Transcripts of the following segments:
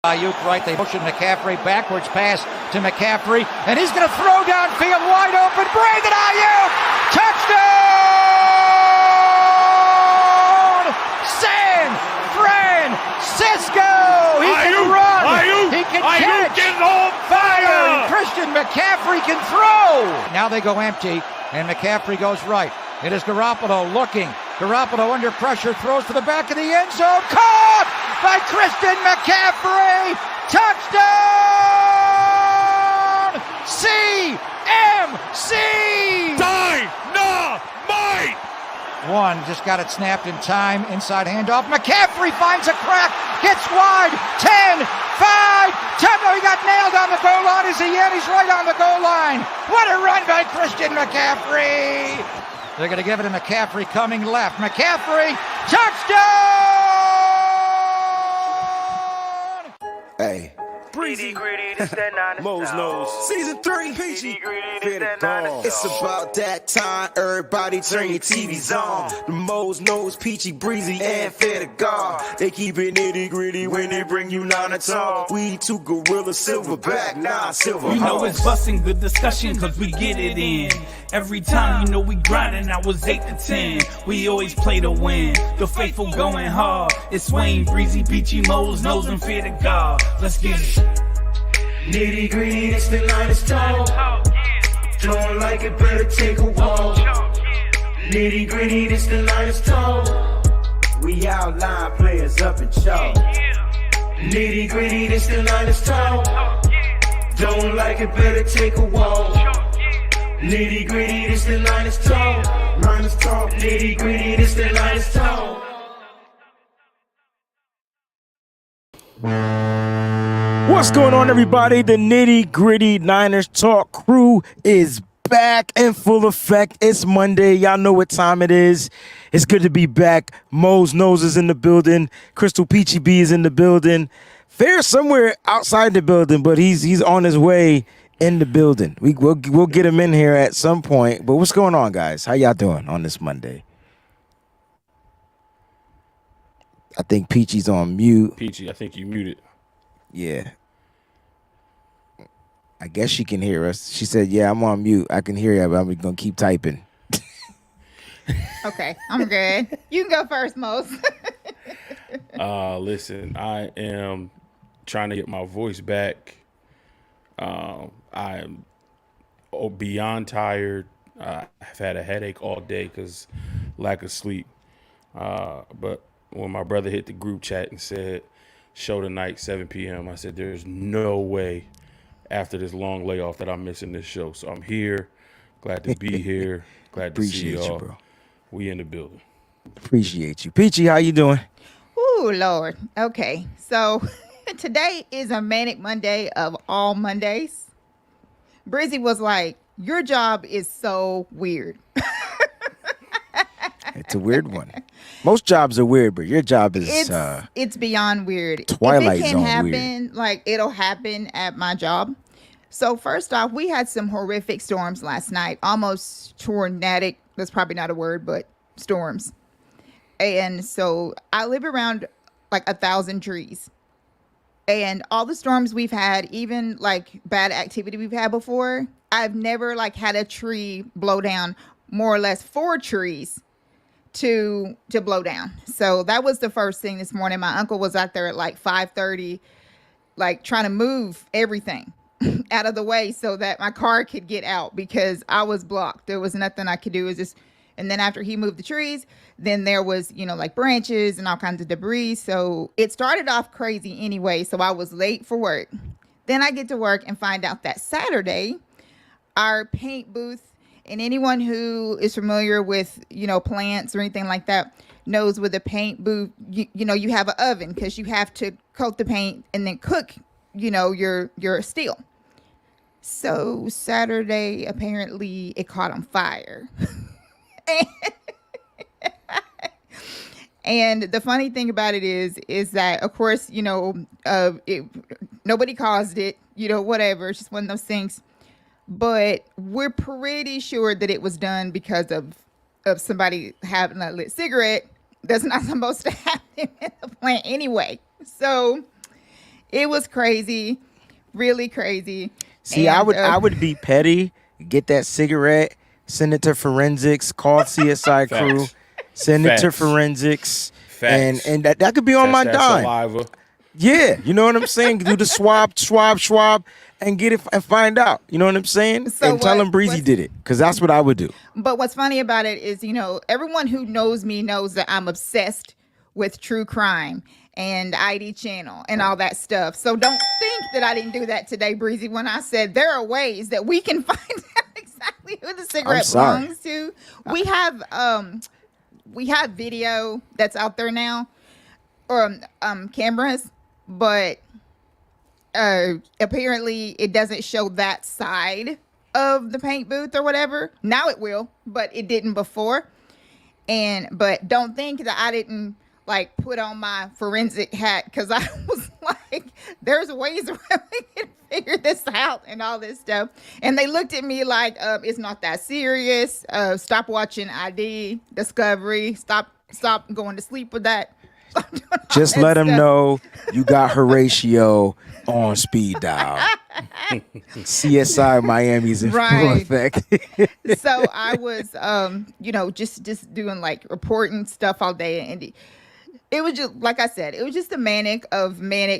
Ayuk right, they motion McCaffrey, backwards pass to McCaffrey, and he's going to throw downfield wide open. Brandon Ayuk, touchdown! San Francisco! He can run, he can catch, getting on fire! Christian McCaffrey can throw! Now they go empty, and McCaffrey goes right. It is Garoppolo looking. Garoppolo under pressure, throws to the back of the end zone. Caught by Christian McCaffrey. Touchdown! CMC! Dynamite! One, just got it snapped in time. Inside handoff. McCaffrey finds a crack. Gets wide. 10, 5, 10. No, he got nailed on the goal line. Is he in? He's right on the goal line. What a run by Christian McCaffrey! They're going to give it to McCaffrey coming left. McCaffrey, touchdown! Hey. Breezy, Mo's nose. Season 3, Peachy. It's about that time. Everybody turn your TVs on. The Mo's nose, Peachy, Breezy, and Fair to God. They keep it nitty gritty when they bring you 9 to talk. We two gorilla silverback, nah, silver. You know it's busting good discussion cause we get it in. Every time you know we grinding, I was 8 to 10. We always play to win. The faithful going hard. It's Wayne, Breezy, Peachy, Mo's nose, and Fair to God. Let's get it. Nitty gritty, this the line is tall. Don't like it, better take a walk. Nitty gritty, this the line is tall. We outline players up in chalk. Nitty gritty, this the line is tall. Don't like it, better take a walk. Nitty gritty, this the line is tall. Line is tall. Nitty gritty, this the line is tall. What's going on, everybody? The Nitty Gritty Niners Talk crew is back in full effect. It's Monday. Y'all know what time it is. It's good to be back. Mo's nose is in the building. Crystal Peachy B is in the building. Fair's somewhere outside the building, but he's on his way in the building. We'll get him in here at some point. But what's going on, guys? How y'all doing on this Monday? I think Peachy's on mute. Peachy, I think you muted. Yeah. I guess she can hear us. She said, yeah, I'm on mute. I can hear you, but I'm going to keep typing. Okay, I'm good. You can go first, Mose. Listen, I am trying to get my voice back. I am beyond tired. I've had a headache all day because lack of sleep. But when my brother hit the group chat and said, show tonight, 7 p.m., I said, there's no way after this long layoff that I'm missing this show. So I'm here. Glad to be here. Glad to see y'all. You, bro. We in the building. Appreciate you. Peachy, how you doing? Ooh, Lord. Okay, so today is a manic Monday of all Mondays. Brizzy was like, your job is so weird. It's a weird one. Most jobs are weird, but your job is it's beyond weird. Twilight if it can Zone happen, weird. like it'll happen at my job. So first off, we had some horrific storms last night, almost tornadic. That's probably not a word, but storms. And so I live around like 1,000 trees. And all the storms we've had, even like bad activity we've had before, I've never like had a tree blow down more or less 4 trees to blow down. So that was the first thing this morning. My uncle was out there at like 5:30, like trying to move everything out of the way so that my car could get out because I was blocked. There was nothing I could do. It was just, and then after he moved the trees, then there was, like branches and all kinds of debris. So it started off crazy anyway. So I was late for work. Then I get to work and find out that Saturday, our paint booth, and anyone who is familiar with, plants or anything like that knows with a paint booth, you have an oven because you have to coat the paint and then cook, your steel. So Saturday, apparently it caught on fire. And the funny thing about it is that, of course, nobody caused it, whatever. It's just one of those things. But we're pretty sure that it was done because of somebody having a lit cigarette. That's not supposed to happen in the plant anyway. So It was crazy, really crazy. See, And, I would be petty, get that cigarette, send it to forensics, call CSI crew, Facts. send it to Facts. forensics, Facts. and that could be on Test my that dime. saliva. Yeah, you know what I'm saying? Do the swab, and get it and find out. You know what I'm saying? So and tell what- them Breezy what's- did it, because that's what I would do. But what's funny about it is, everyone who knows me knows that I'm obsessed with true crime and ID channel and all that stuff. So don't think that I didn't do that today, Breezy, when I said there are ways that we can find out exactly who the cigarette sorry. belongs to. We have video that's out there now, or cameras, but apparently it doesn't show that side of the paint booth or whatever. Now it will, but it didn't before. But don't think that I didn't put on my forensic hat, because I was like, there's ways where we can figure this out and all this stuff. And they looked at me like, it's not that serious. Stop watching ID Discovery. Stop going to sleep with that. Stop doing all Just that let them stuff. know you got Horatio on speed dial. CSI Miami's in full Right. effect. So I was, just doing reporting stuff all day, and it was just, like I said, it was just a manic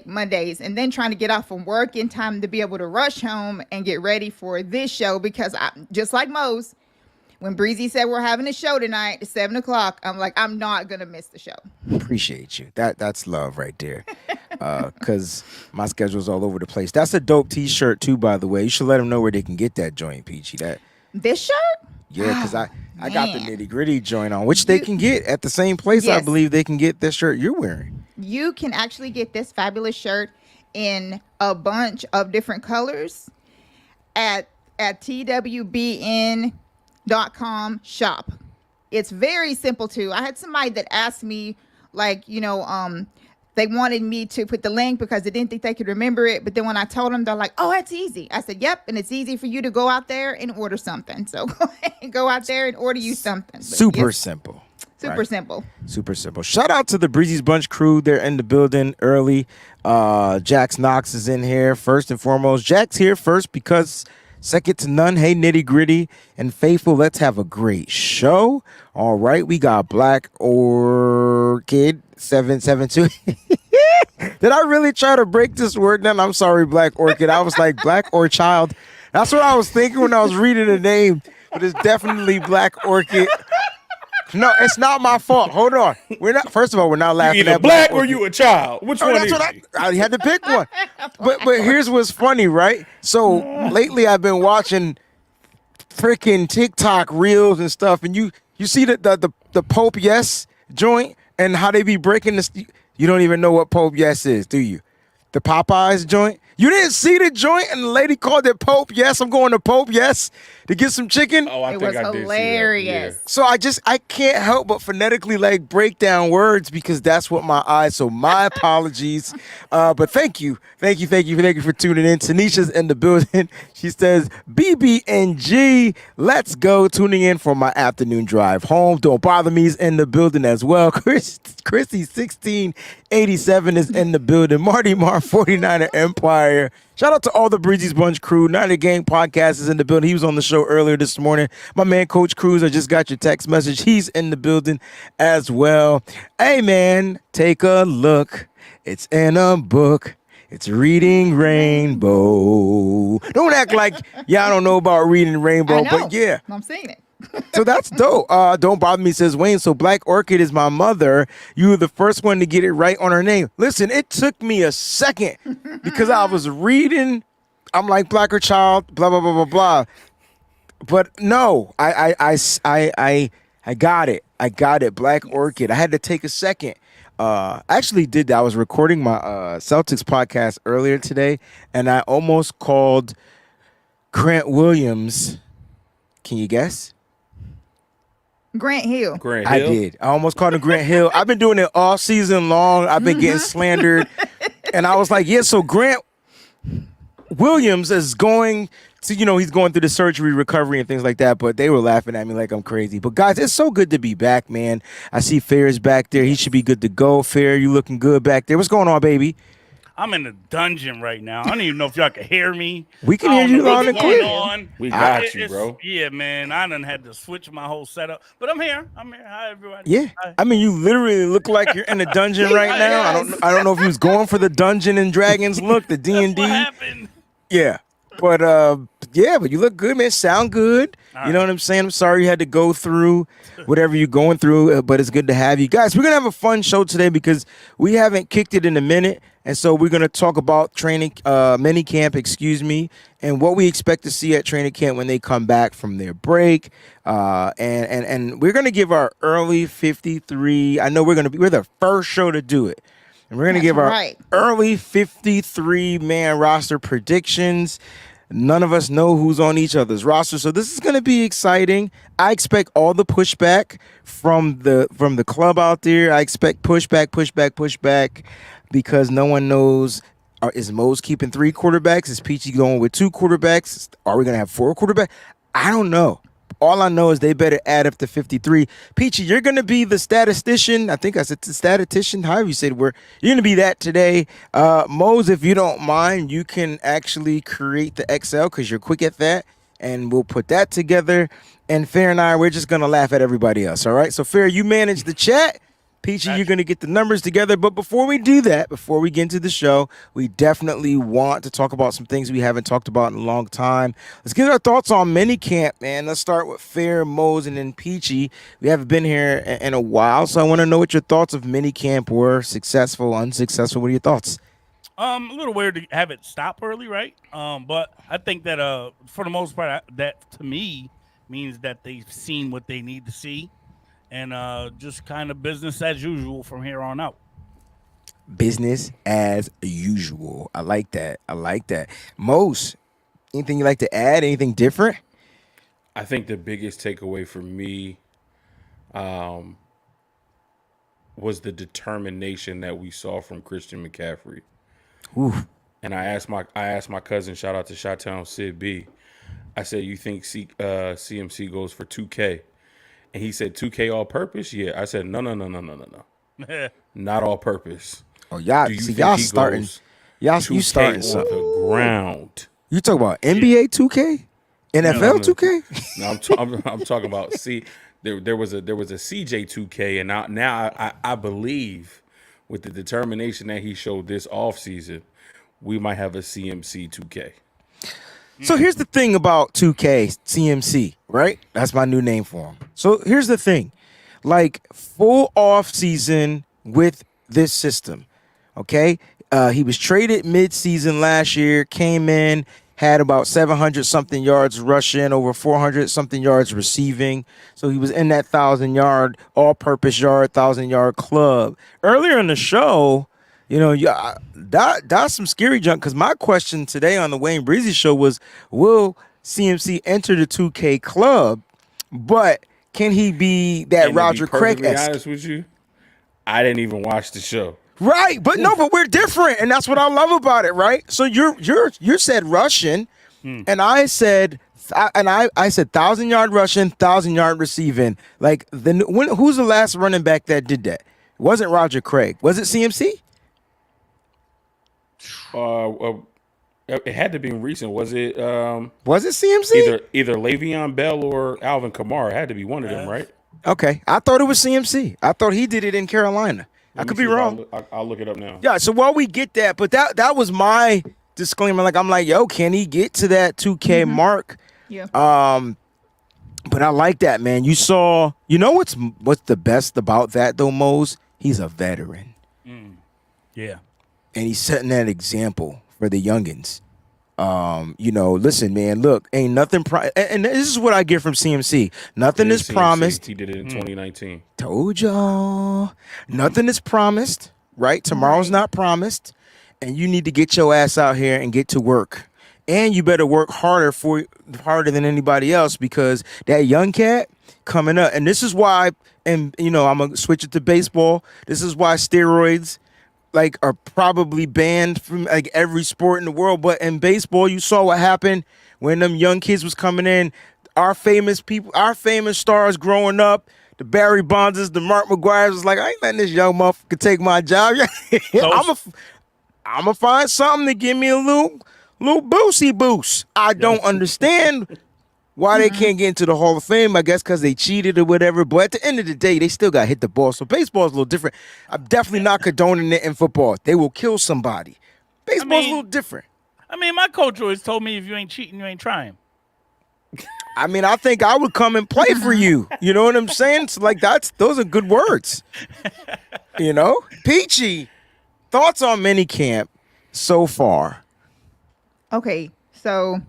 Mondays, and then trying to get off from work in time to be able to rush home and get ready for this show, because just like Mose, when Breezy said we're having a show tonight at 7:00, I'm like, I'm not gonna miss the show. Appreciate you. That's love right there. Because my schedule's all over the place. That's a dope T-shirt too, by the way. You should let them know where they can get that joint, Peachy. This shirt? Yeah, because I got the man. nitty gritty joint on, which they can get at the same place. I Yes. believe they can get this shirt you're wearing. You can actually get this fabulous shirt in a bunch of different colors at twbn.com shop. It's very simple too. I had somebody that asked me, they wanted me to put the link because they didn't think they could remember it. But then when I told them, they're like, oh, that's easy. I said, yep. And it's easy for you to go out there and order something. So go ahead and go out there and order you something. But Super yes, simple. super right? simple. Super simple. Shout out to the Breezy's Bunch crew. They're in the building early. Jax Knox is in here first and foremost. Jack's here first because second to none. Hey, Nitty Gritty and Faithful, let's have a great show. All right, we got Black Orchid 772. Did I really try to break this word down? I'm sorry, Black Orchid. I was like Black or Child. That's what I was thinking when I was reading the name, but it's definitely Black Orchid. No, it's not my fault. Hold on. We're not. First of all, we're not laughing Either at black or Orchid. you a child. Which one That's is what it? I had to pick one. But here's what's funny, right? So lately I've been watching freaking TikTok reels and stuff, and you see the Pope Yes joint and how they be breaking this. You don't even know what Pope Yes is, do you? The Popeyes joint. You didn't see the joint, and the lady called it Pope Yes. I'm going to Pope Yes to get some chicken. Oh, I It think was I did hilarious. See that. So I can't help but phonetically break down words because that's what my eyes. So my apologies. But thank you for tuning in. Tanisha's in the building. She says, BBNG, let's go. Tuning in for my afternoon drive home. Don't Bother Me's in the building as well. Chrissy 1687 is in the building. Marty Mar 49er Empire. Shout out to all the Breezy's Bunch crew. Night of Gang podcast is in the building. He was on the show earlier this morning. My man, Coach Cruz, I just got your text message. He's in the building as well. Hey, man, take a look. It's in a book. It's Reading Rainbow. Don't act like y'all don't know about Reading Rainbow, I know. but yeah. I'm seeing it. So that's dope. Don't Bother Me, says Wayne. So Black Orchid is my mother. You were the first one to get it right on her name. Listen, it took me a second because I was reading. I'm like Black or Child, blah blah blah blah blah. But no, I got it. I got it. Black Orchid. I had to take a second. I actually did that. I was recording my Celtics podcast earlier today, and I almost called Grant Williams. Can you guess? Grant Hill. Grant I Hill? did. I almost called him Grant Hill. I've been doing it all season long. I've been getting slandered. And I was like, yeah, so Grant Williams is going to, he's going through the surgery, recovery, and things like that. But they were laughing at me like I'm crazy. But guys, it's so good to be back, man. I see Fair's back there. He should be good to go. Fair, you looking good back there. What's going on, baby? I'm in the dungeon right now. I don't even know if y'all can hear me. We can I hear don't you know loud what's and going clear. on. We got you, It's- bro. Yeah, man. I done had to switch my whole setup, but I'm here. Hi, everybody. Yeah, Hi. I mean, you literally look like you're in a dungeon right He now. does. I don't know if you was going for the Dungeon and Dragons look, the D and What D. happened? Yeah, but but you look good, man. Sound good. You know what I'm saying? I'm sorry you had to go through whatever you're going through, but it's good to have you guys. We're gonna have a fun show today because we haven't kicked it in a minute, and so we're gonna talk about training, mini camp, and what we expect to see at training camp when they come back from their break. And we're gonna give our early 53. I know we're the first show to do it. And we're going to That's give our right. early 53-man roster predictions. None of us know who's on each other's roster, so this is going to be exciting. I expect all the pushback from the club out there. I expect pushback, because no one knows. Is Mose keeping 3 quarterbacks? Is Peachy going with 2 quarterbacks? Are we going to have 4 quarterbacks? I don't know. All I know is they better add up to 53. Peachy, you're going to be the statistician. I think I said the statistician. However you said you're going to be that today. Mose, if you don't mind, you can actually create the Excel because you're quick at that. And we'll put that together. And Fair and I, we're just going to laugh at everybody else. All right. So Fair, you manage the chat. Peachy, you're going to get the numbers together. But before we do that, before we get into the show, we definitely want to talk about some things we haven't talked about in a long time. Let's get our thoughts on minicamp, man. Let's start with Fair, Mose, and then Peachy. We haven't been here in a while, so I want to know what your thoughts of minicamp were. Successful, unsuccessful. What are your thoughts? A little weird to have it stop early, right? But I think that for the most part, that to me means that they've seen what they need to see. And just kind of business as usual from here on out. Business as usual. I like that. Mose, anything you like to add? Anything different? I think the biggest takeaway for me was the determination that we saw from Christian McCaffrey. Oof. And I asked my cousin, shout out to Chi-Town Sid B. I said, you think CMC goes for 2K? And he said 2K all purpose? Yeah. I said, no. Not all purpose. Oh, y'all, Do you see, think y'all he starting. goes You 2K starting on something. the ground? You talk about NBA 2K? NFL No. 2K? No, I'm talking about. See, there was a CJ 2K, and now I believe with the determination that he showed this offseason, we might have a CMC 2K. So here's the thing about 2K CMC, right? That's my new name for him. So here's the thing. Like, full off season with this system, okay? He was traded mid-season last year, came in, had about 700-something yards rushing, over 400-something yards receiving. So he was in that 1,000-yard, all-purpose yard, 1,000-yard club. Earlier in the show, you know, that's some scary junk, because my question today on the Wayne Breezy show was, will CMC enter the 2K club, but can he be that And Roger to be perfectly Craig-esque? honest with you, I didn't even watch the show. Right, but no, but we're different, and that's what I love about it, right? So you said rushing, and I said 1,000-yard rushing, 1,000-yard receiving. Like, who's the last running back that did that? It wasn't Roger Craig. Was it CMC? It had to be recent. Was it? Was it CMC? Either Le'Veon Bell or Alvin Kamara. It had to be one of them, right? Okay, I thought it was CMC. I thought he did it in Carolina. I could be wrong. I'll look it up now. Yeah, so while we get that, but that was my disclaimer. Like, I'm like, yo, can he get to that 2K mark? Yeah. But I like that, man. You know what's the best about that though, Mose? He's a veteran. Yeah. And he's setting that example for the youngins. Listen, man, look, ain't nothing and this is what I get from CMC. Nothing is promised. He did it in 2019. Told y'all. Nothing is promised, right? Tomorrow's not promised. And you need to get your ass out here and get to work. And you better work harder than anybody else, because that young cat coming up. And this is why, I'm going to switch it to baseball. This is why steroids are probably banned from every sport in the world. But in baseball, you saw what happened when them young kids was coming in. Our famous stars growing up, the Barry Bonds, the Mark McGuire's was like, I ain't letting this young motherfucker take my job. I'm gonna find something to give me a little boosty boost. I don't understand why they can't get into the Hall of Fame. I guess because they cheated or whatever. But at the end of the day, they still got to hit the ball. So baseball is a little different. I'm definitely not condoning it in football. They will kill somebody. Baseball's a little different. I mean, my coach always told me if you ain't cheating, you ain't trying. I mean, I think I would come and play for you. You know what I'm saying? So like those are good words. You know? Peachy, thoughts on minicamp so far? Okay, so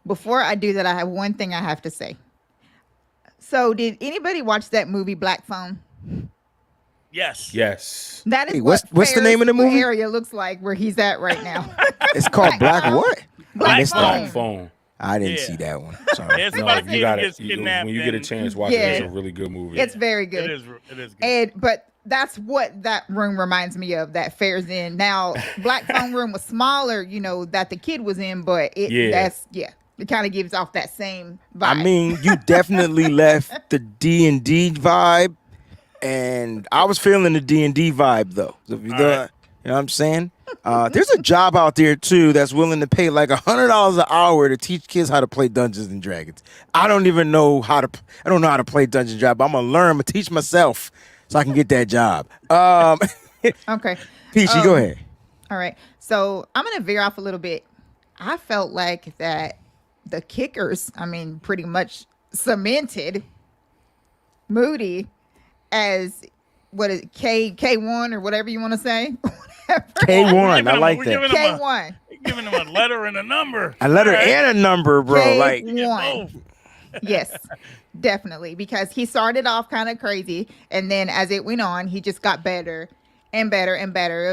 before I do that, I have one thing I have to say. So did anybody watch that movie Black Phone? Yes. Yes. That is Hey, what what's the name of the Ferris movie? area looks like where he's at right now. It's called Black what? Black I missed Phone. that. Phone. I didn't Yeah. see that one. Sorry. It's No, about a you kid got who it. gets kidnapped. When you get a and- chance, watch Yeah. it. It's a really good movie. It's very good. It is good. And but that's what that room reminds me of, that Fair's in. Now, Black Phone room was smaller, that the kid was in, but it kind of gives off that same vibe. I mean, you definitely left the D&D vibe, and I was feeling the D&D vibe though. So if you know what I'm saying? There's a job out there too that's willing to pay like $100 an hour to teach kids how to play Dungeons and Dragons. I don't know how to play Dungeons and Dragons, but I'm gonna learn. I'm gonna teach myself so I can get that job. Okay. Peachy, go ahead. All right. So I'm going to veer off a little bit. I felt like that the kickers, pretty much cemented Moody as K1 or whatever you want to say. K1, I like that. K1. Giving him a letter and a number. A letter and a number, bro. K1. Yes, definitely. Because he started off kind of crazy, and then as it went on, he just got better and better and better.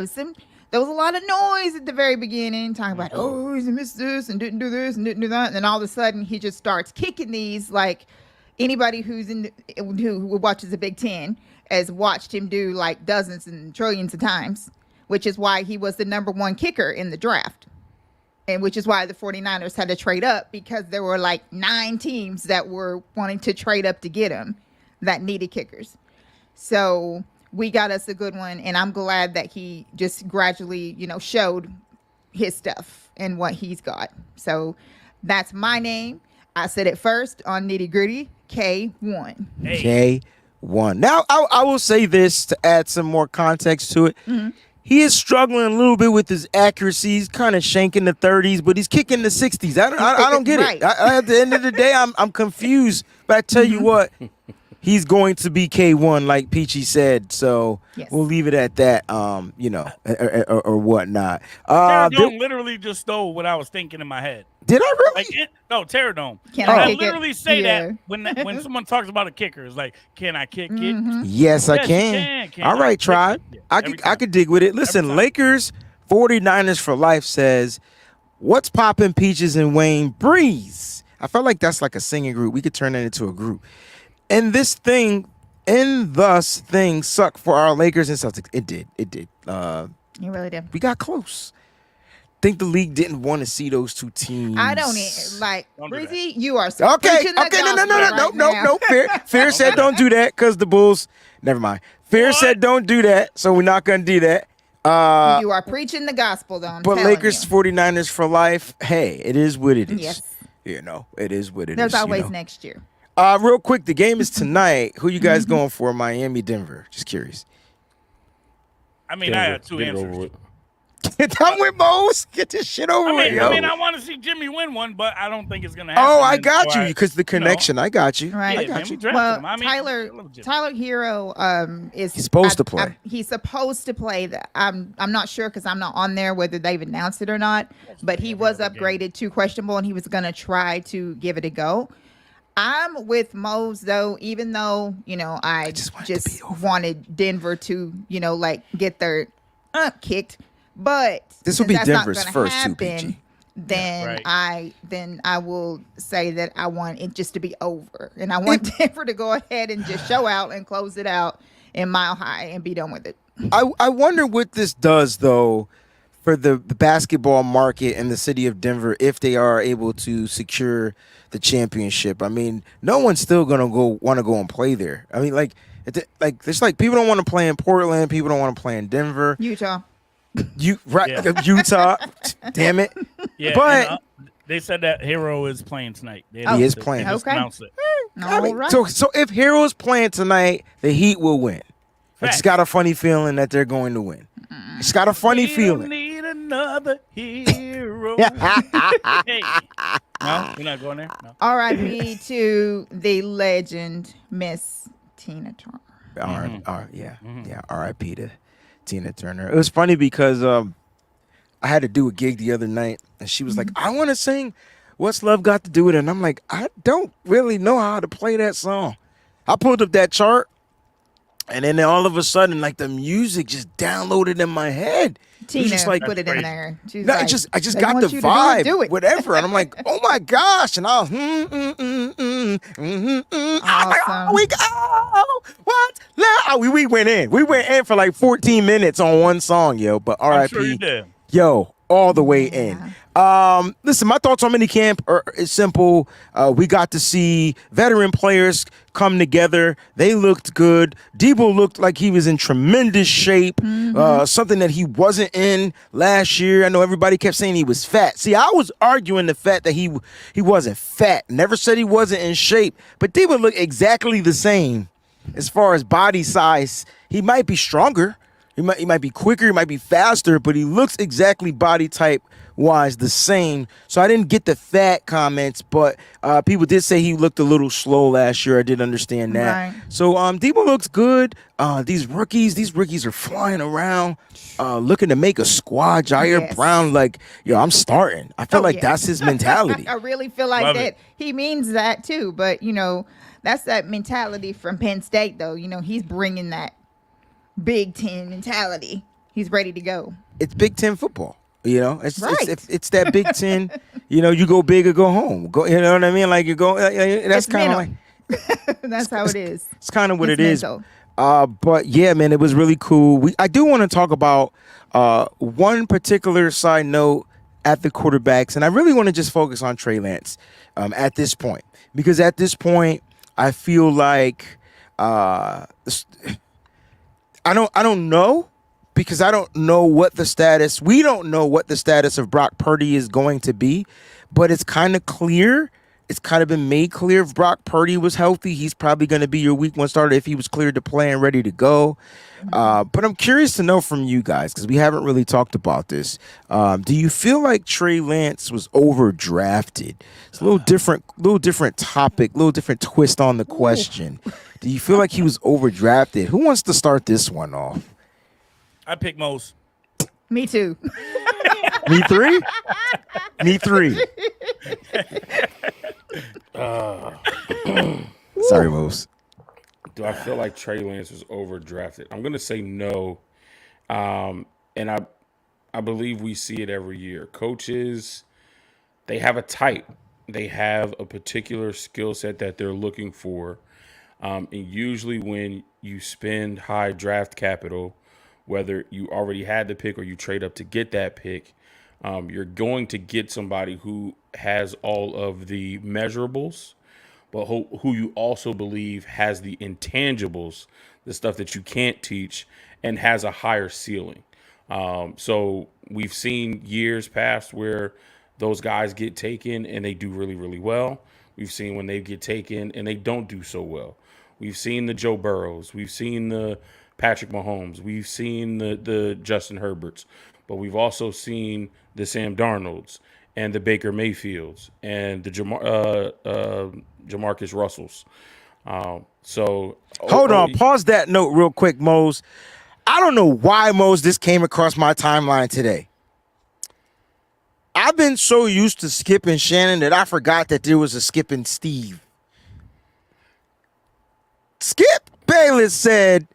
There was a lot of noise at the very beginning, talking about, he's missed this and didn't do this and didn't do that. And then all of a sudden, he just starts kicking these like anybody who watches the Big Ten has watched him do like dozens and trillions of times, which is why he was the number one kicker in the draft. And which is why the 49ers had to trade up, because there were like 9 teams that were wanting to trade up to get him that needed kickers. So we got us a good one. And I'm glad that he just gradually, showed his stuff and what he's got. So that's my name. I said it first on Nitty Gritty, K1. Hey. K1. Now, I will say this to add some more context to it. Mm-hmm. He is struggling a little bit with his accuracy. He's kind of shanking the 30s, but he's kicking the 60s. I don't get Right. it. At the end of the day, I'm confused. But I tell you what, he's going to be K1, like Peachy said. So Yes. we'll leave it at that. Or whatnot. Terradome literally just stole what I was thinking in my head. Did I really? No, Terradome. Can I I kick it? literally say Yeah. that when someone talks about a kicker, it's like, can I kick Mm-hmm. it? Yes, I Yes, you can. can. All right, tribe. Yeah, I every could time. dig with it. Listen, Every time. Lakers 49ers for life says, "What's poppin' Peaches and Wayne Breeze?" I felt like that's like a singing group. We could turn that into a group. And thus thing sucked for our Lakers and Celtics. It did. You really did. We got close. Think the league didn't want to see those two teams. I don't like Don't do Breezy. You are Okay, preaching the no. gospel Fear said don't do that because the Bulls. Never mind. Fear What? said don't do that, so we're not gonna do that. You are preaching the gospel, though. I'm But telling Lakers you. 49ers for life. Hey, it is what it is. Yes. It is what it is. There's always next year. Real quick, the game is tonight. Who you guys going for? Miami, Denver. Just curious. I mean, I had two Get it over answers. with. I'm with Mose. Get this shit over with, yo. I want to see Jimmy win one, but I don't think it's gonna happen. Oh, I And got so you because the connection. I got you. Right. I Yeah, got man, you. we drafted Well, him. I mean, I love Jimmy. Tyler Hero is He's supposed to play. He's supposed to play. I'm not sure because I'm not on there whether they've announced it or not. But he was upgraded to questionable, and he was gonna try to give it a go. I'm with Mose though, even though I just want it to be over. wanted Denver to get their kicked, but This will since be that's not Denver's gonna first two, happen, PG. Then right. I will say that I want it just to be over, and I want Denver to go ahead and just show out and close it out in Mile High and be done with it. I wonder what this does though for the basketball market in the city of Denver if they are able to secure the championship. I mean, no one's still gonna want to go and play there. I mean, there's people don't want to play in Portland, people don't want to play in Denver. Utah. Utah. Damn it. Yeah, But and, they said that Hero is playing tonight. They he is announced it. playing. They just Okay. announced it. I mean, All right. so if Heroes playing tonight, the Heat will win. I just Facts. got a funny feeling that they're going to win. It's got a funny We don't feeling. need another hero. Hey. No, you're not going there. No. R.I.P. to the legend Miss Tina Turner. Yeah. R.I.P. to Tina Turner. It was funny because I had to do a gig the other night, and she was like, "I want to sing What's Love Got to Do with It?" And I'm like, I don't really know how to play that song. I pulled up that chart, and then all of a sudden, like the music just downloaded in my head. It was Tina just like, put it crazy. in there. She's no, like, I just "They got want the you to do it, vibe, do it." whatever. And I'm like, oh my gosh. And I was, I'm like, Awesome. oh, we go. What? No, we went in. We went in for like 14 minutes on one song, yo. But I'm R.I.P. sure you did. Yo, all the way in. Listen, my thoughts on minicamp is simple. We got to see veteran players come together. They looked good. Debo looked like he was in tremendous shape, something that he wasn't in last year. I know everybody kept saying he was fat. See, I was arguing the fact that he wasn't fat. Never said he wasn't in shape, but Debo looked exactly the same as far as body size. He might be stronger. He might be quicker, he might be faster, but he looks exactly body type wise the same. So I didn't get the fat comments, but people did say he looked a little slow last year. I did understand that. Right. So Debo looks good. These rookies are flying around, looking to make a squad. Jair Yes. Brown, like, yo, I'm starting. I feel like yeah. that's his mentality. I really feel like Love that it. he means that too. But, that's that mentality from Penn State, though. He's bringing that Big Ten mentality. He's ready to go. It's Big Ten football. It's Right. it's that Big Ten. You go big or go home. Go. You know what I mean? Like you go. That's It's kind of like. mental. That's how it is. It's kind of what It's it is. mental. But yeah, man, it was really cool. I do want to talk about one particular side note at the quarterbacks, and I really want to just focus on Trey Lance at this point, because at this point, I feel like I don't know, because I don't know what the status. We don't know what the status of Brock Purdy is going to be, but it's kind of clear. It's kind of been made clear if Brock Purdy was healthy, he's probably going to be your week one starter if he was cleared to play and ready to go. But I'm curious to know from you guys, because we haven't really talked about this. Do you feel like Trey Lance was overdrafted? It's a little different topic, little different twist on the question. Do you feel like he was overdrafted? Who wants to start this one off? I pick Mose. Me too. Me three? Me three. Sorry, Mose. Do I feel like Trey Lance was overdrafted? I'm going to say no. And I believe we see it every year. Coaches, they have a type. They have a particular skill set that they're looking for. And usually when you spend high draft capital, whether you already had the pick or you trade up to get that pick, you're going to get somebody who has all of the measurables, but who you also believe has the intangibles, the stuff that you can't teach, and has a higher ceiling. So we've seen years past where those guys get taken and they do really, really well. We've seen when they get taken and they don't do so well. We've seen the Joe Burrows. We've seen the Patrick Mahomes. We've seen the Justin Herberts. But we've also seen the Sam Darnolds and the Baker Mayfields and the Jamarcus Russells. Hold on. Pause that note real quick, Mose. I don't know why, Mose, this came across my timeline today. I've been so used to Skip and Shannon that I forgot that there was a Skip and Steve. Skip Bayless said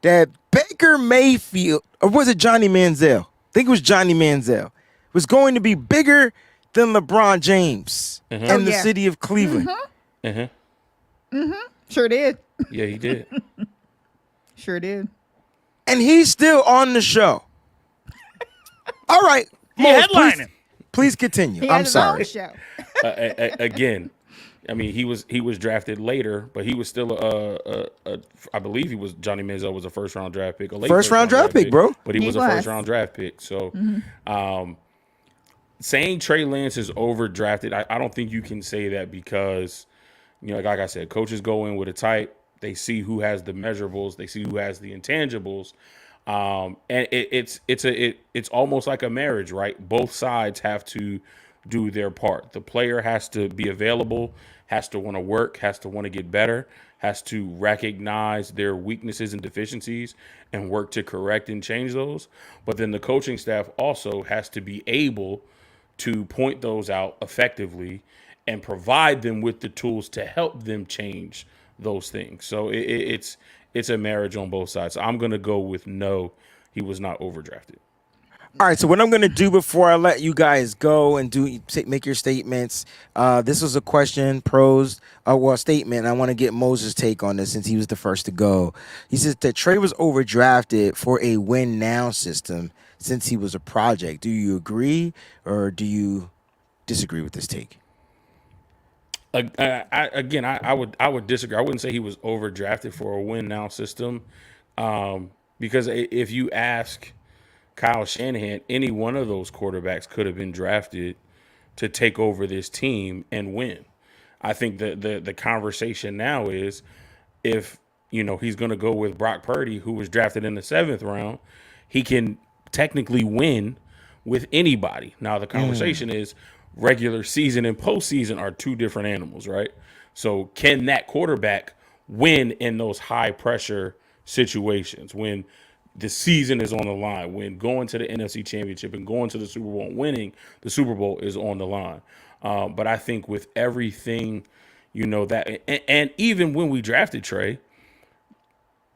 that Baker Mayfield, or was it Johnny Manziel? I think it was Johnny Manziel, was going to be bigger than LeBron James in the city of Cleveland. Sure did. Yeah, he did. Sure did. And he's still on the show. All right. He Mose, headlining. please continue. He I'm had his own sorry. show. Again, I mean, he was drafted later, but he was still I believe he was Johnny Manziel was a first round draft pick, a late First round draft pick, bro. But he was a first round draft pick. So, saying Trey Lance is overdrafted, I don't think you can say that because, you know, like I said, coaches go in with a type. They see who has the measurables. They see who has the intangibles. And it's almost like a marriage, right? Both sides have to do their part. The player has to be available, has to want to work, has to want to get better, has to recognize their weaknesses and deficiencies and work to correct and change those. But then the coaching staff also has to be able to point those out effectively and provide them with the tools to help them change those things. So it's a marriage on both sides. So I'm going to go with no, he was not overdrafted. All right, so what I'm going to do before I let you guys go and make your statements, this was a question statement. I want to get Moses' take on this since he was the first to go. He says that Trey was overdrafted for a win now system since he was a project. Do you agree or do you disagree with this take? I would disagree. I wouldn't say he was overdrafted for a win now system, because if you ask Kyle Shanahan, any one of those quarterbacks could have been drafted to take over this team and win. I think the conversation now is if, you know, he's going to go with Brock Purdy, who was drafted in the 7th round, he can technically win with anybody. Now the conversation is regular season and postseason are two different animals, right? So can that quarterback win in those high pressure situations when the season is on the line, when going to the NFC Championship and going to the Super Bowl and winning the Super Bowl is on the line? But I think with everything, you know, that and even when we drafted Trey,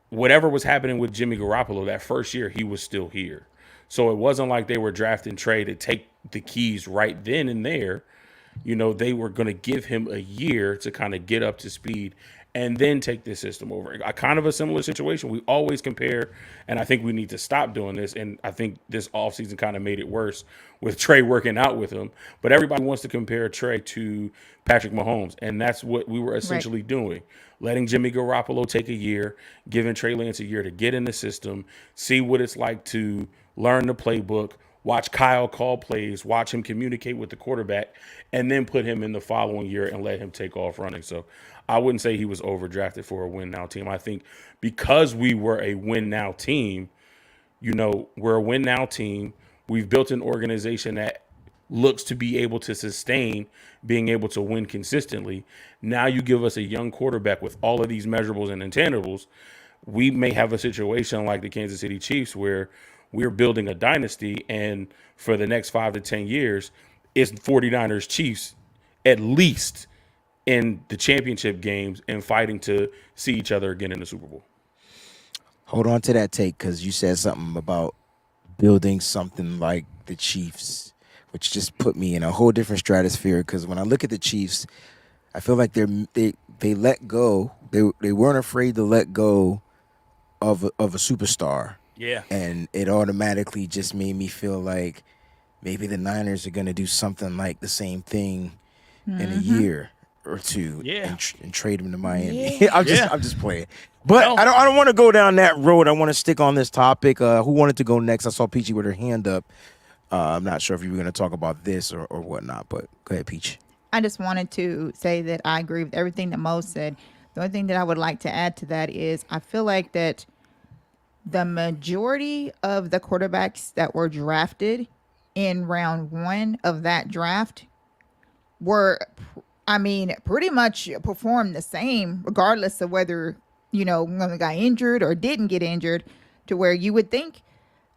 whatever was happening with Jimmy Garoppolo that first year, he was still here. So it wasn't like they were drafting Trey to take the keys right then and there. You know, they were going to give him a year to kind of get up to speed and then take this system over. A kind of a similar situation. We always compare, and I think we need to stop doing this. And I think this offseason kind of made it worse with Trey working out with him. But everybody wants to compare Trey to Patrick Mahomes, and that's what we were essentially doing. Letting Jimmy Garoppolo take a year, giving Trey Lance a year to get in the system, see what it's like to learn the playbook, watch Kyle call plays, watch him communicate with the quarterback, and then put him in the following year and let him take off running. So I wouldn't say he was overdrafted for a win-now team. I think because we were a win-now team, you know, we're a win-now team. We've built an organization that looks to be able to sustain being able to win consistently. Now you give us a young quarterback with all of these measurables and intangibles, we may have a situation like the Kansas City Chiefs where we're building a dynasty, and for the next 5 to 10 years, it's 49ers Chiefs at least in the championship games and fighting to see each other again in the Super Bowl. Hold on to that take, because you said something about building something like the Chiefs, which just put me in a whole different stratosphere. Because when I look at the Chiefs, I feel like they let go. They weren't afraid to let go of a superstar. Yeah. And it automatically just made me feel like maybe the Niners are going to do something like the same thing in a year or two and trade him to Miami. Yeah. I'm just playing. But no. I don't want to go down that road. I want to stick on this topic. Who wanted to go next? I saw Peachy with her hand up. I'm not sure if you were going to talk about this or whatnot, but go ahead, Peach. I just wanted to say that I agree with everything that Mo said. The only thing that I would like to add to that is I feel like that the majority of the quarterbacks that were drafted in round 1 of that draft were, pretty much performed the same, regardless of whether, you know, one got injured or didn't get injured, to where you would think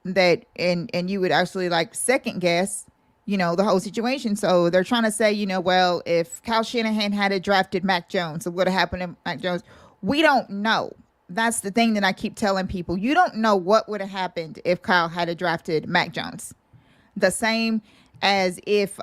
that, and you would actually like second guess, you know, the whole situation. So they're trying to say, you know, well, if Kyle Shanahan had drafted Mac Jones, what would have happened to Mac Jones? We don't know. That's the thing that I keep telling people. You don't know what would have happened if Kyle had drafted Mac Jones. The same as if,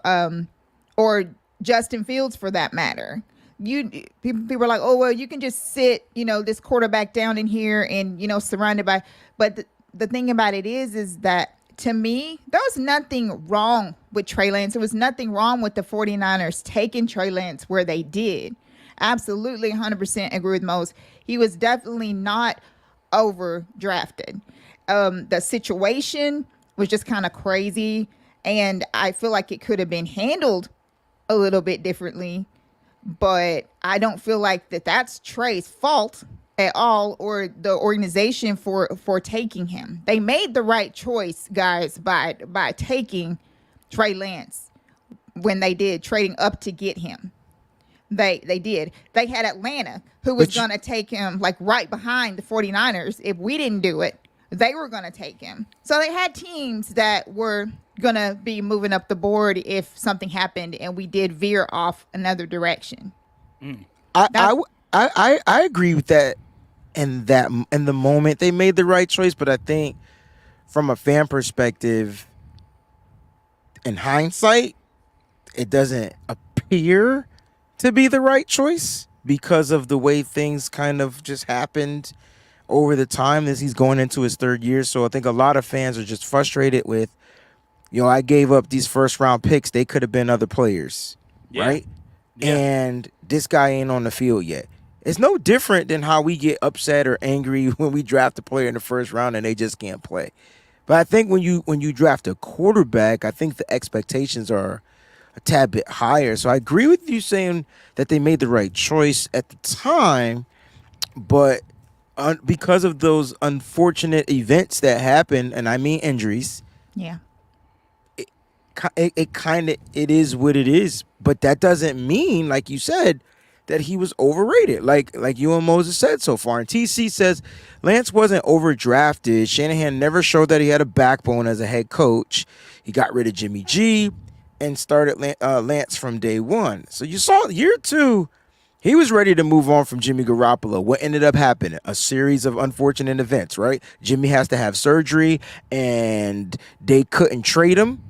or Justin Fields for that matter. People are like, oh, well, you can just sit, you know, this quarterback down in here and, you know, surrounded by. But the thing about it is that to me, there was nothing wrong with Trey Lance. There was nothing wrong with the 49ers taking Trey Lance where they did. Absolutely 100% agree with Mose. He was definitely not overdrafted. The situation was just kind of crazy, and I feel like it could have been handled a little bit differently, but I don't feel like that's Trey's fault at all, or the organization for taking him. They made the right choice, guys, by taking Trey Lance when they did, trading up to get him. They did. They had Atlanta, who was going to take him like right behind the 49ers. If we didn't do it, they were going to take him. So they had teams that were going to be moving up the board if something happened and we did veer off another direction. I agree with that. In the moment, they made the right choice, but I think from a fan perspective, in hindsight, it doesn't appear to be the right choice because of the way things kind of just happened over the time as he's going into his third year. So I think a lot of fans are just frustrated with, I gave up these first round picks. They could have been other players, right? Yeah. And this guy ain't on the field yet. It's no different than how we get upset or angry when we draft a player in the first round and they just can't play. But I think when you draft a quarterback, I think the expectations are a tad bit higher. So I agree with you saying that they made the right choice at the time, but because of those unfortunate events that happened, and I mean injuries, yeah, it is what it is. But that doesn't mean, like you said, that he was overrated, like you and Moses said so far. And TC says Lance wasn't overdrafted. Shanahan never showed that he had a backbone as a head coach. He got rid of Jimmy G and started Lance from day one. So you saw year two, he was ready to move on from Jimmy Garoppolo. What ended up happening? A series of unfortunate events, right? Jimmy has to have surgery, and they couldn't trade him.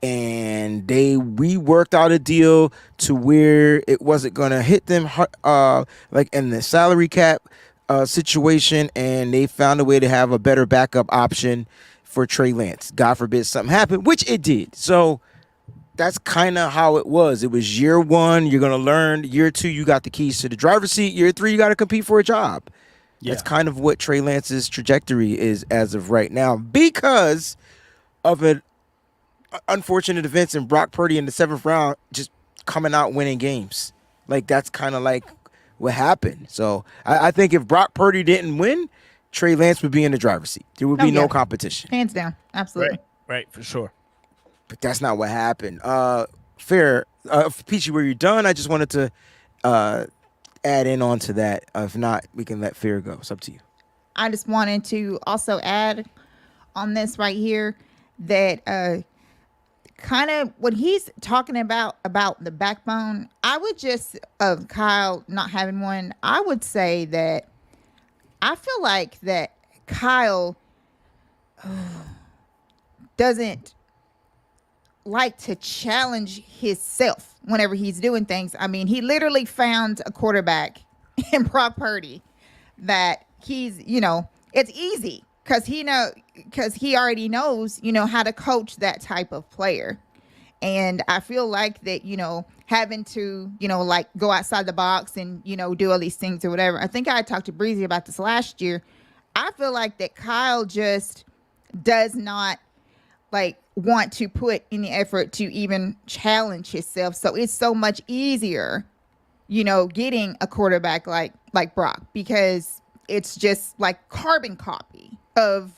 And we worked out a deal to where it wasn't going to hit them like in the salary cap situation, and they found a way to have a better backup option for Trey Lance. God forbid something happened, which it did. So that's kind of how it was. It was year one, you're going to learn. Year two, you got the keys to the driver's seat. Year three, you got to compete for a job. Yeah. That's kind of what Trey Lance's trajectory is as of right now because of it. Unfortunate events and Brock Purdy in the 7th round just coming out winning games. Like that's kind of like what happened. So I think if Brock Purdy didn't win, Trey Lance would be in the driver's seat. There would be no competition. Hands down. Absolutely. Right, for sure. But that's not what happened. Fair. Peachy, were you done? I just wanted to add in on to that. If not, we can let Fair go. It's up to you. I just wanted to also add on this right here that kind of what he's talking about the backbone, I would just, of Kyle not having one, I would say that I feel like that Kyle doesn't like to challenge himself whenever he's doing things. I mean, he literally found a quarterback in Brock Purdy that he's, it's easy. Because he already knows, how to coach that type of player. And I feel like that, having to, like go outside the box and, do all these things or whatever. I think I talked to Breezy about this last year. I feel like that Kyle just does not like want to put any effort to even challenge himself. So it's so much easier, getting a quarterback like Brock, because it's just like carbon copy of,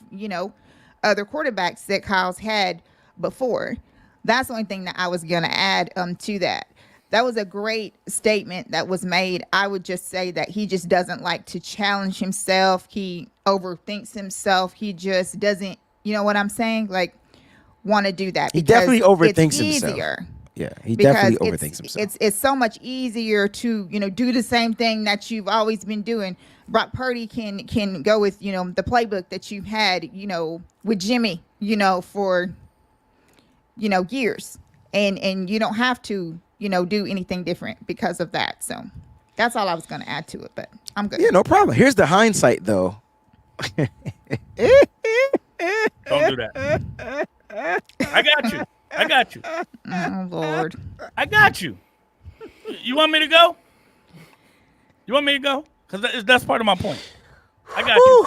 other quarterbacks that Kyle's had before. That's the only thing that I was going to add to that. That was a great statement that was made. I would just say that he just doesn't like to challenge himself. He overthinks himself. He just doesn't, you know what I'm saying? Like, want to do that. He definitely overthinks himself. Easier. Yeah, he definitely overthinks himself. It's so much easier to, do the same thing that you've always been doing. Brock Purdy can go with, the playbook that you've had, with Jimmy, for, years. And you don't have to, do anything different because of that. So that's all I was going to add to it, but I'm good. Yeah, no problem. Here's the hindsight, though. Don't do that. I got you. I got you. Oh Lord. I got you. You want me to go? You want me to go? Because that's part of my point. I got you.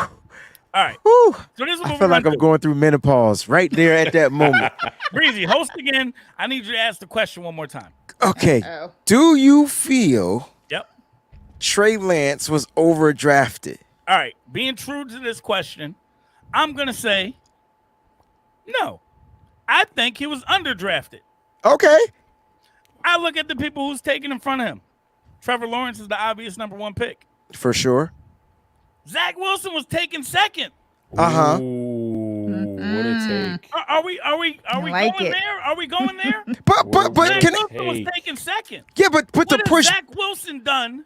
All right. Whew. So this is what I we're feel like gonna I'm do. going through menopause right there at that moment. Breezy, host again. I need you to ask the question one more time. Okay. Oh. Do you feel Yep. Trey Lance was overdrafted? All right. Being true to this question, I'm gonna say no. I think he was underdrafted. Okay. I look at the people who's taken in front of him. Trevor Lawrence is the obvious number 1 pick. For sure. Zach Wilson was taken second. Uh-huh. Ooh, what a take. Are we like going it. there? Are we going there? But Zach can Wilson was Take. taken second. yeah, but What the has push Zach Wilson done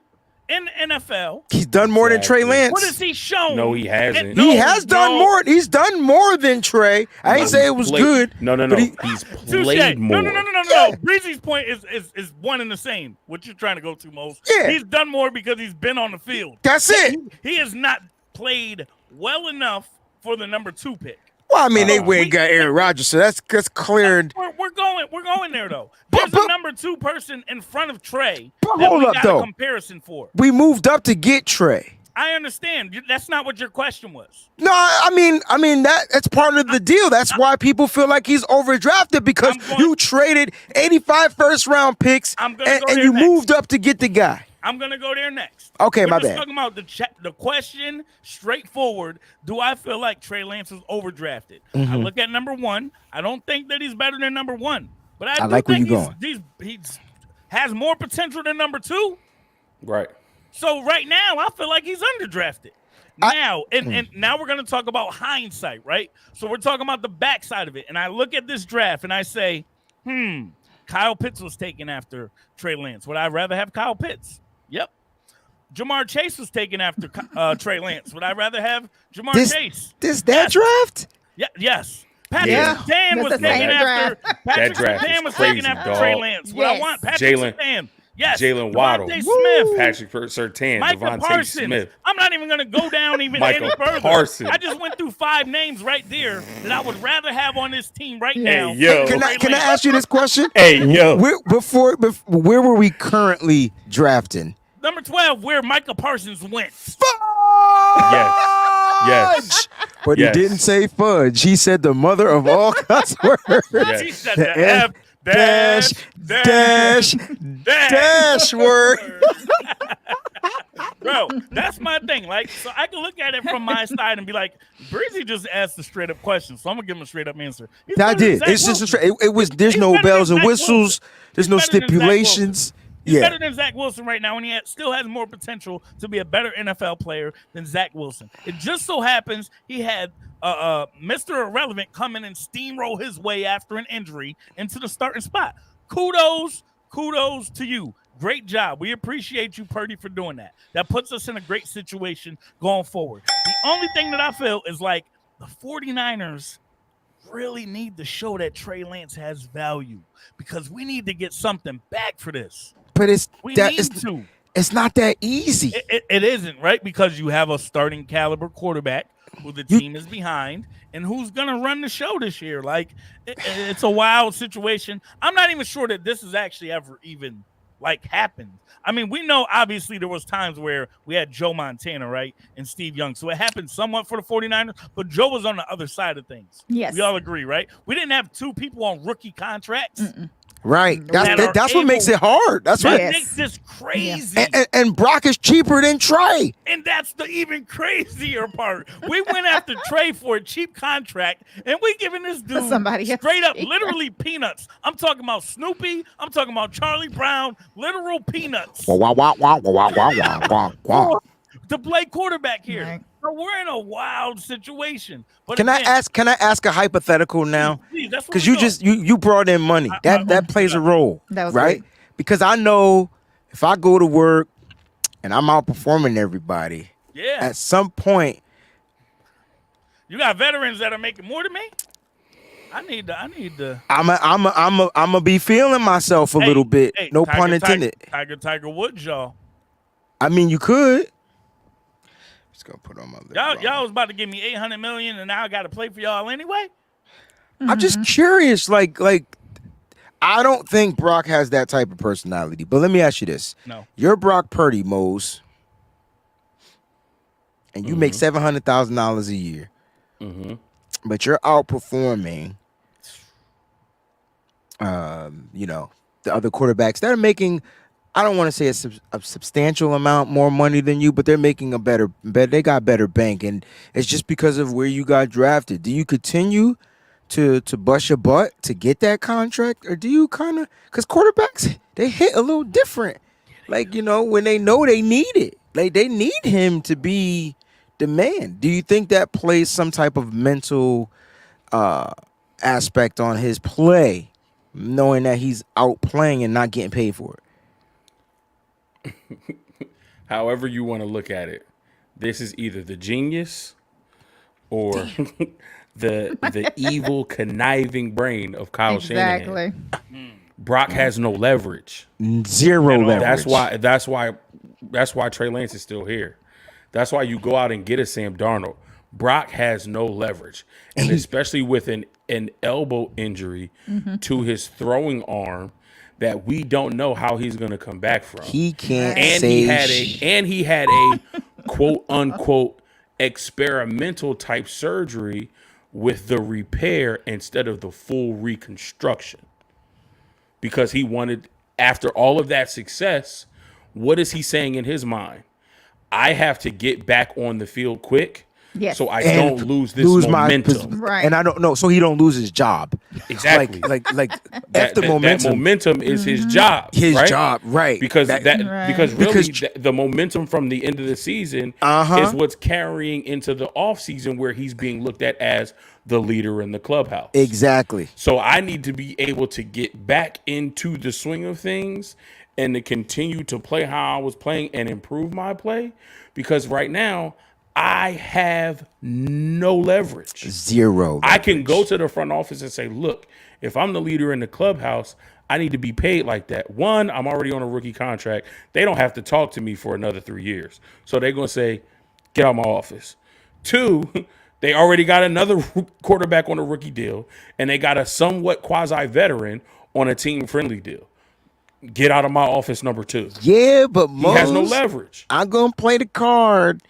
in the NFL? he's done more than Trey Exactly. Lance. What has he shown? No, he hasn't. And- He has done no. more. He's done more than Trey. I ain't say it was Played- good. No. but he- He's Touche. played more. No. Breezy's point is one and the same. What you're trying to go to, most. Yeah. He's done more because he's been on the field. That's it. He has not played well enough for the number 2 pick. Well, I mean, they went and got Aaron Rodgers, so that's cleared. We're going there though. But- There's a number 2 person in front of Trey But that hold we up, got though. a comparison for. We moved up to get Trey. I understand. That's not what your question was. No, I mean that's part of the deal. That's why people feel like he's overdrafted because I'm going- you traded 85 first-round picks I'm gonna and, go and there you next. moved up to get the guy. I'm gonna go there next. Okay, We're my just bad. talking about the question, straightforward. Do I feel like Trey Lance was overdrafted? Mm-hmm. I look at number 1. I don't think that he's better than number 1, but I do like where think you going. he's has more potential than number 2. Right. So right now, I feel like he's underdrafted. Now, and now we're gonna talk about hindsight, right? So we're talking about the backside of it, and I look at this draft and I say, Kyle Pitts was taken after Trey Lance. Would I rather have Kyle Pitts? Yep. Jamar Chase was taken after Trey Lance. Would I rather have Jamar Chase? That Yes. draft? Yeah, yes. Patrick Yeah. Surtain That's was the taken same after draft. Patrick That draft Surtain is was crazy, taken after dog. Trey Lance. Would I Yes. want Patrick Jalen- Surtain? Yes. Jalen Waddle. Devontae Smith. Patrick Surtain, Micah Devontae Parsons. Smith. I'm not even going to go down even Micah any further. Parsons. I just went through 5 names right there that I would rather have on this team right now. yo. Can I ask you this question? Hey, yo. Where were we currently drafting? Number 12, where Micah Parsons went. Yes. But Yes. he didn't say fudge. He said the mother of all cuss words. Yes. He said The the F dash word. Bro, that's my thing. Like, so I can look at it from my side and be like, Breezy just asked a straight up question, so I'm gonna give him a straight up answer. He's I better than did. Zach It's just a Wilson. straight. It was. There's He's no better than bells and Zach whistles. Wilson. There's He's no better than Zach stipulations. He's Yeah. better than Zach Wilson right now, and he still has more potential to be a better NFL player than Zach Wilson. It just so happens he had Mr. Irrelevant come in and steamroll his way after an injury into the starting spot. Kudos to you. Great job. We appreciate you, Purdy, for doing that. That puts us in a great situation going forward. The only thing that I feel is like the 49ers really need to show that Trey Lance has value because we need to get something back for this. But We that need is. to. It's not that easy. It isn't, right? Because you have a starting caliber quarterback who the team is behind and who's going to run the show this year. Like, it's a wild situation. I'm not even sure that this has actually ever even, like, happened. I mean, we know, obviously, there was times where we had Joe Montana, right, and Steve Young. So it happened somewhat for the 49ers, but Joe was on the other side of things. Yes. We all agree, right? We didn't have 2 people on rookie contracts. Right. That are That's what makes able- it hard. That's That right. Yes. makes this crazy. And Brock is cheaper than Trey. And that's the even crazier part. We went after Trey for a cheap contract, and we giving this dude somebody else straight up, cheaper. literally peanuts. I'm talking about Snoopy. I'm talking about Charlie Brown. Literal peanuts Wah, wah, wah, wah, wah, wah, wah, wah, wah. to play quarterback here. Right. So we're in a wild situation. But Can I again, ask a hypothetical now? please, that's what Because we're you doing. brought in money. That plays a role. That was right. great. Because I know if I go to work and I'm outperforming everybody, Yeah, at some point, you got veterans that are making more than me. I need to. I'm a be feeling myself a little bit. Hey, No Tiger, pun intended. Tiger Woods, y'all. I mean, you could. Just gonna put on my lip. Y'all was about to give me $800 million, and now I got to play for y'all anyway. I'm just curious. Like I don't think Brock has that type of personality. But let me ask you this: No. You're Brock Purdy, Mose, and you make $700,000 a year, but you're outperforming, the other quarterbacks that are making. I don't want to say a substantial amount more money than you, but they're making a better. They got better bank, and it's just because of where you got drafted. Do you continue to bust your butt to get that contract, or do you kind of, because quarterbacks, they hit a little different, like, when they know they need it, like they need him to be the man. Do you think that plays some type of mental aspect on his play, knowing that he's out playing and not getting paid for it? However you want to look at it, this is either the genius or the evil conniving brain of Kyle Shanahan. Brock has no leverage. Zero leverage. That's why Trey Lance is still here. That's why you go out and get a Sam Darnold. Brock has no leverage. And especially with an elbow injury to his throwing arm that we don't know how he's going to come back from. He can't he had a quote unquote experimental type surgery with the repair instead of the full reconstruction. Because he wanted, after all of that success, what is he saying in his mind? I have to get back on the field quick. Yes. So I don't lose this momentum. Right. And I don't know, so he don't lose his job. Exactly. Like that momentum is his job. His right? job, right. Because Because the momentum from the end of the season is what's carrying into the offseason where he's being looked at as the leader in the clubhouse. Exactly. So I need to be able to get back into the swing of things and to continue to play how I was playing and improve my play, because right now I have no leverage. Zero. I can go to the front office and say, look, if I'm the leader in the clubhouse, I need to be paid like that. One, I'm already on a rookie contract. They don't have to talk to me for another 3 years. So they're going to say, get out of my office. Two, they already got another quarterback on a rookie deal, and they got a somewhat quasi-veteran on a team-friendly deal. Get out of my office, number two. Yeah, but he has no leverage. I'm going to play the card.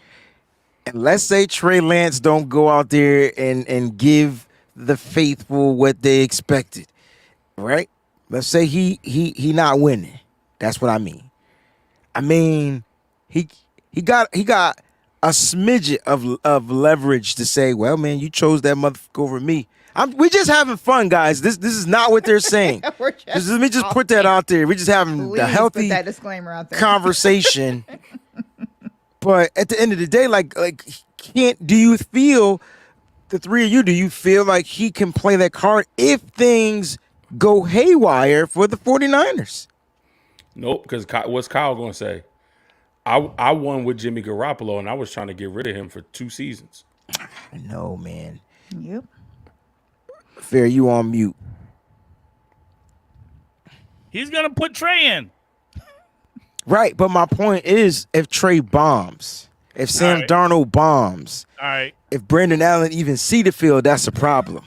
And let's say Trey Lance don't go out there and give the faithful what they expected, right? Let's say he not winning. That's what I mean. I mean, he got a smidget of leverage to say, well, man, you chose that motherfucker over me. We just having fun, guys. This is not what they're saying. Let me just put that out there. We're just having the healthy put that disclaimer out there. Conversation. But at the end of the day, do you feel, the three of you, do you feel like he can play that card if things go haywire for the 49ers? Nope, because what's Kyle going to say? I won with Jimmy Garoppolo, and I was trying to get rid of him for 2 seasons. No, man. Yep. Fair, you on mute. He's going to put Trey in. Right, but my point is, if Trey bombs, if Sam Darnold bombs, all right, if Brandon Allen even see the field, that's a problem.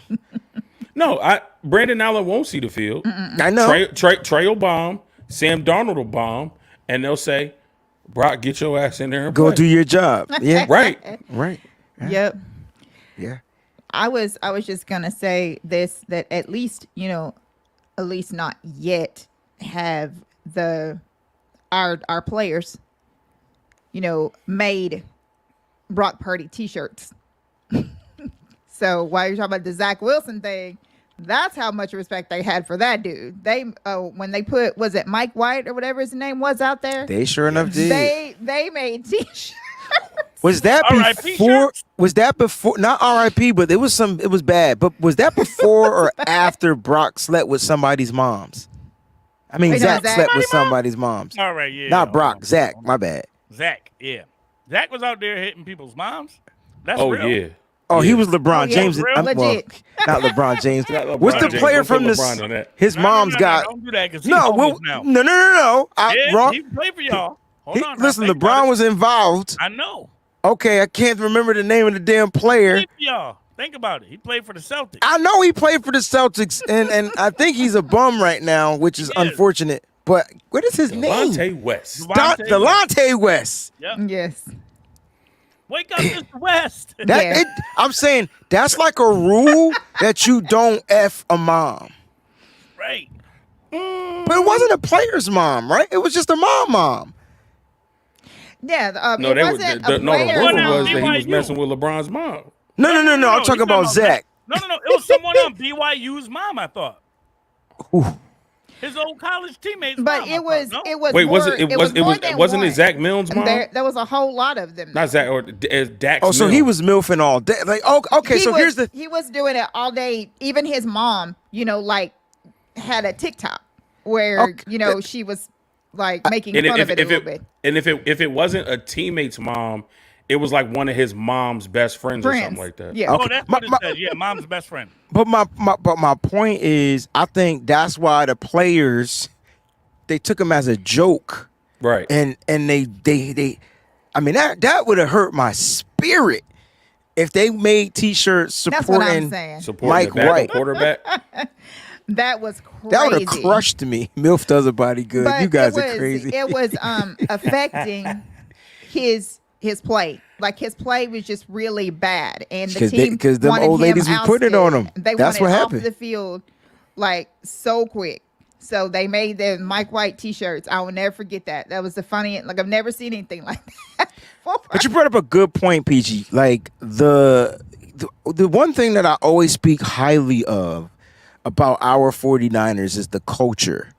No, Brandon Allen won't see the field. I know. Trey will bomb, Sam Darnold will bomb, and they'll say, Brock, get your ass in there and go play. do your job. Yeah. Right. Yeah. Yep. Yeah. I was just gonna say this, that at least not yet have our players, made Brock Purdy t-shirts. So while you're talking about the Zach Wilson thing, that's how much respect they had for that dude. They when they put, was it Mike White or whatever his name was out there? They sure enough did. They made t-shirts. Was that before? Was that before? Not RIP, but it was bad. But was that before or after Brock slept with somebody's moms? I mean, Zach slept with somebody's moms. All right, yeah. Not Brock, Zach. My bad. Zach, yeah. Zach was out there hitting people's moms. That's real. Yeah. Oh, he was LeBron James. Legit. Well, not LeBron James. LeBron What's the James. player Don't from put this? LeBron on that. His mom's got. Don't do that because he's No, homeless now. no. Yeah, he played for y'all. Hold on. Listen, LeBron was involved. I know. Okay, I can't remember the name of the damn player. Y'all. Think about it. He played for the Celtics. I know he played for the Celtics, and I think he's a bum right now, which is unfortunate. But what is his name? Delonte West. Delonte West. Yep. Yes. Wake up, Mr. West. I'm saying that's like a rule that you don't F a mom. Right. But it wasn't a player's mom, right? It was just a mom. Yeah. No, it wasn't a the player. rumor No, was that he was BYU. messing with LeBron's mom. No. I'm talking about Zach. No. It was someone on BYU's mom, I thought. His old college teammates. But mom, it was. no? It was. Wait, more, wasn't it Zach Milne's mom? There was a whole lot of them. Not Zach or Dax. Oh, so Milne. he was milfing all day. Like, okay. He was doing it all day. Even his mom, like, had a TikTok where she was like making fun of it a little bit. And if it wasn't a teammate's mom, it was like one of his mom's best friends or something like that. Yeah. Oh, that's what it said. Yeah, mom's best friend. But my point is, I think that's why the players, they took him as a joke, Right. and they I mean that would have hurt my spirit if they made T-shirts That's what I'm supporting saying. Supporting Mike the backup White. quarterback. That was crazy. That would have crushed me. MILF does a body good. But You guys are crazy. It was affecting his play. Like his play was just really bad, and the team because them wanted old ladies him was putting it on him. ousted. They That's wanted what off happened. the field like so quick. So they made the Mike White T-shirts. I will never forget that. That was the funniest. Like I've never seen anything like that before. But you brought up a good point, PG. Like the one thing that I always speak highly of about our 49ers is the culture.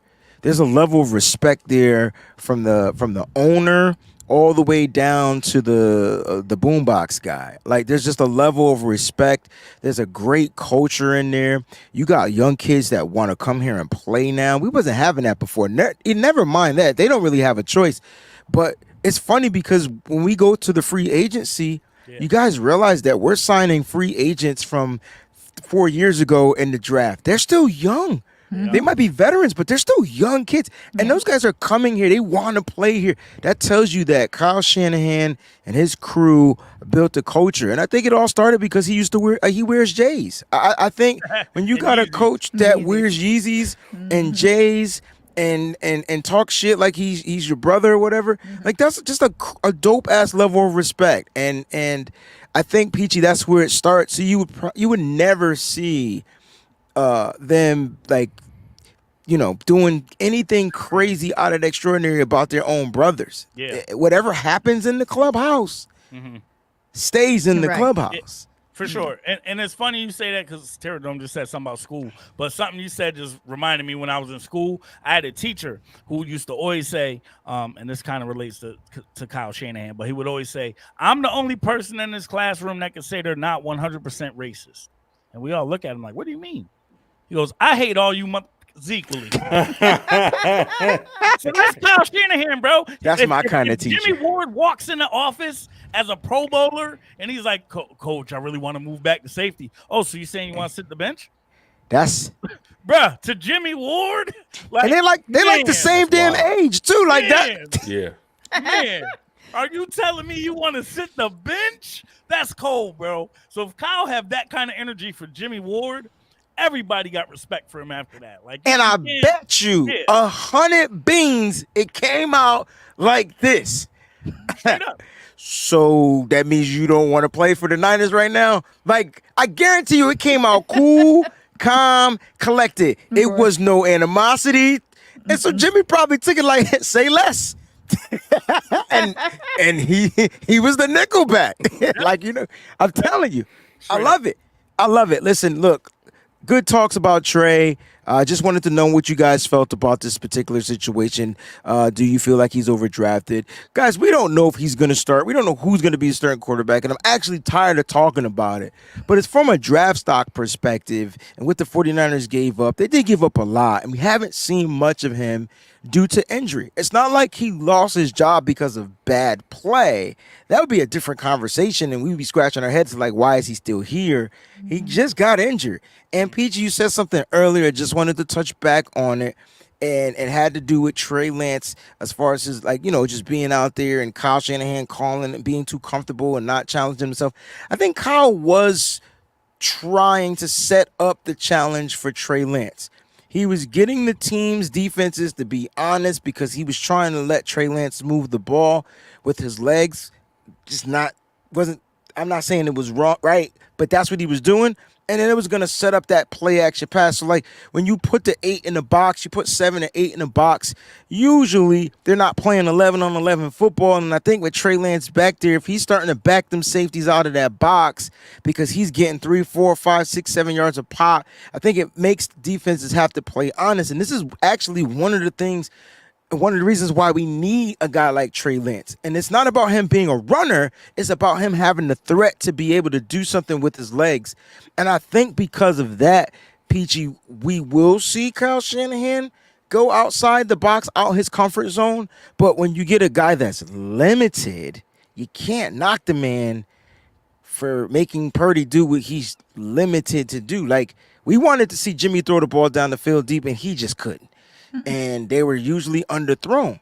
There's a level of respect there from the owner all the way down to the boombox guy. Like there's just a level of respect. There's a great culture in there. You got young kids that want to come here and play now. We wasn't having that before. Never mind that. They don't really have a choice. But it's funny because when we go to the free agency, you guys realize that we're signing free agents from 4 years ago in the draft. They're still young. Yeah. They might be veterans, but they're still young kids. And those guys are coming here. They want to play here. That tells you that Kyle Shanahan and his crew built a culture. And I think it all started because he used to wears J's. I think when you got a coach that wears Yeezys and J's and talk shit like he's your brother or whatever, like that's just a dope ass level of respect. And I think, Peachy, that's where it starts. So you would never see them like, doing anything crazy out of the extraordinary about their own brothers. Yeah. Whatever happens in the clubhouse stays in the clubhouse. For sure. And it's funny you say that because Terry Dome just said something about school. But something you said just reminded me when I was in school, I had a teacher who used to always say, and this kind of relates to Kyle Shanahan, but he would always say, I'm the only person in this classroom that can say they're not 100% racist. And we all look at him like, what do you mean? He goes, I hate all you motherfuckers equally. So that's Kyle Shanahan, bro. That's my kind of teacher. Jimmy Ward walks in the office as a Pro Bowler, and he's like, Coach, I really want to move back to safety. Oh, so you saying you want to sit the bench? That's bruh, to Jimmy Ward? Like, and they're like the same damn age, too. Like that. Yeah. Man, are you telling me you want to sit the bench? That's cold, bro. So if Kyle have that kind of energy for Jimmy Ward, everybody got respect for him after that. Like, and I bet you 100 beans, it came out like this. So that means you don't want to play for the Niners right now? Like, I guarantee you it came out cool, calm, collected. It was no animosity. And so Jimmy probably took it like, say less. and he was the nickelback. Like, I'm telling you. I love it. I love it. Listen, look. Good talks about Trey. I just wanted to know what you guys felt about this particular situation. Do you feel like he's overdrafted? Guys, we don't know if he's going to start. We don't know who's going to be a starting quarterback, and I'm actually tired of talking about it. But it's from a draft stock perspective, and what the 49ers gave up, they did give up a lot, and we haven't seen much of him due to injury. It's not like he lost his job because of bad play. That would be a different conversation, and we'd be scratching our heads like, why is he still here? He just got injured. And PG, you said something earlier, just wanted to touch back on it, and it had to do with Trey Lance as far as his, just being out there and Kyle Shanahan calling and being too comfortable and not challenging himself. I think Kyle was trying to set up the challenge for Trey Lance. He was getting the team's defenses to be honest because he was trying to let Trey Lance move the ball with his legs. I'm not saying it was wrong, right? But that's what he was doing. And then it was going to set up that play action pass. So, like, when you put the 8 in the box, you put 7 and 8 in the box, usually they're not playing 11-on-11 football. And I think with Trey Lance back there, if he's starting to back them safeties out of that box because he's getting 3, 4, 5, 6, 7 yards a pop, I think it makes defenses have to play honest. And this is actually one of the reasons why we need a guy like Trey Lance. And it's not about him being a runner. It's about him having the threat to be able to do something with his legs. And I think because of that, Peachy, we will see Kyle Shanahan go outside the box, out his comfort zone. But when you get a guy that's limited, you can't knock the man for making Purdy do what he's limited to do. Like, we wanted to see Jimmy throw the ball down the field deep, and he just couldn't. And they were usually underthrown.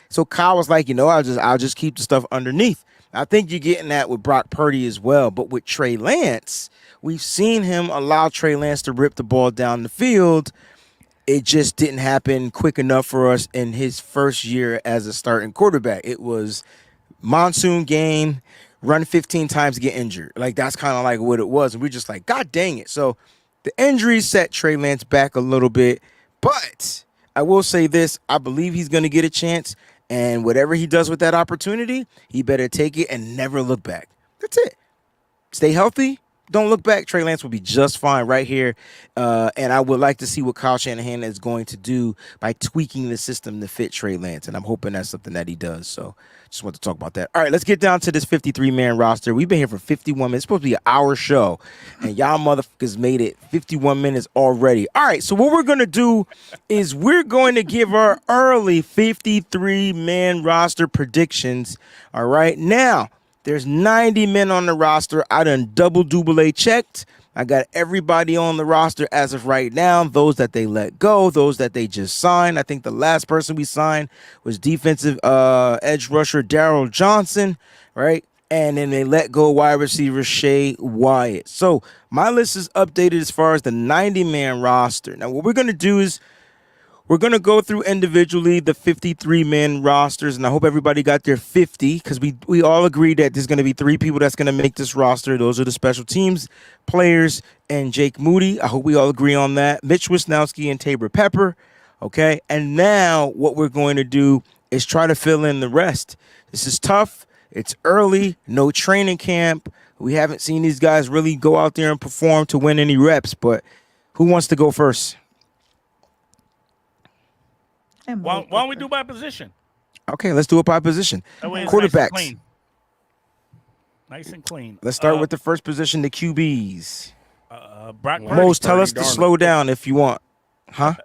So Kyle was like, I'll just keep the stuff underneath. I think you're getting that with Brock Purdy as well. But with Trey Lance, we've seen him allow Trey Lance to rip the ball down the field. It just didn't happen quick enough for us in his first year as a starting quarterback. It was monsoon game, run 15 times, get injured. Like, that's kind of like what it was. And we're just like, God dang it. So the injuries set Trey Lance back a little bit. But I will say this, I believe he's going to get a chance, and whatever he does with that opportunity, he better take it and never look back. That's it. Stay healthy. Don't look back. Trey Lance will be just fine right here. And I would like to see what Kyle Shanahan is going to do by tweaking the system to fit Trey Lance. And I'm hoping that's something that he does. So just want to talk about that. All right, let's get down to this 53-man roster. We've been here for 51 minutes. It's supposed to be an hour show. And y'all motherfuckers made it 51 minutes already. All right, so what we're going to do is we're going to give our early 53-man roster predictions. All right, now, there's 90 men on the roster. I done double checked. I got everybody on the roster as of right now. Those that they let go, those that they just signed. I think the last person we signed was defensive edge rusher Darryl Johnson, right? And then they let go wide receiver Shea Wyatt. So my list is updated as far as the 90-man roster. Now, what we're going to do is we're going to go through individually the 53-man rosters, and I hope everybody got their 50 because we all agreed that there's going to be 3 people that's going to make this roster. Those are the special teams players and Jake Moody. I hope we all agree on that. Mitch Wisnowski and Tabor Pepper, okay? And now what we're going to do is try to fill in the rest. This is tough. It's early, no training camp. We haven't seen these guys really go out there and perform to win any reps, but who wants to go first? Why don't we do by position? Okay, let's do it by position. Quarterbacks. Nice and clean. Let's start with the first position, the QBs. Brock Purdy. Most, tell us to slow down if you want. Huh?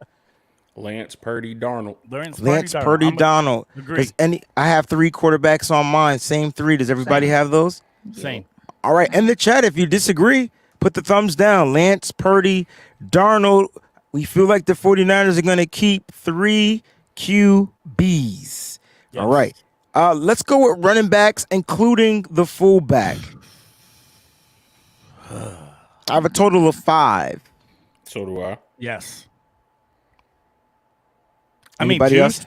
Lance Purdy Darnold. Lance Purdy Darnold. Agree. I have 3 quarterbacks on mine. Same 3. Does everybody have those? Same. All right. In the chat, if you disagree, put the thumbs down. Lance Purdy Darnold. We feel like the 49ers are going to keep 3 QBs. Yes. All right. Let's go with running backs, including the fullback. I have a total of 5. So do I. Yes. Anybody else?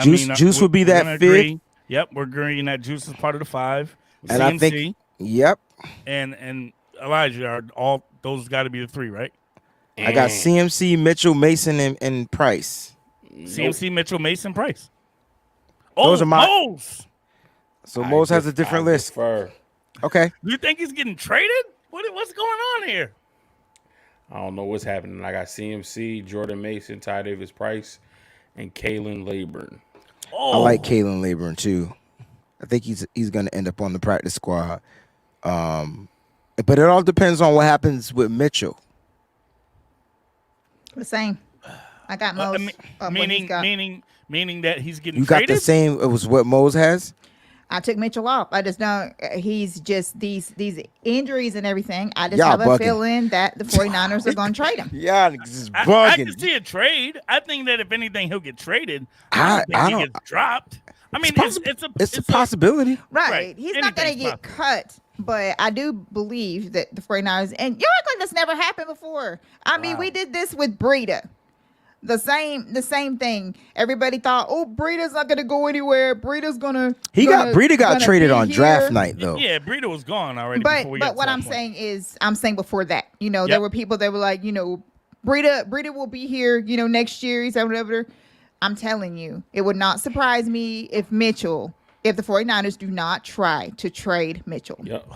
Juice would be that 5th. Agree. Yep, we're agreeing that Juice is part of the 5. And CMC, I think, yep. And Elijah are all those got to be the 3, right? I got CMC, Mitchell, Mason, and Price. CMC, Mitchell, Mason, Price. Those are my. Mose. So Mose has a different list. Okay. Do you think he's getting traded? What's going on here? I don't know what's happening. I got CMC, Jordan Mason, Ty Davis Price, and Kalen Laburn. I like Kalen Laburn too. I think he's going to end up on the practice squad. But it all depends on what happens with Mitchell. The same. I got Mose. Meaning that he's getting you traded? Got the same. It was what Mose has. I took Mitchell off. I just know he's just these injuries and everything. I just have a feeling that the 49ers are going to trade him. Yeah, just bugging. I can see a trade. I think that if anything, he'll get traded. I don't think he gets dropped. I mean, it's a possibility. Right. He's not going to get cut But I do believe that the 49ers, and you act like this never happened before. I mean, we did this with Breida. The same thing. Everybody thought, oh, Breida's not gonna go anywhere. Breida got traded on draft night though. Yeah, Breida was gone already. But what I'm saying is, I'm saying before that, there were people that were like, Breida will be here, next year. He's whatever. I'm telling you, it would not surprise me if the 49ers do not try to trade Mitchell. Yep.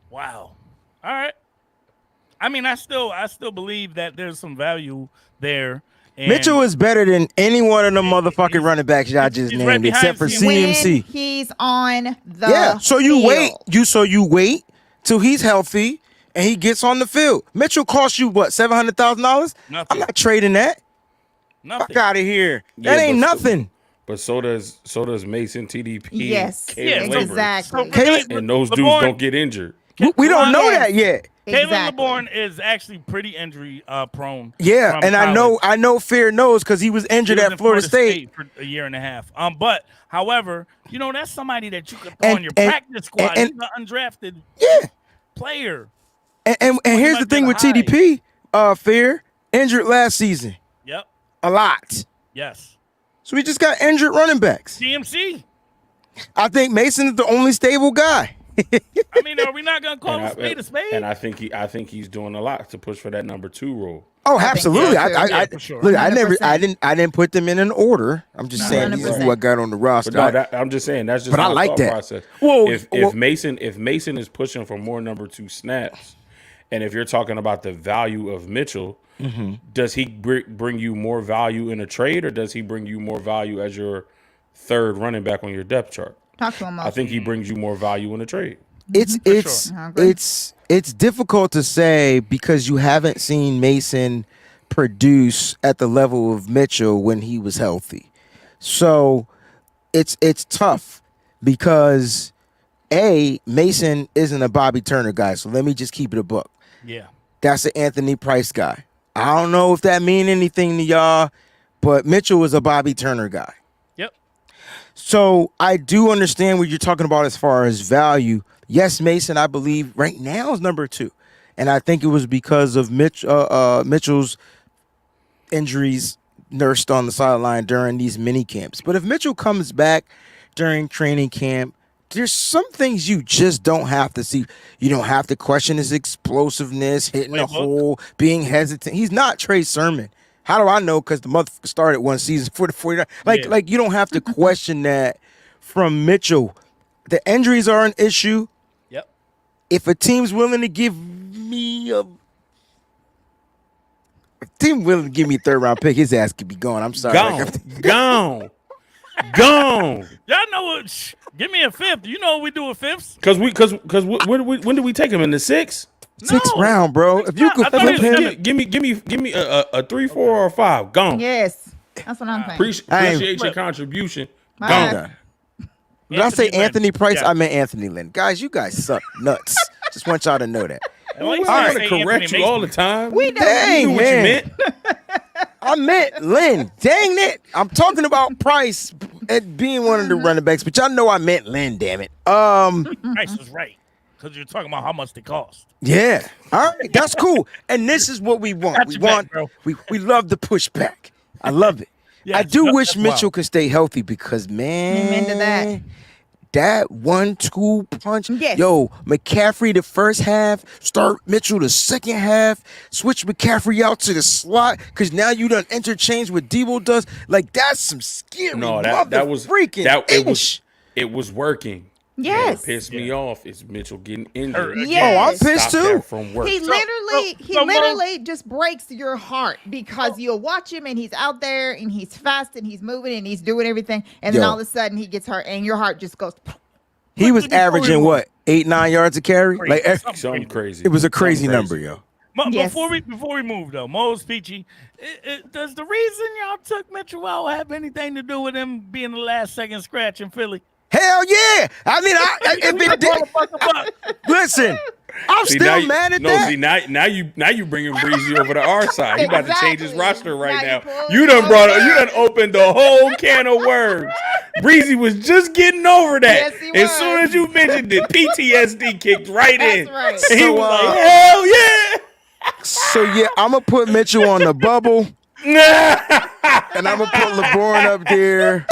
Wow. All right. I mean, I still believe that there's some value there. And Mitchell is better than any one of the motherfucking running backs y'all just named, right except for behind CMC. When he's on the So you field. wait till he's healthy and he gets on the field. Mitchell cost you what, $700,000? Nothing. I'm not trading that. Nothing. Fuck out of here. Yeah, That ain't but nothing. But so does Mason, TDP, Yes, Caleb Labor. exactly. And those dudes don't get injured. We don't know that yet. Caleb Exactly. LeBourne is actually pretty injury prone. Yeah, from and college. I know Fear knows because he was He injured was at in Florida State. for a year and a half. But however, that's somebody that you could throw on your And- practice squad. and- He's an undrafted player. And here's the might thing be with high. TDP, Fear, injured last season. Yep. A lot. Yes. So we just got injured running backs. CMC. I think Mason is the only stable guy. I mean, are we not gonna call a spade a spade? And I think he's doing a lot to push for that number 2 role. Oh, think absolutely. so, I too. For sure. look. 100%. I didn't put them in an order. I'm just saying this is 100%. who I got on the roster. But no, I'm just saying that's just But I my like thought that. process. Well, if Mason is pushing for more number 2 snaps, and if you're talking about the value of Mitchell, does he bring you more value in a trade, or does he bring you more value as your third running back on your depth chart? Talk to him. I think he brings you more value in a trade. it's I agree. it's difficult to say because you haven't seen Mason produce at the level of Mitchell when he was healthy. So it's tough because Mason isn't a Bobby Turner guy. So let me just keep it a buck. Yeah. That's an Anthony Price guy. I don't know if that mean anything to y'all, but Mitchell is a Bobby Turner guy. Yep. So I do understand what you're talking about as far as value. Yes, Mason, I believe right now is number 2. And I think it was because of Mitchell's injuries nursed on the sideline during these mini camps. But if Mitchell comes back during training camp, there's some things you just don't have to see. You don't have to question his explosiveness, hitting the Playbook. hole, being hesitant. He's not Trey Sermon. How do I know? Because the motherfucker started one season for the 49ers. Like you don't have to question that from Mitchell. The injuries are an issue. Yep. If a team's willing to give me a third round pick, his ass could be gone. I'm sorry. Gone. Y'all know what? Give me a fifth. You know what we do with fifths? Because when did we take him in the 6th? Sixth No. round, bro. If you I could thought flip it was him, Give me a 3, 4, or a 5. Gone. Yes, that's what I'm saying. Appreciate your contribution. My Gone. bad. Did I say Anthony Lynn. Anthony Price? Yeah. I meant Anthony Lynn. Guys, you guys suck nuts. Just want y'all to know that. Why you I'm say gonna Anthony correct you Mason? all the time. We know. Dang, You knew what you man. meant. I meant Lynn. Dang it. I'm talking about Price at being one of the running backs, but y'all know I meant Lynn, damn it. Price was right. Because you're talking about how much they cost. Yeah. All right. That's cool. And this is what we want. Got We your back, want bro. we love the pushback. I love it. Yeah, I do that's wish wild. Mitchell could stay healthy because man, Amen to that. that 1-2 punch. Yes. Yo, McCaffrey the first half, start Mitchell the second half, switch McCaffrey out to the slot because now you done interchange what Debo does. Like that's some scary. No, that was freaking. it was working. Yes. What pissed me off is Mitchell getting injured. Yes. Oh, I'm pissed Stop too. that from work. He so literally just breaks your heart because you'll watch him and he's out there and he's fast and he's moving and he's doing everything and then Yo. all of a sudden he gets hurt and your heart just goes. He was before we averaging move- what 8-9 yards a carry. Crazy. Like Something crazy. it was a crazy Something number, yo. Yes. Before we move though, Mo's Peachy, does the reason y'all took Mitchell out have anything to do with him being the last second scratch in Philly? Hell yeah! I mean, if it did, listen, I'm See, still now you- mad at no, that. see now you bringing Breezy over to our side. He about to change his Exactly. roster right Now now. you pull You it done all brought back. you done opened the whole can of worms. Breezy was just getting over that. Yes, he As was. soon as you mentioned it, PTSD kicked right in. That's right. And he So, was like, hell yeah. So yeah, I'm gonna put Mitchell on the bubble, and I'm gonna put LeBron up there.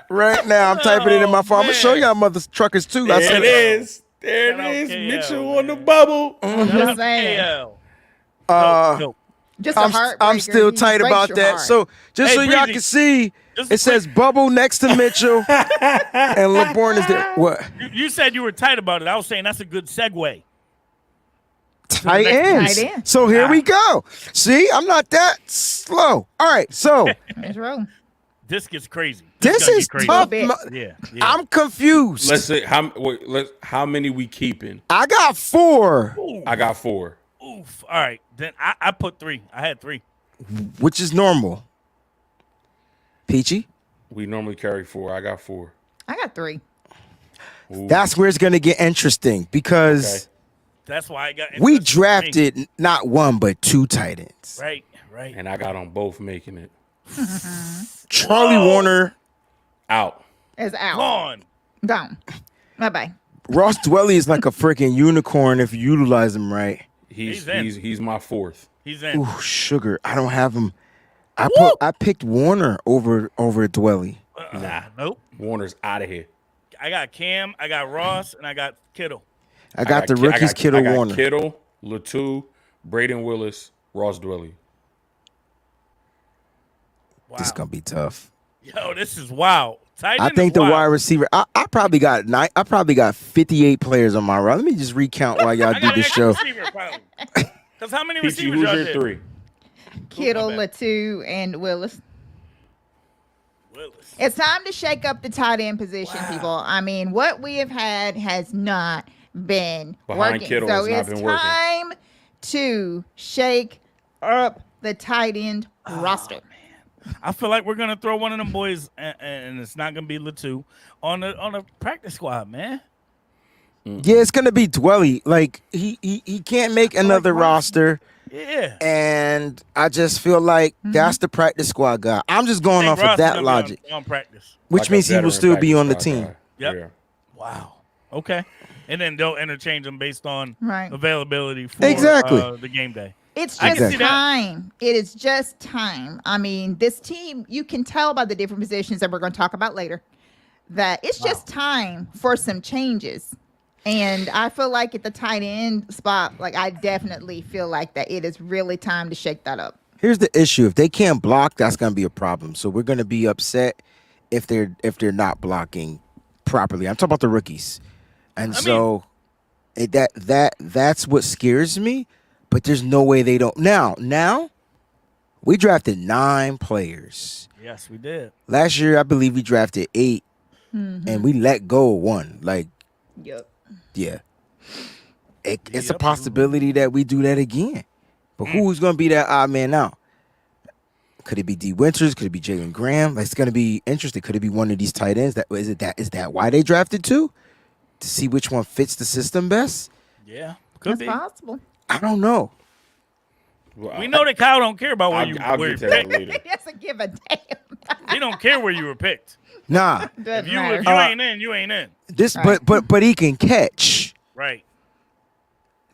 Right now, I'm typing it in my phone. I'm gonna show y'all mother truckers too. I There said it is. There Shout out it is. KL, Mitchell on the man. bubble. Just Shout out saying. KL. Dope. Just a I'm heartbreaker. still He tight breaks about your that. heart. So just Hey, so y'all Breezy, can see, just a it says bubble next to Mitchell, and LeBron is there. What? You said you were tight about it. I was saying that's a good segue. Tight next ends. tight end. So here we go. See, I'm not that slow. All right, so Let's roll. This gets crazy. this gonna is get crazy. tough. Little Yeah. I'm confused. Let's see how many we keeping? I got 4, I got 4. Oof. All right. Then I put 3. I had 3. which is normal. Peachy, We normally carry 4. I got 4. I got 3. Ooh. that's where it's gonna get interesting because Okay. That's why I got. we interested for me. drafted not 1 but 2 tight ends. Right. Right. And I got them both making it. Charlie Warner, Out. It's out. Gone. Gone. Bye-bye. Ross Dwelly is like a freaking unicorn if you utilize him right. He's in. he's my 4th. He's in. Ooh, sugar. I don't have him. I picked Warner over Dwelly. Nah. Nope. Warner's out of here. I got Cam. I got Ross, and I got Kittle. I got the Ki- rookies, Kittle, I got Warner. Kittle, Latu, Braden Willis, Ross Dwelly. Wow. This is gonna be tough. Yo, this is wild. Tight I end think is the wild. wide receiver. I probably got 58 players on my roster. Let me just recount while y'all I do got an this extra show. receiver probably. Because how many Peachy, receivers who's y'all your did? 3? Kittle, my bad. Latu, and Willis. Willis. It's time to shake up the tight end position, people. I mean, what we have had has not been Behind working. Kittle, So it's not it's been working. time to shake up the tight end roster. I feel like we're gonna throw one of them boys, and it's not gonna be Latu on the practice squad, man. Yeah, it's gonna be Dwelly. Like he can't make another roster, Yeah. and I just feel like that's the practice squad guy. I'm just going Think off Ross of is that gonna be logic, on practice. which means he will still be on the team. Yep. Wow. Okay. And then they'll interchange them based on Right. availability for Exactly. The game day. It's I can just see that. time. It is just time. I mean, this team, you can tell by the different positions that we're going to talk about later that it's just time for some changes. And I feel like at the tight end spot, like I definitely feel like that it is really time to shake that up. Here's the issue: if they can't block, that's gonna be a problem. So we're gonna be upset if they're not blocking properly. I'm talking about the rookies, and that's what scares me. But there's no way they don't. Now, we drafted 9 players. Yes, we did. Last year, I believe we drafted 8, and we let go of 1. Like, Yep. yeah, it's a Yep. possibility that we do that again. But who's gonna be that odd man now? Could it be D. Winters? Could it be Jalen Graham? Like, it's gonna be interesting. Could it be one of these tight ends? Is that why they drafted 2? To see which one fits the system best? Yeah. Could That's be. possible. I don't know. Well, We know that Kyle don't care about where I'll where get you to that picked. later. He doesn't give a damn. He don't care where you were picked. Nah, Doesn't If you matter. ain't in, you ain't in. this, Right. but he can catch Right.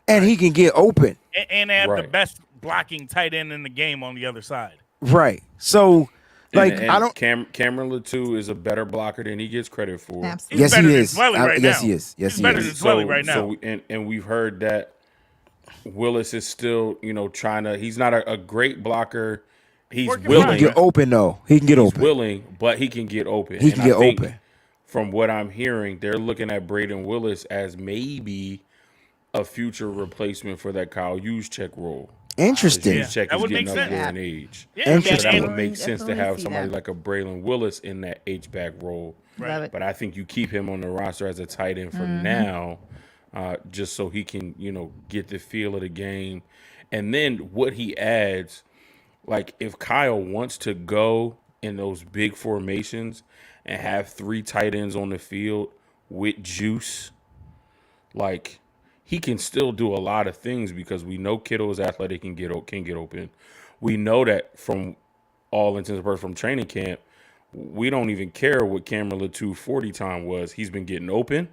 and he can get open. And they have the Right. best blocking tight end in the game on the other side. Right. So, like, And I don't. Cameron Latu is a better blocker than he gets credit for. Absolutely. Yes, better he than is. Dwelly right Yes, now. he is. Yes, He's he better is. than Dwelly right now. And we've heard that Willis is still, trying to. He's not a great blocker. He's Working He willing. can get open though. He can get He's open. willing, but he can get open. He can And I get think open. From what I'm hearing, they're looking at Braden Willis as maybe a future replacement for that Kyle Juszczyk role. Interesting. Yeah. Juszczyk that is would getting make up sense. there in age. Yeah, So Interesting. that would Definitely- make sense to definitely have see somebody that. like a Braylon Willis in that H-back role. Love it. But I think you keep him on the roster as a tight end for Mm-hmm. now, just so he can, get the feel of the game. And then what he adds, like if Kyle wants to go in those big formations and have 3 tight ends on the field with juice, like he can still do a lot of things because we know Kittle is athletic and can get open. We know that from all intents and purposes from training camp, we don't even care what Cameron Latu's 40 time was. He's been getting open.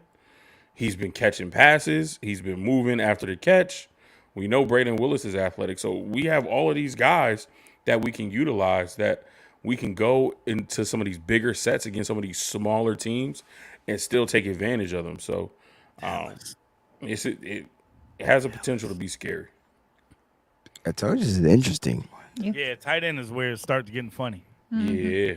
He's been catching passes. He's been moving after the catch. We know Braden Willis is athletic. So we have all of these guys that we can utilize, that we can go into some of these bigger sets against some of these smaller teams and still take advantage of them. So it has a potential to be scary. I told you this is interesting. Yeah, tight end is where it starts getting funny. Yeah.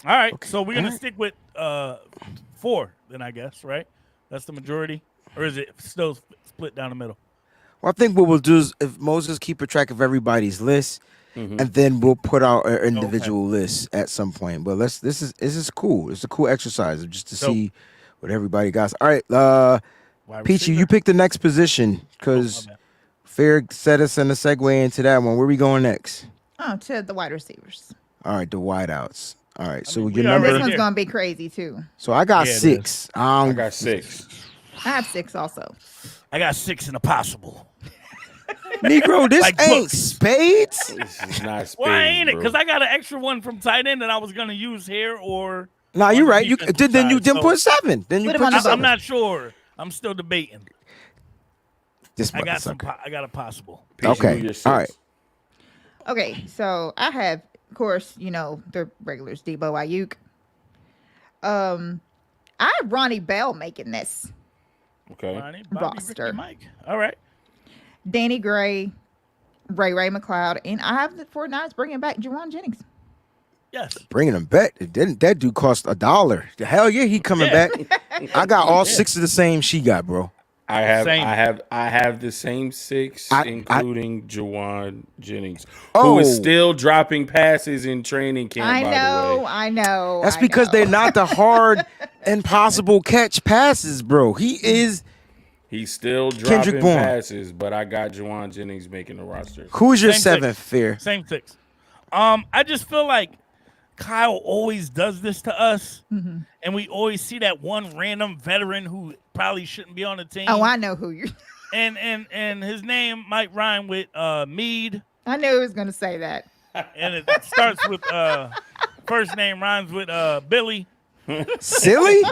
All right, so we're going to stick with 4 then, I guess, right? That's the majority? Or is it still split down the middle? Well, I think what we'll do is if Moses keep a track of everybody's list, and then we'll put out our individual lists at some point. But this is cool. It's a cool exercise just to see what everybody got. All right, Peachy, you pick the next position because Fair set us in the segue into that one. Where we going next? Oh, to the wide receivers. All right, the wideouts. All right, so mean, your we number. This one's gonna be crazy too. So I got 6. I got 6. I have 6 also. I got 6 in a possible. Negro, this Like ain't books. spades. This is not spades, Why ain't it? bro. Because I got an extra one from tight end that I was going to use here or. Nah, on you're the right. You defensive then you side, didn't so put 7. Then you Put him put on the your 7. I'm not sure. I'm still debating. This I got some. motherfucker. I got a possible. Peachy, Okay, do your all right. 6. Okay, so I have, of course, the regulars, Debo, Ayuk. I have Ronnie Bell making this. Okay. Ronnie, Bobby, Roster. Ricky, Mike. All right. Danny Gray, Ray McLeod, and I have the 49ers bringing back Juwan Jennings. Yes. Bringing him back. Didn't that dude cost $1? Hell yeah, he coming Yeah. back. I got all 6 of the same she got, bro. I have Same. I have the same 6, including Juwan Jennings, Oh. who is still dropping passes in training camp. I by know, the way. I know. That's I because know. they're not the hard, impossible catch passes, bro. He is. He's still Kendrick dropping Bourne. passes, but I got Juwan Jennings making the roster. Who's your Same 7th, Fair? Same 6. I just feel like Kyle always does this to us, and we always see that one random veteran who probably shouldn't be on the team. Oh, I know who you're. and his name might rhyme with Mead, I knew he was going to say that. and it starts with first name rhymes with Billy. Silly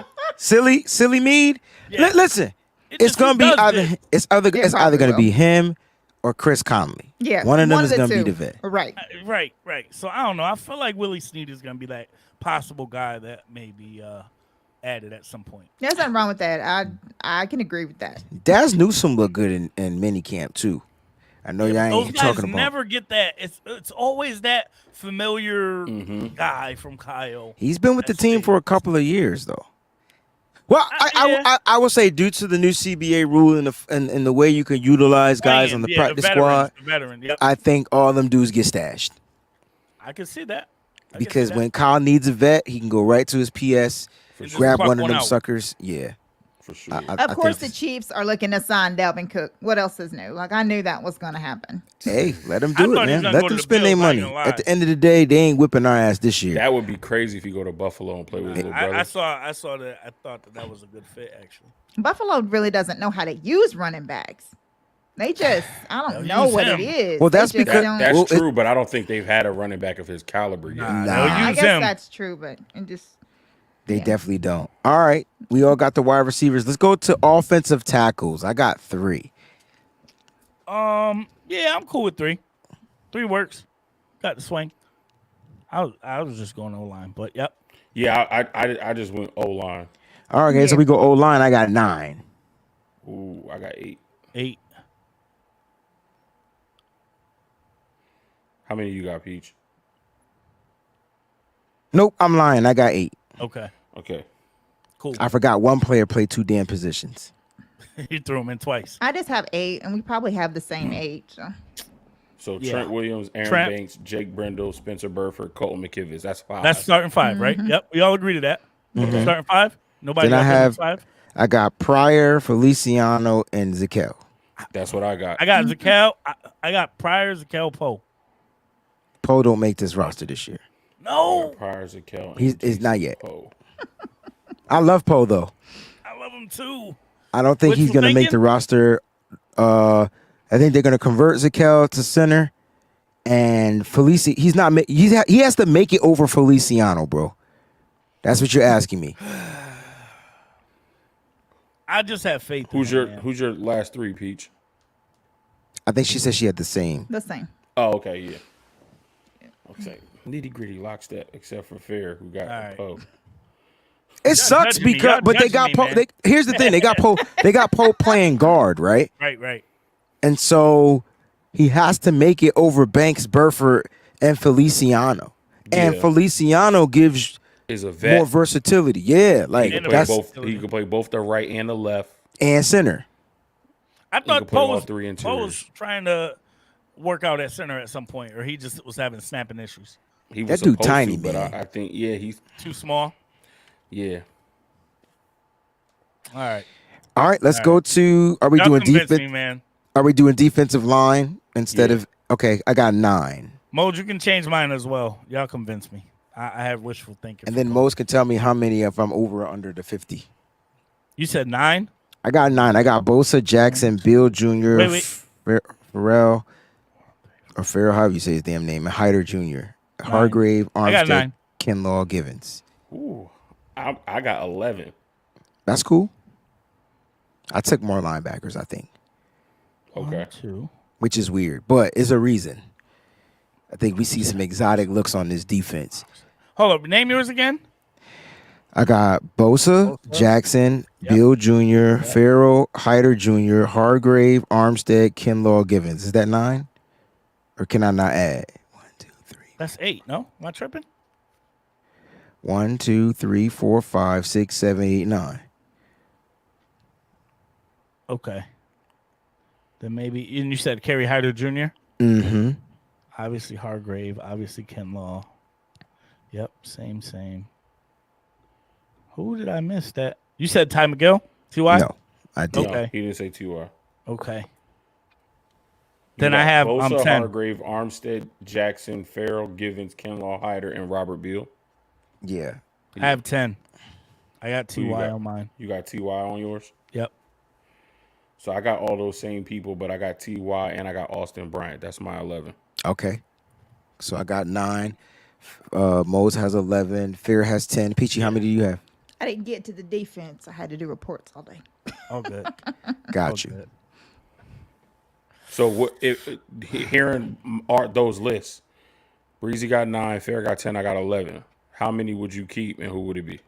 Mead. Yeah. Listen, It it's just gonna be does either this. it's either probably gonna will. be him or Chris Conley. Yeah, one of them is the gonna be two. the vet. Right. Right. So I don't know. I feel like Willie Snead is gonna be that possible guy that may be added at some point. There's nothing wrong with that. I can agree with that. Daz Newsome looked good in mini camp too. I know y'all Those ain't guys talking about. never get that. It's always that familiar guy from Kyle. He's been with the That's team it. for a couple of years though. Well, Yeah. I will say due to the new CBA rule and the way you can utilize guys on the practice squad, The veteran. Yep. I think all them dudes get stashed. I can see that. Because when Kyle needs a vet, he can go right to his PS, just grab pluck one of one them out. suckers. Yeah. For sure. I Of course, the think- Chiefs are looking to sign Dalvin Cook. What else is new? Like, I knew that was going to happen. Hey, let them I do thought it, he was man. gonna Let go to them the spend their Bills, I ain't money. gonna At the end of the day, they ain't whipping our ass this year. That would be crazy if you go to Buffalo and play with his little brother. I saw that. I thought that was a good fit, actually. Buffalo really doesn't know how to use running backs. They just, I don't They'll know use what him. it is. Well, They that's just because- don't- That's Well, true, but I don't think they've had a running back of his caliber yet. Nah, Nah. they'll I use guess him. that's true, but it just. They Yeah. definitely don't. All right. We all got the wide receivers. Let's go to offensive tackles. I got 3. Yeah, I'm cool with 3. 3 works. Got the swing. I was just going O-line, but yep. Yeah, I just went O-line. All right, guys. So Yeah. we go O-line. I got 9. Ooh, I got 8. 8. How many you got, Peach? Nope, I'm lying. I got 8. Okay. Okay. Cool. I forgot one player played 2 damn positions. You threw him in twice. I just have 8, and we probably have the same age. So. So Yeah. Trent Williams, Aaron Trent. Banks, Jake Brendel, Spencer Burford, Colton McKivitz. That's 5. That's starting 5, right? Yep. We all agree to that. Starting 5. Nobody Then I got have- 5. I got Pryor, Feliciano, and Zakel. That's what I got. I got Zakel. I got Pryor, Zakel, Poe. Poe don't make this roster this year. No, Prior to Kel. He's not yet. Oh. I love Poe though. I love him too. I don't think What he's you gonna make thinking? the roster. I think they're gonna convert Zakel to center, And he's not. He has to make it over Feliciano, bro. That's what you're asking me. I just have faith. Who's your last three, Peach? I think she said she had the same. The same. Oh, okay, yeah. Okay, nitty gritty lockstep, except for Fair, who got right. Poe. It sucks judging me. because, Y'all but they judging got me, Poe. Here's the thing: they got Poe. They got Poe playing guard, right? Right. And so he has to make it over Banks, Burford, and Feliciano. And Yeah. Feliciano gives Is a vet. more versatility. Yeah, He like can play that's both. He can play both the right and the left. and center. I can thought play all Poe three was interiors. trying to work out at center at some point, or he just was having snapping issues. He That was dude supposed tiny, to, but man. I think he's Too small. yeah. All right. All right, let's All go right. to. Are we Y'all doing convinced defense? me, man. Are we doing defensive line instead Yeah. of? Okay, I got 9. Mode, you can change mine as well. Y'all convince me. I have wishful thinking. And for then both. Mose can tell me how many if I'm over or under the 50. You said 9? I got 9. I got Bosa, Jackson, Bill Jr., Wait. Farrell, or Farrell, however you say his damn name, and Hyder Jr., Hargrave, I got Armstead, 9. Kinlaw, Givens. Ooh, I got 11. That's cool. I took more linebackers, I think, Okay. 2. which is weird, but it's a reason. I think we see some exotic looks on this defense. Hold up. Name yours again? I got Bosa, Jackson, Bill Jr., Farrell, Hyder Jr., Hargrave, Armstead, Kinlaw, Givens. Is that 9? Or can I not add? 1, 2, 3. That's 8. No? Am I tripping? 1, 2, 3, 4, 5, 6, 7, 8, 9. Okay. Then maybe, and you said Kerry Hyder Jr.? Mm-hmm. Obviously Hargrave. Obviously Kinlaw. Yep. Same. Who did I miss that? You said Ty McGill? T.Y.? No, I did. Okay. No, he didn't say 2R. Okay. Then I have Bosa, 10. Hargrave, Armstead, Jackson, Farrell, Givens, Kinlaw, Hyder, and Robert Beal. Yeah. I have 10. I got Who you T.Y. got? on mine. You got TY on yours? Yep. So I got all those same people, but I got TY and I got Austin Bryant. That's my 11. Okay. So I got 9. Mose has 11. Fair has 10. Peachy, how many do you have? I didn't get to the defense. I had to do reports all day. All good. Got you. Good. So what? If hearing those lists, Breezy got 9, Fair got 10, I got 11. How many would you keep, and who would it be?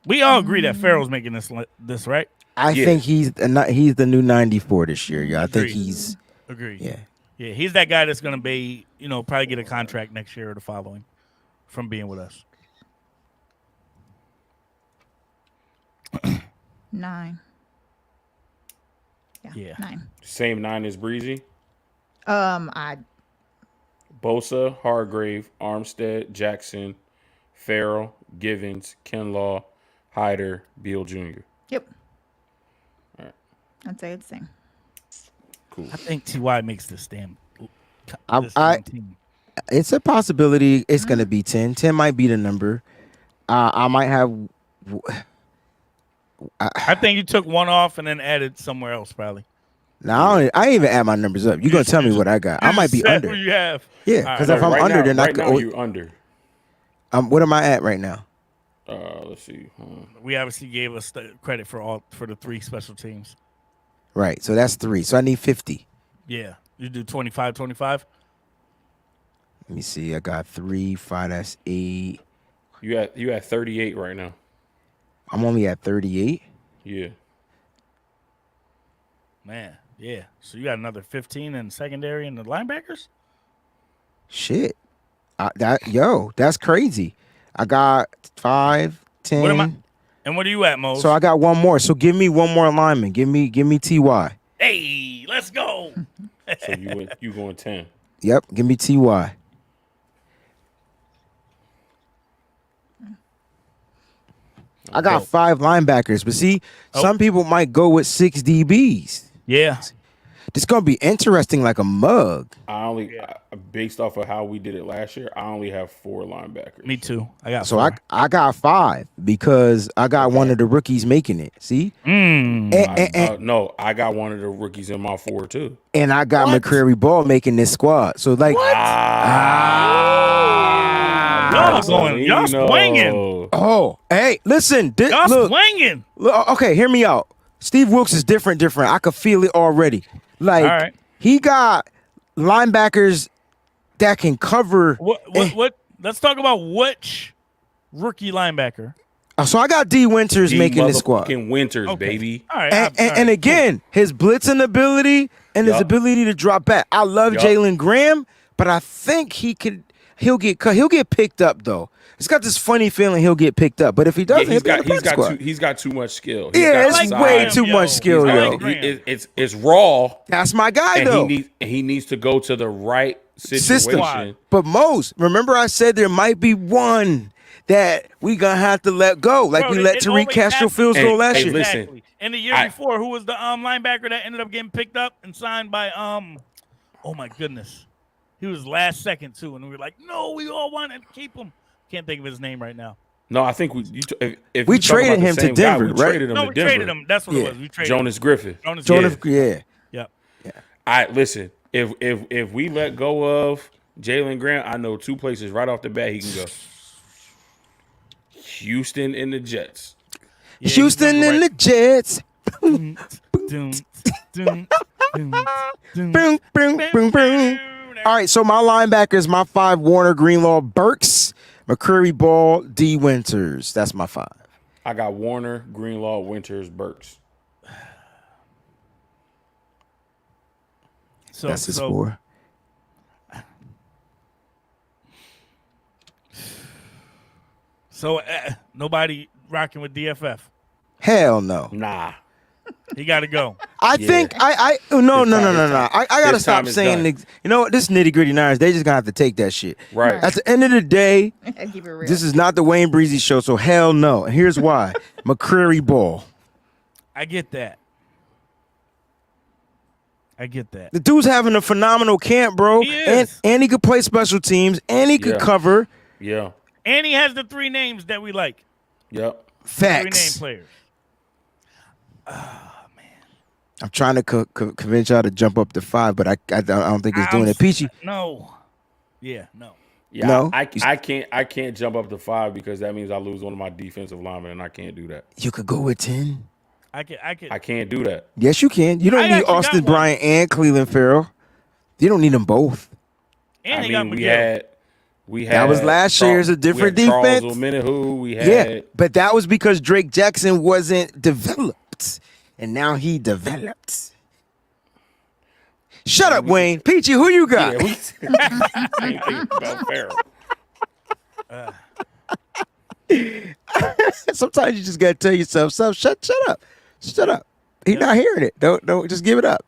We all agree that Farrell's making this right? I think he's the new 94 this year. Yeah, I think Agreed. he's Agreed. yeah. Yeah, he's that guy that's going to be, probably get a contract next year or the following from being with us. 9. Yeah. 9. Same 9 as Breezy. I Bosa, Hargrave, Armstead, Jackson, Farrell, Givens, Kinlaw, Hyder, Beal Jr. Yep. All right. I'd say it's the same. Cool. I think T.Y. makes this damn team. It's a possibility. It's gonna be 10. 10 might be the number. I might have. I think you took one off and then added somewhere else probably. Now I ain't even add my numbers up. You're gonna tell me what I got. I might be under. What you have. Yeah, because All if I'm Right under, now, then I right could. now you under. What am I at right now? Let's see. We obviously gave us the credit for the 3 special teams. Right. So that's 3. So I need 50. Yeah. You do 25, 25? Let me see. I got 3, 5. That's 8. You at 38 right now. I'm only at 38. Yeah. Man, yeah. So you got another 15 in secondary and the linebackers? Shit. That's crazy. I got 5, 10. What am I? And what are you at, Mo? So I got one more. So give me one more lineman. Give me TY. Hey, let's go. So you going 10. Yep. Give me TY. I got 5 linebackers, but see, some people might go with 6 DBs. Yeah. This gonna be interesting like a mug. I only based off of how we did it last year. I only have 4 linebackers. Me too. I got So 4. I got 5 because I got one of the rookies making it. See, No, I got one of the rookies in my 4 too. and I got McCrary Ball making this squad. So like, Y'all swinging. oh, hey, listen, Y'all look, swinging. okay, hear me out. Steve Wilkes is different. I could feel it already. Like All right. he got linebackers that can cover. What? Let's talk about which rookie linebacker. So I got D Winters D making this squad. motherfucking Winters, Okay. baby. All right. And again, his blitzing ability and his ability to drop back. I love Jalen Graham, but I think he'll get cut. He'll get picked up though. It's got this funny feeling he'll get picked up. But if he doesn't, he's got too much skill. It's way too much skill, yo. It's raw. That's my guy And though. he needs to go to the right System. situation. But remember I said there might be one that we gonna have to let go, like we let Tariq Castro-Fields go last year. Listen, Exactly. And the year before, who was the linebacker that ended up getting picked up and signed by oh my goodness, he was last second too, and we were like, no, we all wanted to keep him. Can't think of his name right now. No, I think if we traded him to Denver, right? Traded him No, to we Denver. traded him. That's what it was. We traded Jonas Griffith. Jonas, yeah. Yep. Listen. If we let go of Jalen Graham, I know 2 places right off the bat he can go. Houston and the Jets. Yeah, Houston and the Jets. Doom, doom, doom, Boom, boom, boom, boom. All right, so my linebackers, my 5: Warner, Greenlaw, Burks, McCurry Ball, D Winters. That's my 5. I got Warner, Greenlaw, Winters, Burks. So, That's his 4. So nobody rocking with DFF. Hell no. Nah. He got to go. I think no. I gotta His stop time is saying. done. You know what? This nitty gritty Niners. They just gonna have to take that shit. Right. At the end of the day, Keep it real. this is not the Wayne Breezy show. So hell no. And here's why: McCreary Ball. I get that. The dude's having a phenomenal camp, bro. He is. And he could play special teams, and he could cover. Yeah. And he has the 3 names that we like. Yep. 3 name Facts. players. I'm trying to convince y'all to jump up to 5, but I don't think it's doing it. Peachy. No. Yeah, no. Yeah, No? I can't jump up to 5 because that means I lose one of my defensive linemen, and I can't do that. You could go with 10. I could. I can't do that. Yes, you can. You I don't need actually got Austin one. Bryant and Cleveland Farrell. You don't need them both. And I he got mean, Miguel. we had That was last year's a different we had defense. Charles Omenihu, we had Yeah, but that was because Drake Jackson wasn't developed, and now he developed. Shut up, Wayne. Peachy, who you got? Yeah, same thing about Farrell. Sometimes you just gotta tell yourself, shut up. He's not hearing it. Don't just give it up.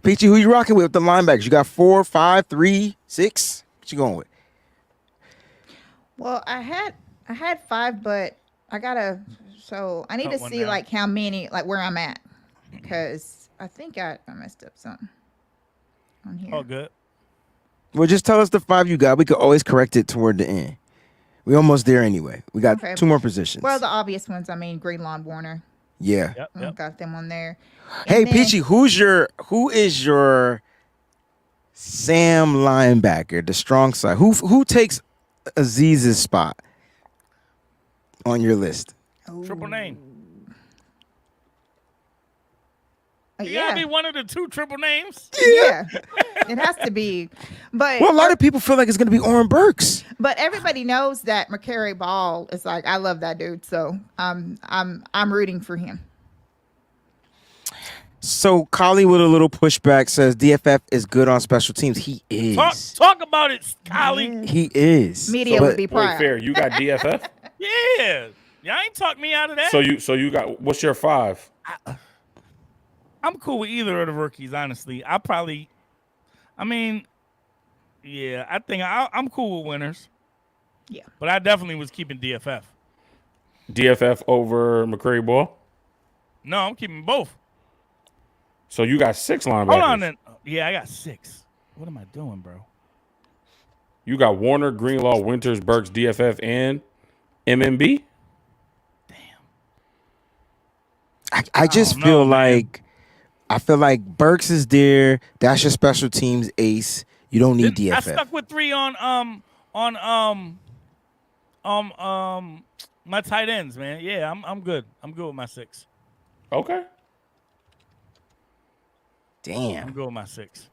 Peachy, who you rocking with the linebackers? You got 4, 5, 3, 6. What you going with? Well, I had 5, but I gotta. So I need Cut to one see down. like how many, like where I'm at, because I think I messed up something on here. Oh, good. Well, just tell us the 5 you got. We could always correct it toward the end. We almost there anyway. We got Okay. 2 more positions. Well, the obvious ones. I mean, Greenlaw, Warner. yeah. Yep. Got them on there. Hey, And then- Peachy, who is your Sam linebacker, the strong side? Who takes Aziz's spot on your list? Triple name. You Yeah. gotta be one of the 2 triple names. Yeah. It has to be. But Well, a lot of people feel like it's going to be Oren Burks. but everybody knows that McCary Ball is like, I love that dude. So I'm rooting for him. So Collie with a little pushback says DFF is good on special teams. He is. Talk about it, Kylie. He is. Media But- would be Wait, proud. fair. You got DFF? Yeah. Y'all ain't talk me out of that. So you got what's your 5? I'm cool with either of the rookies, honestly. I think I'm cool with winners. Yeah. But I definitely was keeping DFF. DFF over McCrary Ball? No, I'm keeping both. So you got 6 linebackers. Hold on then. Yeah, I got 6. What am I doing, bro? You got Warner, Greenlaw, Winters, Burks, DFF, and MMB. I just know, feel man. like Burks is there. That's your special teams ace. You don't need I DFF. stuck with 3 on my tight ends, man. Yeah, I'm good. I'm good with my 6. Okay. I'm Damn, good with my 6.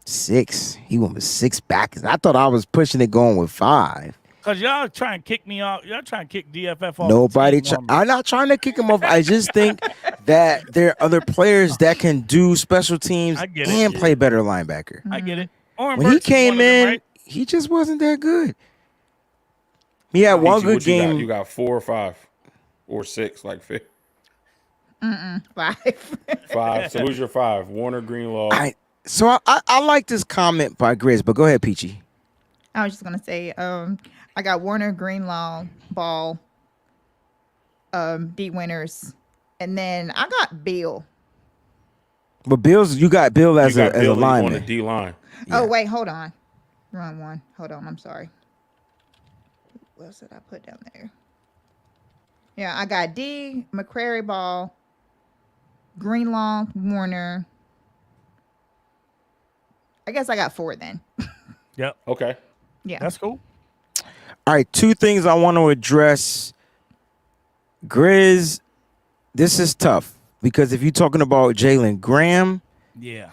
6. He went with 6 backers. I thought I was pushing it going with 5. Cause y'all trying to kick me off. Y'all trying to kick DFF off. Nobody. the team I'm not trying to kick him off. I just think that there are other players that can do special teams I get it, and yeah. play better linebacker. I get it. Oren When he Burks is came one of them, in, right? he just wasn't that good. He had one Peachy, good what you got? game. You got 4 or 5 or 6, like 5. 5. 5. So who's your 5? Warner, Greenlaw. I like this comment by Grizz, but go ahead, Peachy. I was just gonna say, I got Warner, Greenlaw, Ball, D Winters, and then I got Bill. But you got Bill as you a got as a Billy on the lineman. D line. Oh wait, hold on, wrong one. Hold on, I'm sorry. What else did I put down there? Yeah, I got D, McCrary, Ball, Greenlaw, Warner. I guess I got 4 then. Yep. Okay. Yeah. That's cool. All right, 2 things I want to address. Grizz, this is tough because if you're talking about Jalen Graham, Yeah.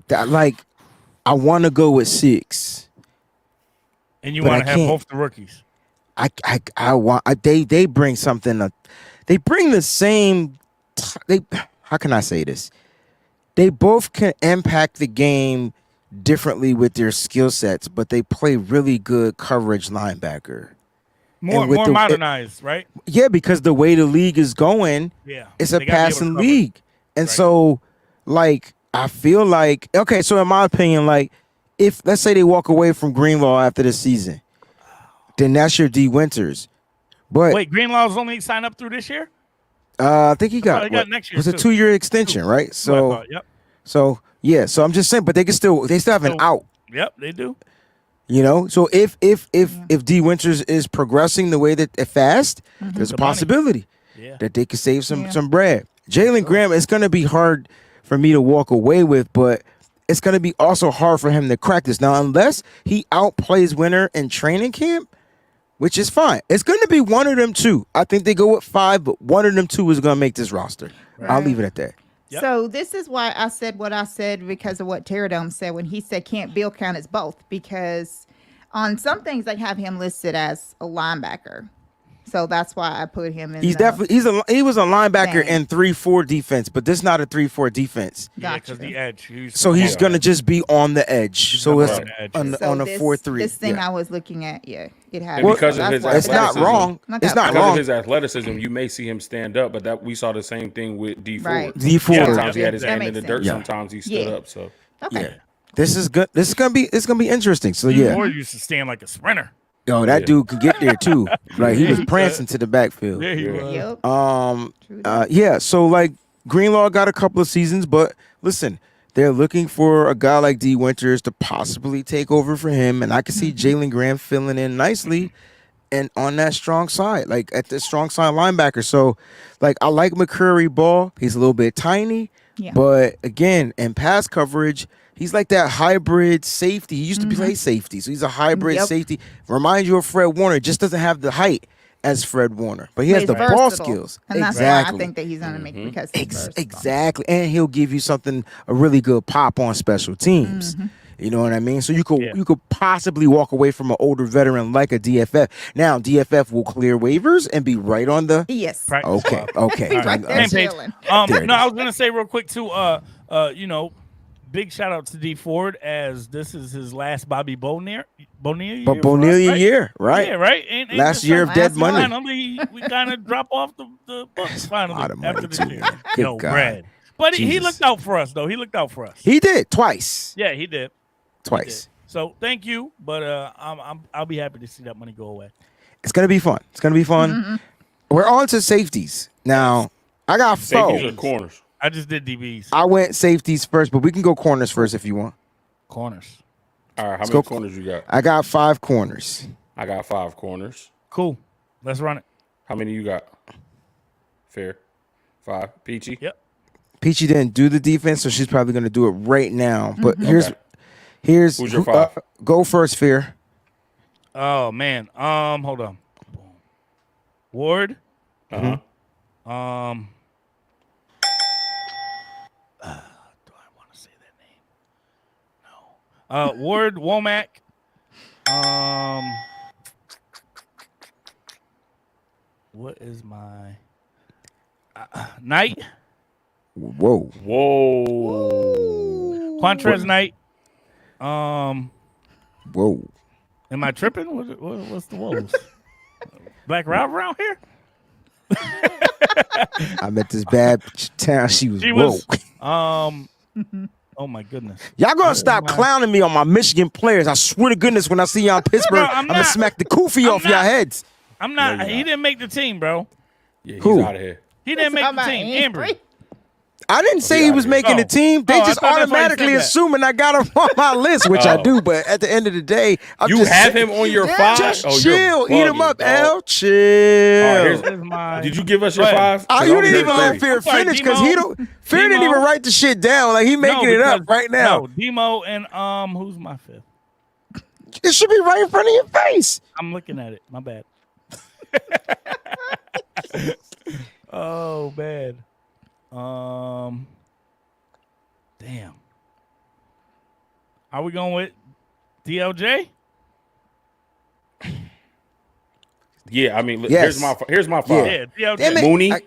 I want to go with 6. And you But want I to have can't. both the rookies. They bring something. They bring the same. How can I say this? They both can impact the game differently with their skill sets, but they play really good coverage linebacker. More with modernized, right? Yeah, because the way the league is going, Yeah. it's a They gotta be able to passing cover. league. And Right. so, I feel like, okay, so in my opinion, if, let's say they walk away from Greenlaw after the season, then that's your D Winters. But Wait, Greenlaw's only signed up through this year? I think he thought got, he got next year, was a too. 2-year extension, right? That's what I So, thought. Yep. so I'm just saying, but they still have an So- out. Yep, they do. So if D Winters is progressing the way that fast, there's a The money. possibility Yeah. that they could save Yeah. some bread. Jalen Graham, it's going to be hard for me to walk away with, but it's going to be also hard for him to crack this. Now, unless he outplays Winter in training camp, which is fine. It's going to be one of them 2. I think they go with 5, but one of them 2 is going to make this roster. I'll leave it at that. Yep. So this is why I said what I said because of what Terradome said when he said can't Bill count as both, because on some things they have him listed as a linebacker. So that's why I put him in. He was a linebacker Same. in 3-4 defense, but this not a 3-4 defense. Yeah, Gotcha. because the edge. So he's going to just be on the edge. So gonna it's be on the edge. on a this, 4-3. This thing Yeah. I was looking at, yeah, it had. And because of that's his why I It's said not athleticism- wrong. Not It's that not Because wrong. of his athleticism, you may see him stand up, but that we saw the same thing with D Ford. Right. D Ford. Yeah. Sometimes he had his That hand in makes the dirt. sense. Yeah. Sometimes he stood Yeah. up. So Okay. Yeah. This is good. This is gonna be interesting. So yeah. Moore used to stand like a sprinter. Yo, that Yeah. dude can get there too. Right. He was prancing to the backfield. There he Yeah. was. Yep. True that. Yeah, so Greenlaw got a couple of seasons, but listen, they're looking for a guy like D Winters to possibly take over for him, and I can see Jalen Graham filling in nicely and on that strong side, at the strong side linebacker. So, I like McCurry Ball. He's a little bit tiny, Yeah. but again, in pass coverage, he's like that hybrid safety. He used to play safety, so he's a hybrid Yep. safety. Reminds you of Fred Warner, just doesn't have the height as Fred Warner, but he has He's the ball versatile. skills. And that's Exactly. why I think that he's gonna make because he's versatile. Exactly. And he'll give you a really good pop on special teams. You know what I mean? So you could possibly walk away from an older veteran like a DFF. Now DFF will clear waivers and be right on the Yes. Practice Okay. squad. Okay. He's right there Same page. chilling. There it No, is. I was gonna say real quick too. Big shout out to D Ford as this is his last Bobby Bonnier year. But for us, Bonilla right? year, right? Yeah, right. Ain't Last this year of something- dead money. Finally, we kind of drop off the books finally lot of money, after this too, year. man. Good Yo, God. Brad. But he Jesus. looked out for us though. He looked out for us. He did twice. Yeah, he did. Twice. So thank you, but I'll be happy to see that money go away. It's gonna be fun. It's gonna be fun. We're on to safeties now. I got Safeties four. or corners? I just did DBs. I went safeties first, but we can go corners first if you want. Corners. All right, how Let's many go corners you got? I got 5 corners. I got 5 corners. Cool. Let's run it. How many you got? Fair. 5. Peachy? Yep. Peachy didn't do the defense, so she's probably going to do it right now. But Okay. here's Who's your 5? go first, Fear. Oh man. Hold on. Ward. Uh-huh. Do I want to say that name? No. Ward, Womack. What is my Knight? Whoa. Whoa. Quantrez Knight. Whoa. Am I tripping? What's the woes? Black Rob around here? I met this bad town. She was She whoa. was. Oh my goodness. Y'all gonna stop clowning me on my Michigan players. I swear to goodness, when I see y'all in Pittsburgh, Bro, I'm gonna smack the kufi off y'all heads. I'm not. No, you're He not. didn't make the team, bro. Yeah, he's Who? out of here. He didn't make Talking the about team. Ambry? Ambry. I didn't say he was making the team. They Oh, I just thought that's why you automatically said that. assuming I got him on my list, which I Oh. do. But at the end of the day, I'm You just have saying- him on your 5? Just Oh, you're chill, eat him bugging, up, dog. L. All right, Chill. here's- This is my- Did you give us your Go ahead. 5? Oh, 'Cause you I'm didn't here even let first. Fear I'm sorry, finish because Demo. Fear didn't Demo. even write the shit down. Like he making it up right now. No, Demo and who's my 5th? It should be right in front of your face. I'm looking at it. My bad. Oh, bad. Damn. Are we going with DLJ? Yeah, I mean, Yes. here's my 5. Yeah, DLJ. Damn it. Mooney, I-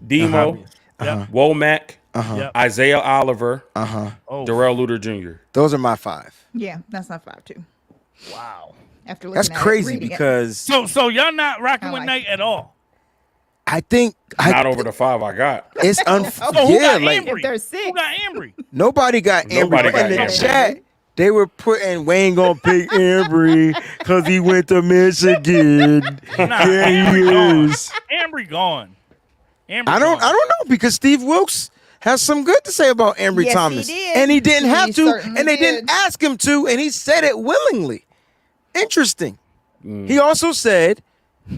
Demo, Yep. Womack, Yep. Isaiah Oliver, Oh, Darrell Luter Jr. Those are my 5. Yeah, that's not 5 too. wow. After looking That's at it, crazy reading it. because So y'all not rocking I with like Knight at all? I think Not over the 5 I got. it's So who yeah, got like Ambry? If there's 6. Who got Ambry? nobody got Ambry. Nobody But in got the Ambry. chat, they were putting Wayne gonna pick Ambry because he went to Michigan. Nah, There he Ambry gone. is. Ambry gone. Ambry I don't gone. know because Steve Wilkes has some good to say about Ambry Yes, he Thomas. did. And he didn't He have to, certainly and they did. didn't ask him to, and he said it willingly. Interesting. He also said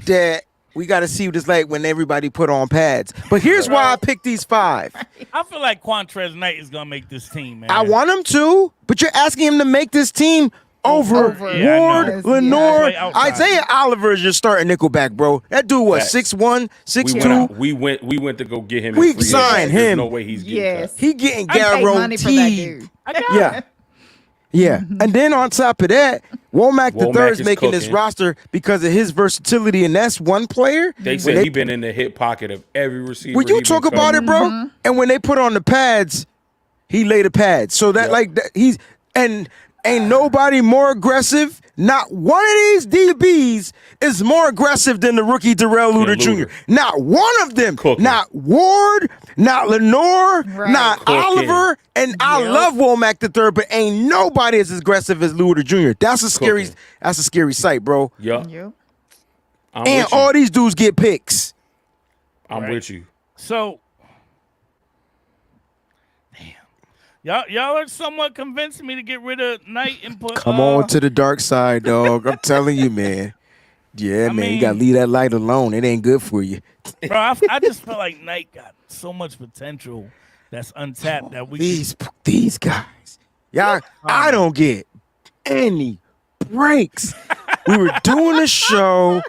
that we got to see what it's like when everybody put on pads. But here's why I picked these 5. I feel like Quantrez Knight is gonna make this team, man. I want him to, but you're asking him to make this team over Yeah, I Ward, know. Lenore, Play outside. Isaiah Oliver is your starting nickelback, bro. That dude was Facts. 6'1", We 6'2". went to go get him. We in free signed agency. There's him. no way he's getting Yes. cut. He getting I paid money for that guaranteed. dude. I got Yeah. Yeah. And then on top of that, Womack the Womack third is is making this cooking. roster because of his versatility, and that's one player. They When said he been in the hip pocket of every receiver. when you he been talk about covering. it, bro, and when they put on the pads, he lay the pads. So that Yep. like that, he's and ain't nobody more aggressive. Not one of these DBs is more aggressive than the rookie Darrell Luter Jr. Luter. Not one of them. Cooking. Not Ward. Not Lenore. Right. Not Cooking. Oliver. And I Yep. love Womack the third, but ain't nobody as aggressive as Luter Jr. That's a scary. Cooking. That's a scary sight, bro. Yup. Yep. I'm And with you. all these dudes get picks. I'm Right. with you. So, damn, y'all are somewhat convincing me to get rid of Knight and put. Come on to the dark side, dog. I'm telling you, man. Yeah, I man, you gotta mean- leave that light alone. It ain't good for you. bro. I just feel like Knight got so much potential that's untapped that we. These guys, y'all, I don't get any breaks. We were doing a show,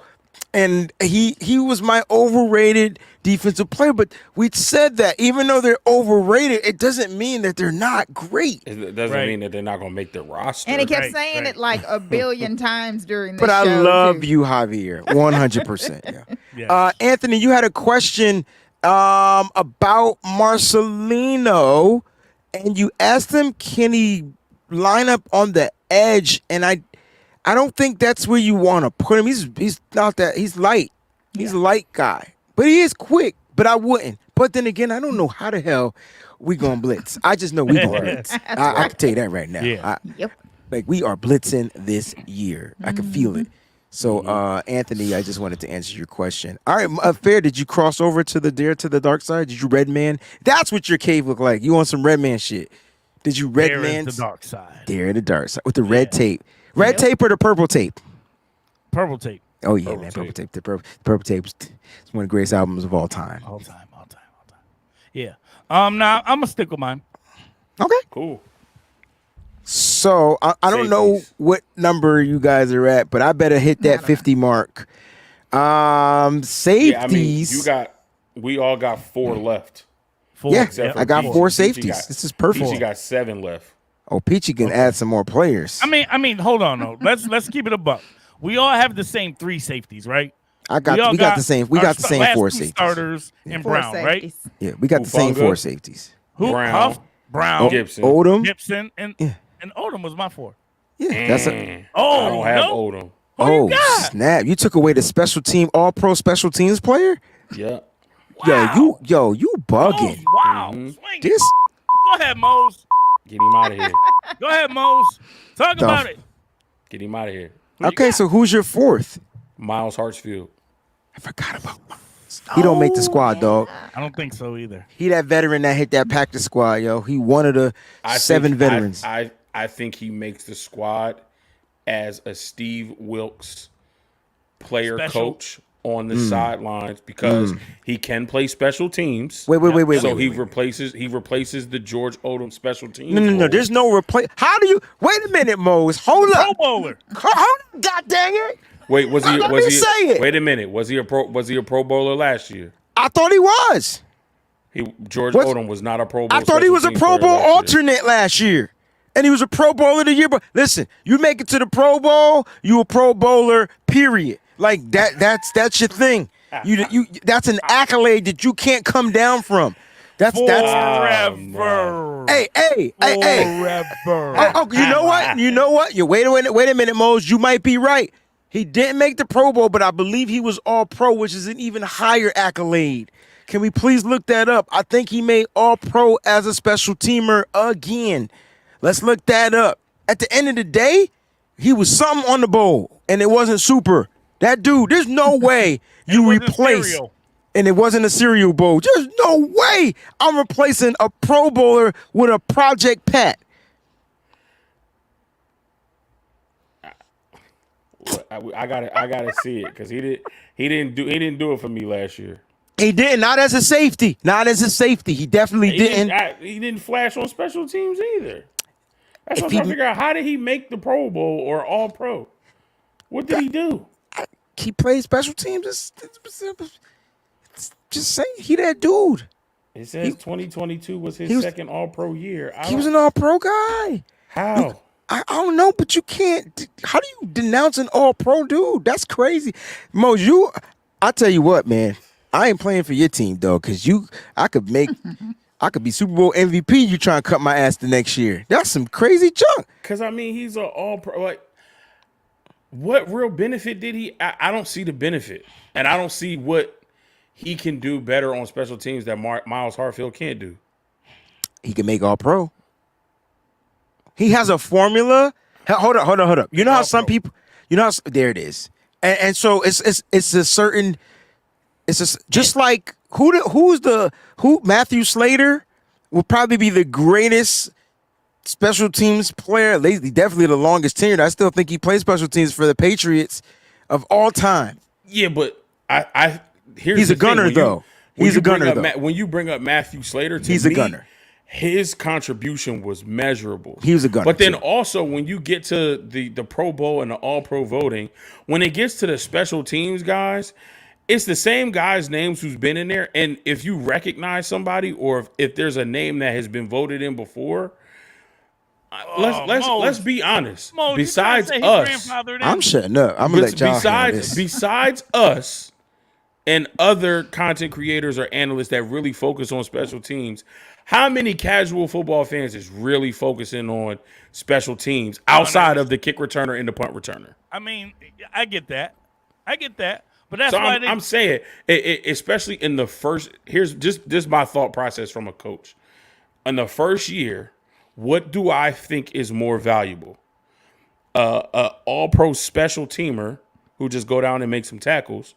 and he was my overrated defensive player. But we said that even though they're overrated, it doesn't mean that they're not great. It doesn't Right. mean that they're not gonna make the roster. And he kept Right, saying right. it like a billion times during the But I show. love too. you, Javier, 100%. Yeah. Yes. Anthony, you had a question about Marcelino, and you asked him, can he line up on the edge? And I don't think that's where you want to put him. He's not that. He's light. He's a light guy, but he is quick. But I wouldn't. But then again, I don't know how the hell we gonna blitz. I just know we gonna blitz. I can tell you that right now. Yeah. Yep. Like we are blitzing this year. I can feel it. So, Anthony, I just wanted to answer your question. All right, Fair, did you cross over to the Dare to the Dark Side? Did you Red Man? That's what your cave looked like. You want some Red Man shit? Did you Red There Man? is the dark side. Dare the Dark Side with the red tape. Red tape or the purple tape? Purple tape. Oh yeah, man, purple tape. The purple tape is one of the greatest albums of all time. All time. Yeah. Now I'm gonna stick with mine. Okay. Cool. So I don't know Safeties. what number you guys are at, but I better hit that 50 mark. Safeties. Yeah, I mean, we all got 4 left. Four. Yeah, Except for I got Peachy. 4 Peachy safeties. got- This is perfect. Peachy got 7 left. Oh, Peachy can add some more players. I mean, hold on though. Let's keep it a buck. We all have the same 3 safeties, right? We got the same. We our got the same last 4 two safeties. starters and Four Brown, right? safeties. Yeah, we got the same Hufanga. 4 safeties. Who? Brown. Huff, Brown, Gibson. Odom. Gibson, and Odom was my 4. Yeah, that's a. I Oh, don't have no? Odom. Oh got? snap! You took away the special team, all pro special teams player. Yeah. Wow. Yo, you bugging. Oh, wow. Mm-hmm. Swing. This Go ahead, Mose. Get him out of here. Go ahead, Mose. Talk Duff. about it. Get him out of here. okay? So who's your 4th? Miles Hartsfield. I forgot about. He don't make the squad, dog. I don't think so either. He that veteran that hit that practice squad, yo. He one of the 7 veterans. I think he makes the squad as a Steve Wilkes player Special. coach on the sidelines because he can play special teams. Wait. So wait. he replaces the George Odom special teams. No. role. There's no replace. How do you? Wait a minute, Mose. Hold Pro up. Bowler. Hold up. God dang it. Wait, was he? Let Was me he? say it. Wait a minute. Was he a Pro Bowler last year? I thought he was. George What's- Odom was not a Pro Bowl. I thought he special was a teams Pro player Bowl last year. alternate last year. And he was a Pro Bowler the year. But listen, you make it to the Pro Bowl, you a Pro Bowler, period. Like that's your thing. You that's an accolade that you can't come down from. That's Forever. hey. Forever. Oh, you know what? You wait a minute, Mose. You might be right. He didn't make the Pro Bowl, but I believe he was All Pro, which is an even higher accolade. Can we please look that up? I think he made All Pro as a special teamer again. Let's look that up. At the end of the day, he was something on the bowl, and it wasn't super. That dude, there's no way you wasn't replace. cereal. And it wasn't a cereal bowl. There's no way I'm replacing a Pro Bowler with a Project Pat. I gotta see it because he didn't do it for me last year. He didn't. Not as a safety. He definitely didn't. He didn't flash on special teams either. That's If what I'm he- trying to figure out. How did he make the Pro Bowl or All Pro? What did he do? He played special teams. Just say he that dude. It says 2022 was his he was- second All Pro year. He was an All Pro guy. How? I don't know, but you can't. How do you denounce an All Pro dude? That's crazy. Mo, I tell you what, man. I ain't playing for your team though, because I could be Super Bowl MVP. You trying to cut my ass the next year? That's some crazy junk. Because I mean, he's an All Pro. Like, what real benefit did he? I don't see the benefit, and I don't see what he can do better on special teams that Miles Hartfield can't do. He can make All Pro. He has a formula. Hold up. You know how some people, there it is. And so it's a certain, just like who Matthew Slater will probably be the greatest special teams player, definitely the longest tenured. I still think he plays special teams for the Patriots of all time. Yeah, but here's He's the a gunner, thing. though. He's a gunner, though. When you bring up Matthew Slater, to He's a me, gunner. His contribution was measurable. He was a gunner, But then too. also when you get to the Pro Bowl and the All Pro voting, when it gets to the special teams guys, it's the same guys' names who's been in there. And if you recognize somebody or if there's a name that has been voted in before, let's be honest. Mo, Besides you trying to say he us, grandfathered in? I'm shutting up. I'm gonna let John handle this. besides us and other content creators or analysts that really focus on special teams, how many casual football fans is really focusing on special teams outside of the kick returner and the punt returner? I mean, I get that. But that's So why I'm saying, especially in the first, here's just my thought process from a coach. In the first year, what do I think is more valuable? All-pro special teamer who just go down and make some tackles,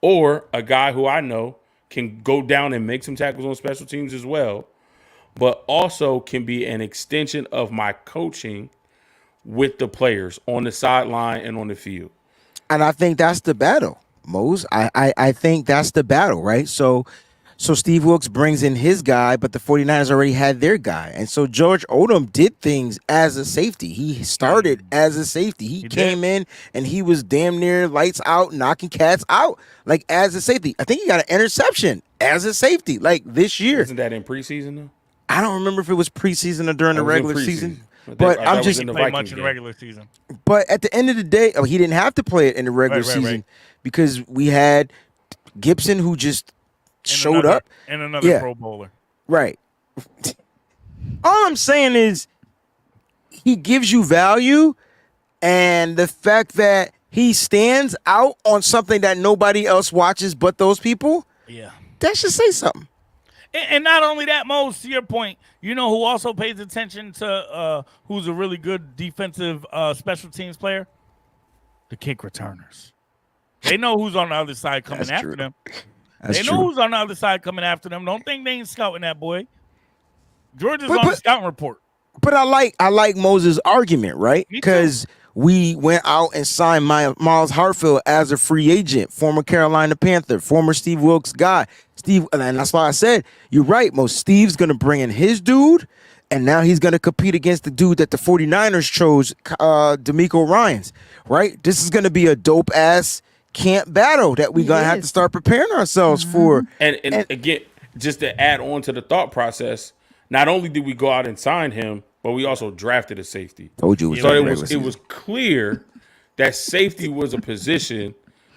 or a guy who I know can go down and make some tackles on special teams as well, but also can be an extension of my coaching with the players on the sideline and on the field. And I think that's the battle, Mose. I think that's the battle, right? So Steve Wilkes brings in his guy, but the 49ers already had their guy. And so George Odom did things as a safety. He started as a safety. He came in and he was damn near lights out, knocking cats out, like as a safety. I think he got an interception as a safety, like this year. Isn't that in preseason though? I don't remember if it was preseason or during the regular season. But I'm just in Play much in the regular season. But at the end of the day, he didn't have to play it in the regular season because we had Gibson who just showed up. And another Pro Bowler. Right. All I'm saying is he gives you value, and the fact that he stands out on something that nobody else watches but those people, that should say something. And not only that, Mose, to your point, you know who also pays attention to who's a really good defensive special teams player? The kick returners. They know who's on the other side coming after them. They know who's on the other side coming after them. Don't think they ain't scouting that boy. George is on the scouting report. But I like Moses' argument, right? Because we went out and signed Miles Hartfield as a free agent, former Carolina Panther, former Steve Wilkes guy. And that's why I said, you're right, Mo. Steve's going to bring in his dude, and now he's going to compete against the dude that the 49ers chose, D'Amico Ryans, right? This is going to be a dope-ass camp battle that we're going to have to start preparing ourselves for. And again, just to add on to the thought process, not only did we go out and sign him, but we also drafted a safety. Told you it was clear that safety was a position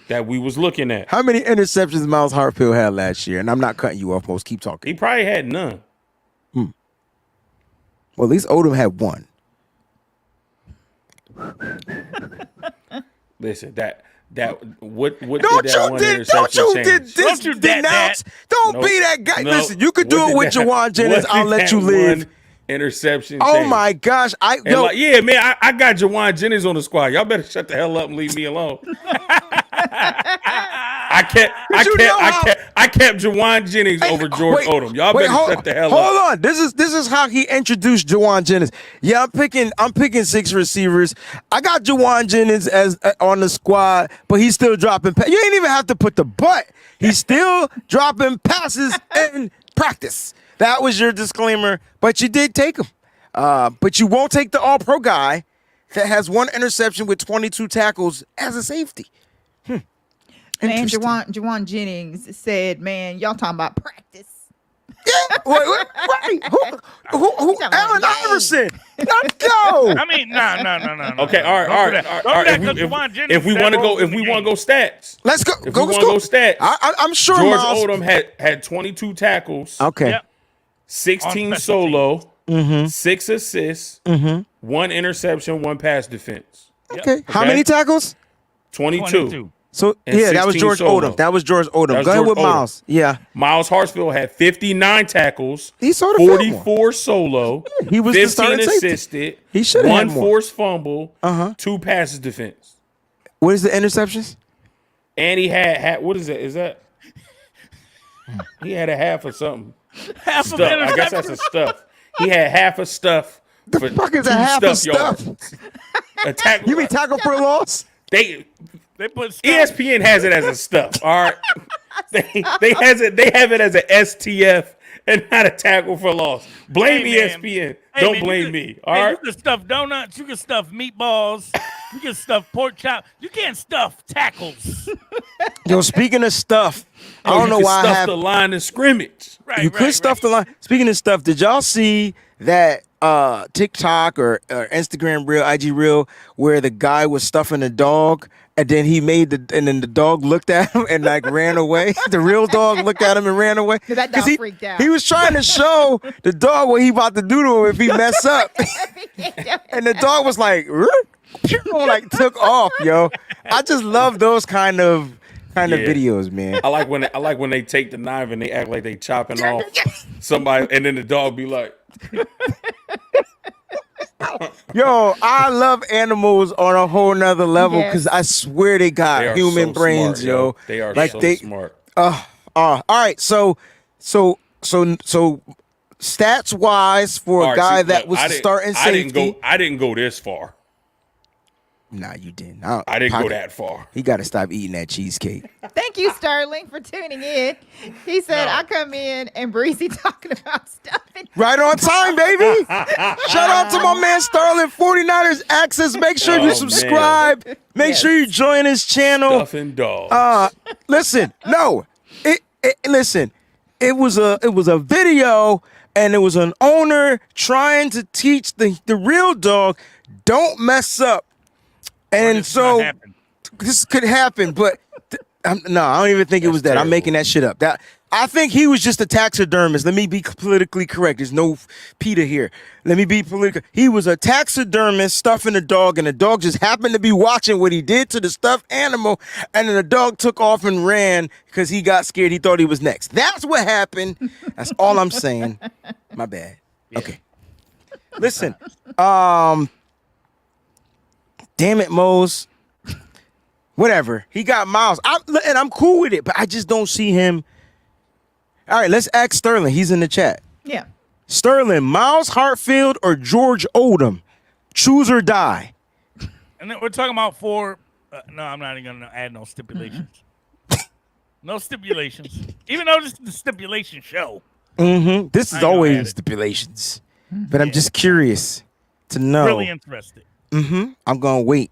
that we was looking at. How many interceptions Miles Hartfield had last year? And I'm not cutting you off, Most. Keep talking. He probably had none. Well, at least Odom had one. Listen, what did that one interception change? Don't you denounce. Don't be that guy. Listen, you could do it with Jawan Jennings. I'll let you live. Interception. Oh my gosh! I got Jawan Jennings on the squad. Y'all better shut the hell up and leave me alone. I kept Jawan Jennings over George Odom. Y'all better shut the hell up. Hold on. This is how he introduced Jawan Jennings. Yeah, I'm picking 6 receivers. I got Jawan Jennings as on the squad, but he's still dropping. You ain't even have to put the but. He's still dropping passes in practice. That was your disclaimer, but you did take him. But you won't take the all-pro guy that has 1 interception with 22 tackles as a safety. Man, Jawan Jennings said, man, y'all talking about practice. Yeah, right. Who Allen Iverson. Let's go. I mean, no. Okay, all right. If we want to go stats, let's go. If we want to go stats, I'm sure George Miles Odom had 22 tackles. Okay. Yep. 16 solo, 6 assists, 1 interception, 1 pass defense. Okay. How many tackles? 22. So that was George Odom. That was George Odom. Go ahead with Miles. Yeah. Miles Hartsfield had 59 tackles, he 44 solo, he was 15 assisted, he should have 1 forced fumble, 2 passes defense. What is the interceptions? And he had what is that? Is that he had a half of something? Half Stuff. of interceptions. I guess that's a stuff. He had half a stuff. The fuck is a half of stuff? You mean tackle for a loss? They put stuff. ESPN has it as a stuff. All right, they have it as an STF and not a tackle for loss. Blame ESPN. Don't blame me. All right. You can stuff donuts. You can stuff meatballs. You can stuff pork chop. You can't stuff tackles. Yo, speaking of stuff, I don't know why I have the line of scrimmage. You could stuff the line. Speaking of stuff, did y'all see that TikTok or Instagram reel, IG reel, where the guy was stuffing a dog and then and then the dog looked at him and like ran away? The real dog looked at him and ran away. That dog freaked out. He was trying to show the dog what he about to do to him if he mess up. And the dog was like, like took off, yo. I just love those kind of videos, man. I like when they take the knife and they act like they chopping off somebody, and then the dog be like, Yo, I love animals on a whole nother level because I swear they got They are human so brains, smart, yo. They are like so they, smart. all right. So stats wise for All a right, guy see, that look, was starting safety. I didn't go this far. Nah, you didn't. I didn't go that far. He got to stop eating that cheesecake. Thank you, Sterling, for tuning in. He said, I come in and Breezy talking about stuffing. Right on time, baby. Shout out to my man Sterling, 49ers Access. Make sure you subscribe. Make sure you join his channel. Stuffing dogs. Listen, no. Listen. It was a video, and it was an owner trying to teach the real dog, don't mess up. And so this could happen, but no, I don't even think it was that. Terrible. I'm making that shit up. That I think he was just a taxidermist. Let me be politically correct. There's no PETA here. Let me be political. He was a taxidermist stuffing a dog, and the dog just happened to be watching what he did to the stuffed animal, and then the dog took off and ran because he got scared. He thought he was next. That's what happened. That's all I'm saying. My bad. Yeah. Okay. Listen. Damn it, Mose. Whatever. He got Miles. And I'm cool with it, but I just don't see him. All right, let's ask Sterling. He's in the chat. Yeah. Sterling, Miles Hartfield or George Odom? Choose or die. And then we're talking about no, I'm not even going to add no stipulations. No stipulations. Even though this is the stipulation show. Mm-hmm. This is always stipulations. But I'm just curious to know. Really interested. Mm-hmm. I'm going to wait.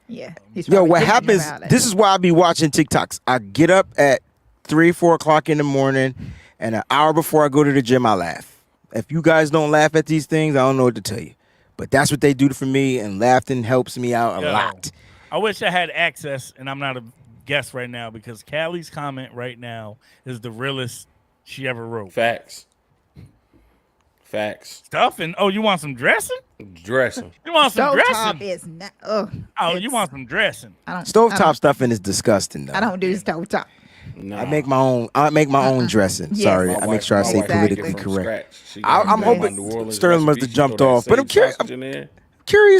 Yeah. Yo, what happens, this is why I be watching TikToks. I get up at 3, 4 o'clock in the morning, and an hour before I go to the gym, I laugh. If you guys don't laugh at these things, I don't know what to tell you. But that's what they do for me, and laughing helps me out a lot. I wish I had access, and I'm not a guest right now, because Callie's comment right now is the realest she ever wrote. Facts. Stuffing? Oh, you want some dressing? Dressing. You want some dressing? Stovetop is not. You want some dressing? Stovetop stuffing is disgusting, though. I don't do stovetop. Nah. I make my own dressing. Yes. Sorry, I make sure I say Exactly. politically correct. I'm I'm hoping Sterling must have jumped off, but I'm curious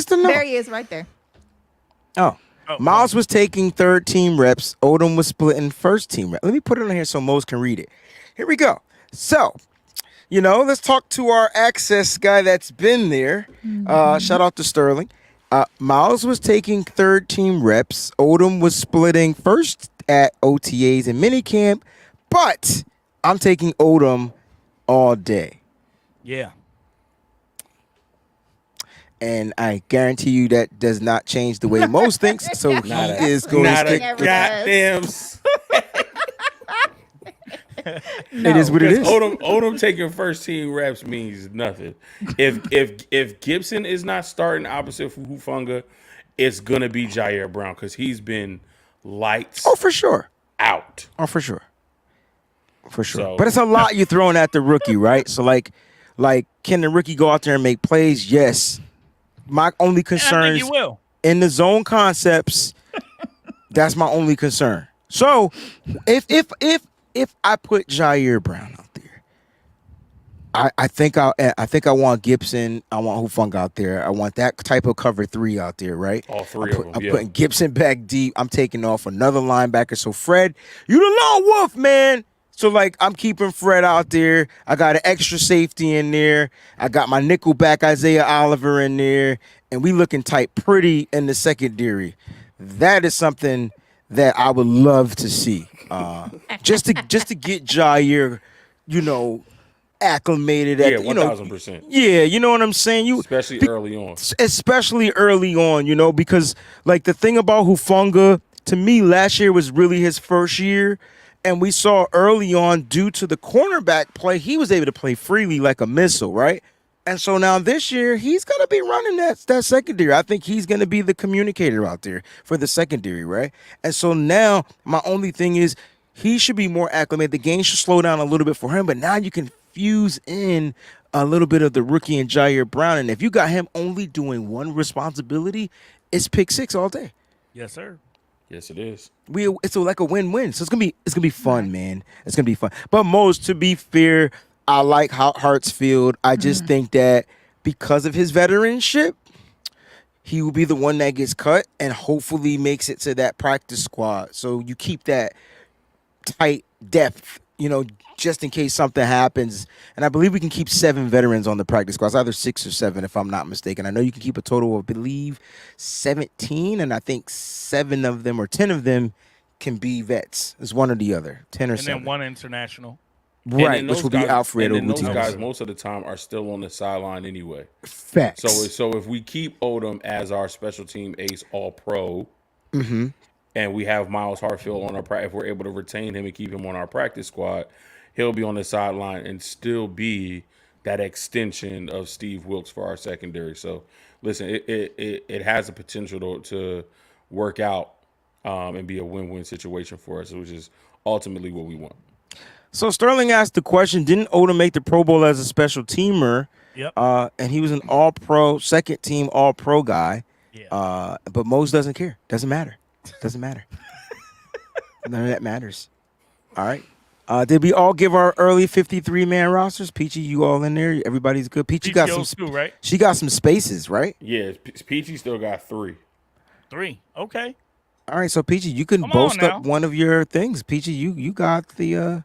to know. There he is, right there. Oh, Miles was taking third team reps. Odom was splitting first team reps. Let me put it on here so Mose can read it. Here we go. So, let's talk to our access guy that's been there. Shout out to Sterling. Miles was taking third team reps. Odom was splitting first at OTAs and minicamp, but I'm taking Odom all day. Yeah. And I guarantee you that does not change the way most thinks. So he is going to stick. Goddamn. It is what it is. Odom taking first team reps means nothing. If Gibson is not starting opposite Hufanga, it's gonna be Jair Brown because he's been lights. Oh, for sure. Out. Oh, for sure. For sure. So, but it's a lot you're throwing at the rookie, right? So like, can the rookie go out there and make plays? Yes. My only concern is in the zone concepts. That's my only concern. So if I put Jair Brown out there, I think I want Gibson. I want Hufanga out there. I want that type of cover 3 out there, right? All three of them. I'm putting Gibson back deep. I'm taking off another linebacker. So Fred, you the lone wolf, man. So I'm keeping Fred out there. I got an extra safety in there. I got my nickel back Isaiah Oliver in there, and we looking tight, pretty in the secondary. That is something that I would love to see. Just to get Jair, acclimated at 1000%. Yeah, you know what I'm saying? Especially early on. Especially early on, because the thing about Hufanga, to me, last year was really his first year. And we saw early on, due to the cornerback play, he was able to play freely like a missile, right? And so now this year, he's going to be running that secondary. I think he's going to be the communicator out there for the secondary, right? And so now my only thing is he should be more acclimated. The game should slow down a little bit for him, but now you can fuse in a little bit of the rookie and Jair Brown. And if you got him only doing one responsibility, it's pick 6 all day. Yes, sir. Yes, it is. It's like a win-win. So it's gonna be fun, man. It's gonna be fun. But Mose, to be fair, I like Hartsfield. I just think that because of his veteranship, he will be the one that gets cut and hopefully makes it to that practice squad. So you keep that tight depth, just in case something happens. And I believe we can keep 7 veterans on the practice squad. It's either 6 or 7, if I'm not mistaken. I know you can keep a total of, I believe, 17, and I think 7 of them or 10 of them can be vets. It's one or the other, 10 or And 7. then 1 international. Right, which will be Alfredo. And then those guys most of the time are still on the sideline anyway. Facts. So if we keep Odom as our special team ace all-pro, and we have Miles Hartfield on if we're able to retain him and keep him on our practice squad, he'll be on the sideline and still be that extension of Steve Wilkes for our secondary. So, listen, it has the potential to work out and be a win-win situation for us, which is ultimately what we want. So Sterling asked the question, didn't Odom make the Pro Bowl as a special teamer? Yep. And he was an all-pro, second-team all-pro guy. Yeah. But Mose doesn't care. Doesn't matter. Doesn't matter. None of that matters. All right. Did we all give our early 53-man rosters? Peachy, you all in there? Everybody's good. Peachy got some too, right? She got some spaces, right? Yeah, Peachy still got 3. 3. Okay. All right, so Peachy, you can Come boast on now. up one of your things. Peachy, you got the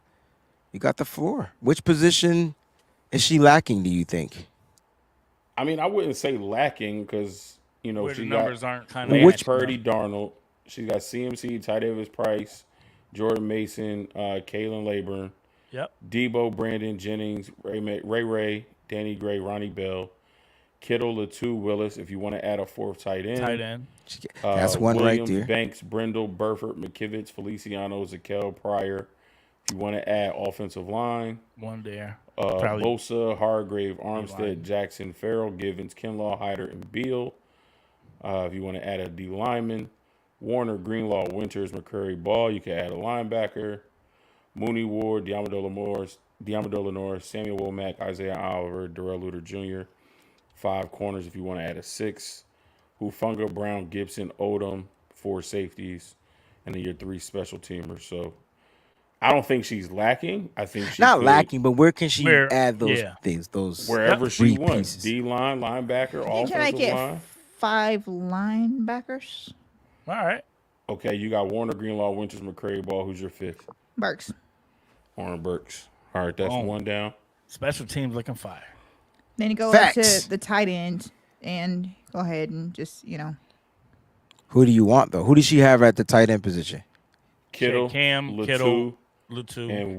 floor. Which position is she lacking, do you think? I mean, I wouldn't say lacking because, Where she the got numbers aren't kind of Lance Purdy, Darnold. She's got CMC, Ty Davis Price, Jordan Mason, Kalen Laburn, Yep. Debo, Brandon Jennings, Ray, Danny Gray, Ronnie Bell, Kittle, Latu, Willis. If you want to add a 4th tight end. Tight end. That's one Williams, right there. Banks, Brindle, Burford, McKivitz, Feliciano, Zakel, Pryor. If you want to add offensive line, 1 there. Bosa, Hargrave, Armstead, Jackson, Farrell, Givens, Kinlaw, Hyder, and Beal. If you want to add a D lineman, Warner, Greenlaw, Winters, McCurry, Ball. You can add a linebacker, Mooney Ward, Diamodola Norris, Samuel Womack, Isaiah Oliver, Darrell Luter Jr. 5 corners if you want to add a 6. Hufunga, Brown, Gibson, Odom, 4 safeties, and then your 3 special teamers. So I don't think she's lacking. I think she's not lacking, but where can she add those yeah. things? Those wherever she wants. pieces. D-line, linebacker, Can I offensive get line. 5 linebackers? All right. Okay, you got Warner, Greenlaw, Winters, McCrary, Ball. Who's your 5th? Burks. Warren Burks. All right, that's 1 down. Special teams looking fire. Then you go Facts. into the tight end and go ahead and just, Who do you want, though? Who does she have at the tight end position? Kittle, Cam, Latu, Latu, and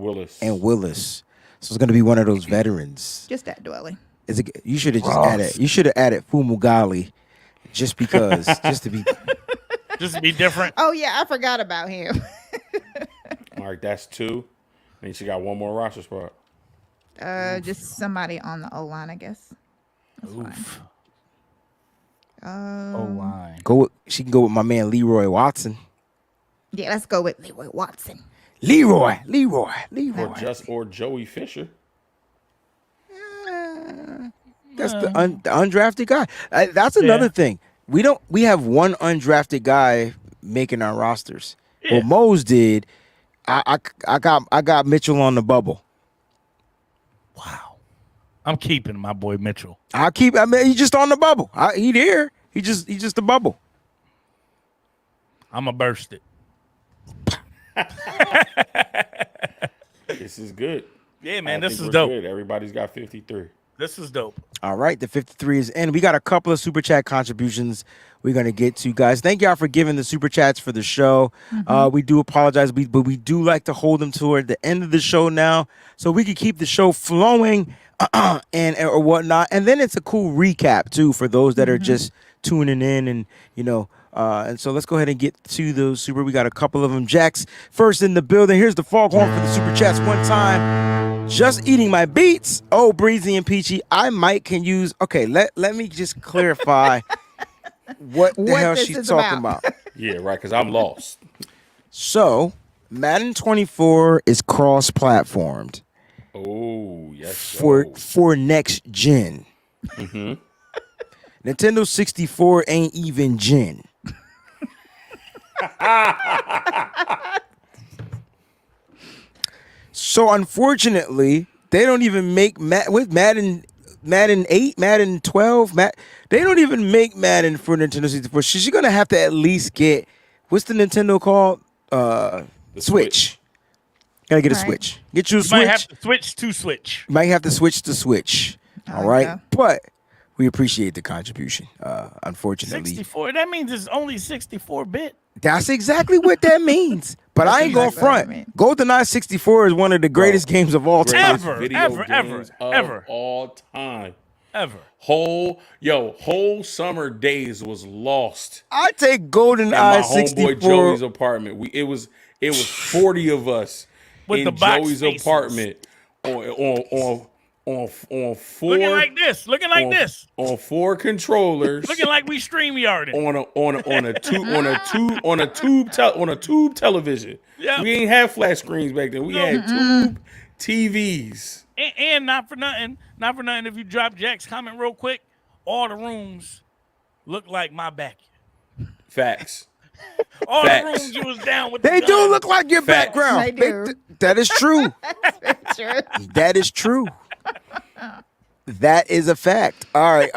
Willis. So it's going to be one of those veterans. just that dwelling. Is it? You should have just added. You should have added Fumugali, just because, just to be. just to be different. Oh, yeah, I forgot about him. All right, that's 2. And she got 1 more roster spot. Just somebody on the O-line, I guess. That's Oof. fine. O-line. She can go with my man Leroy Watson. Yeah, let's go with Leroy Watson. Leroy. Or Joey Fisher. That's the undrafted guy. That's another thing. We have one undrafted guy making our rosters. Yeah. Well, Mose did. I got Mitchell on the bubble. Wow. I'm keeping my boy Mitchell. I mean, he's just on the bubble. He there. He just a bubble. I'm going to burst it. This is good. Yeah, man, I this think is we're dope. Good. Everybody's got 53. This is dope. All right, the 53 is in. We got a couple of super chat contributions we're going to get to, guys. Thank y'all for giving the super chats for the show. We do apologize, but we do like to hold them toward the end of the show now so we can keep the show flowing and or whatnot. And then it's a cool recap, too, for those that are just tuning in and, and so let's go ahead and get to those super. We got a couple of them. Jack's first in the building. Here's the foghorn for the super chats one time. Just eating my beets. Oh, Breezy and Peachy, I might can use. Okay, let me just clarify what the hell this she's is talking about. Yeah, right, because I'm lost. So, Madden 24 is cross-platformed Oh, yes. for next gen. Nintendo 64 ain't even gen. So unfortunately, they don't even make with Madden Madden 8, Madden 12. They don't even make Madden for Nintendo 64. She's gonna have to at least get what's the Nintendo called? Switch. Gotta get a Right. Switch. Get you a You might have Switch. to switch to Switch. Might have to switch to Switch. All right, yeah. but we appreciate the contribution. Unfortunately, 64. That means it's only 64-bit. that's exactly what that means. But I ain't gonna exactly what it front. means. GoldenEye 64 is one of the greatest games of all time. Greatest Ever, video ever, games ever, of all time. Ever. Whole summer days was lost I take in my GoldenEye homeboy 64. Joey's apartment. It was 40 of us With in the box Joey's faces. apartment on four Looking like this. Looking like on, this. on 4 controllers Looking like we stream yarded. on a tube television. Yeah. We ain't have flash screens back then. We had tube TVs. And not for nothing, if you drop Jack's comment real quick, all the rooms look like my back. Facts. All Facts. the rooms you was down with They the do gun. look like your Facts. background. They do. That is true. Sure. That is true. That is a fact. All right.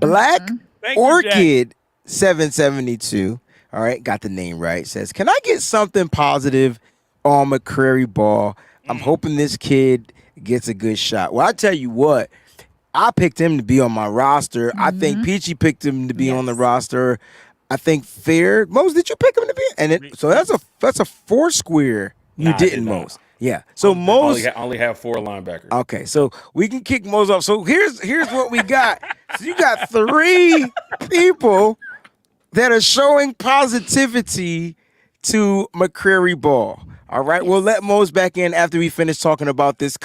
Black Thank you, Orchid 772. All right, got the name right. Says, can I get something positive on McCrary Ball? I'm hoping this kid gets a good shot. Well, I tell you what, I picked him to be on my roster. I think Peachy picked him to be on the Yes. roster. I think Fair. Mose, did you pick him to be? And so that's a 4 square. You Nah, I did didn't, not. Mose. Yeah. So Mose. Only have 4 linebackers. Okay, so we can kick Mose off. So here's what we got. So you got 3 people that are showing positivity to McCrary Ball. All right, we'll let Mose back in after we finish talking about this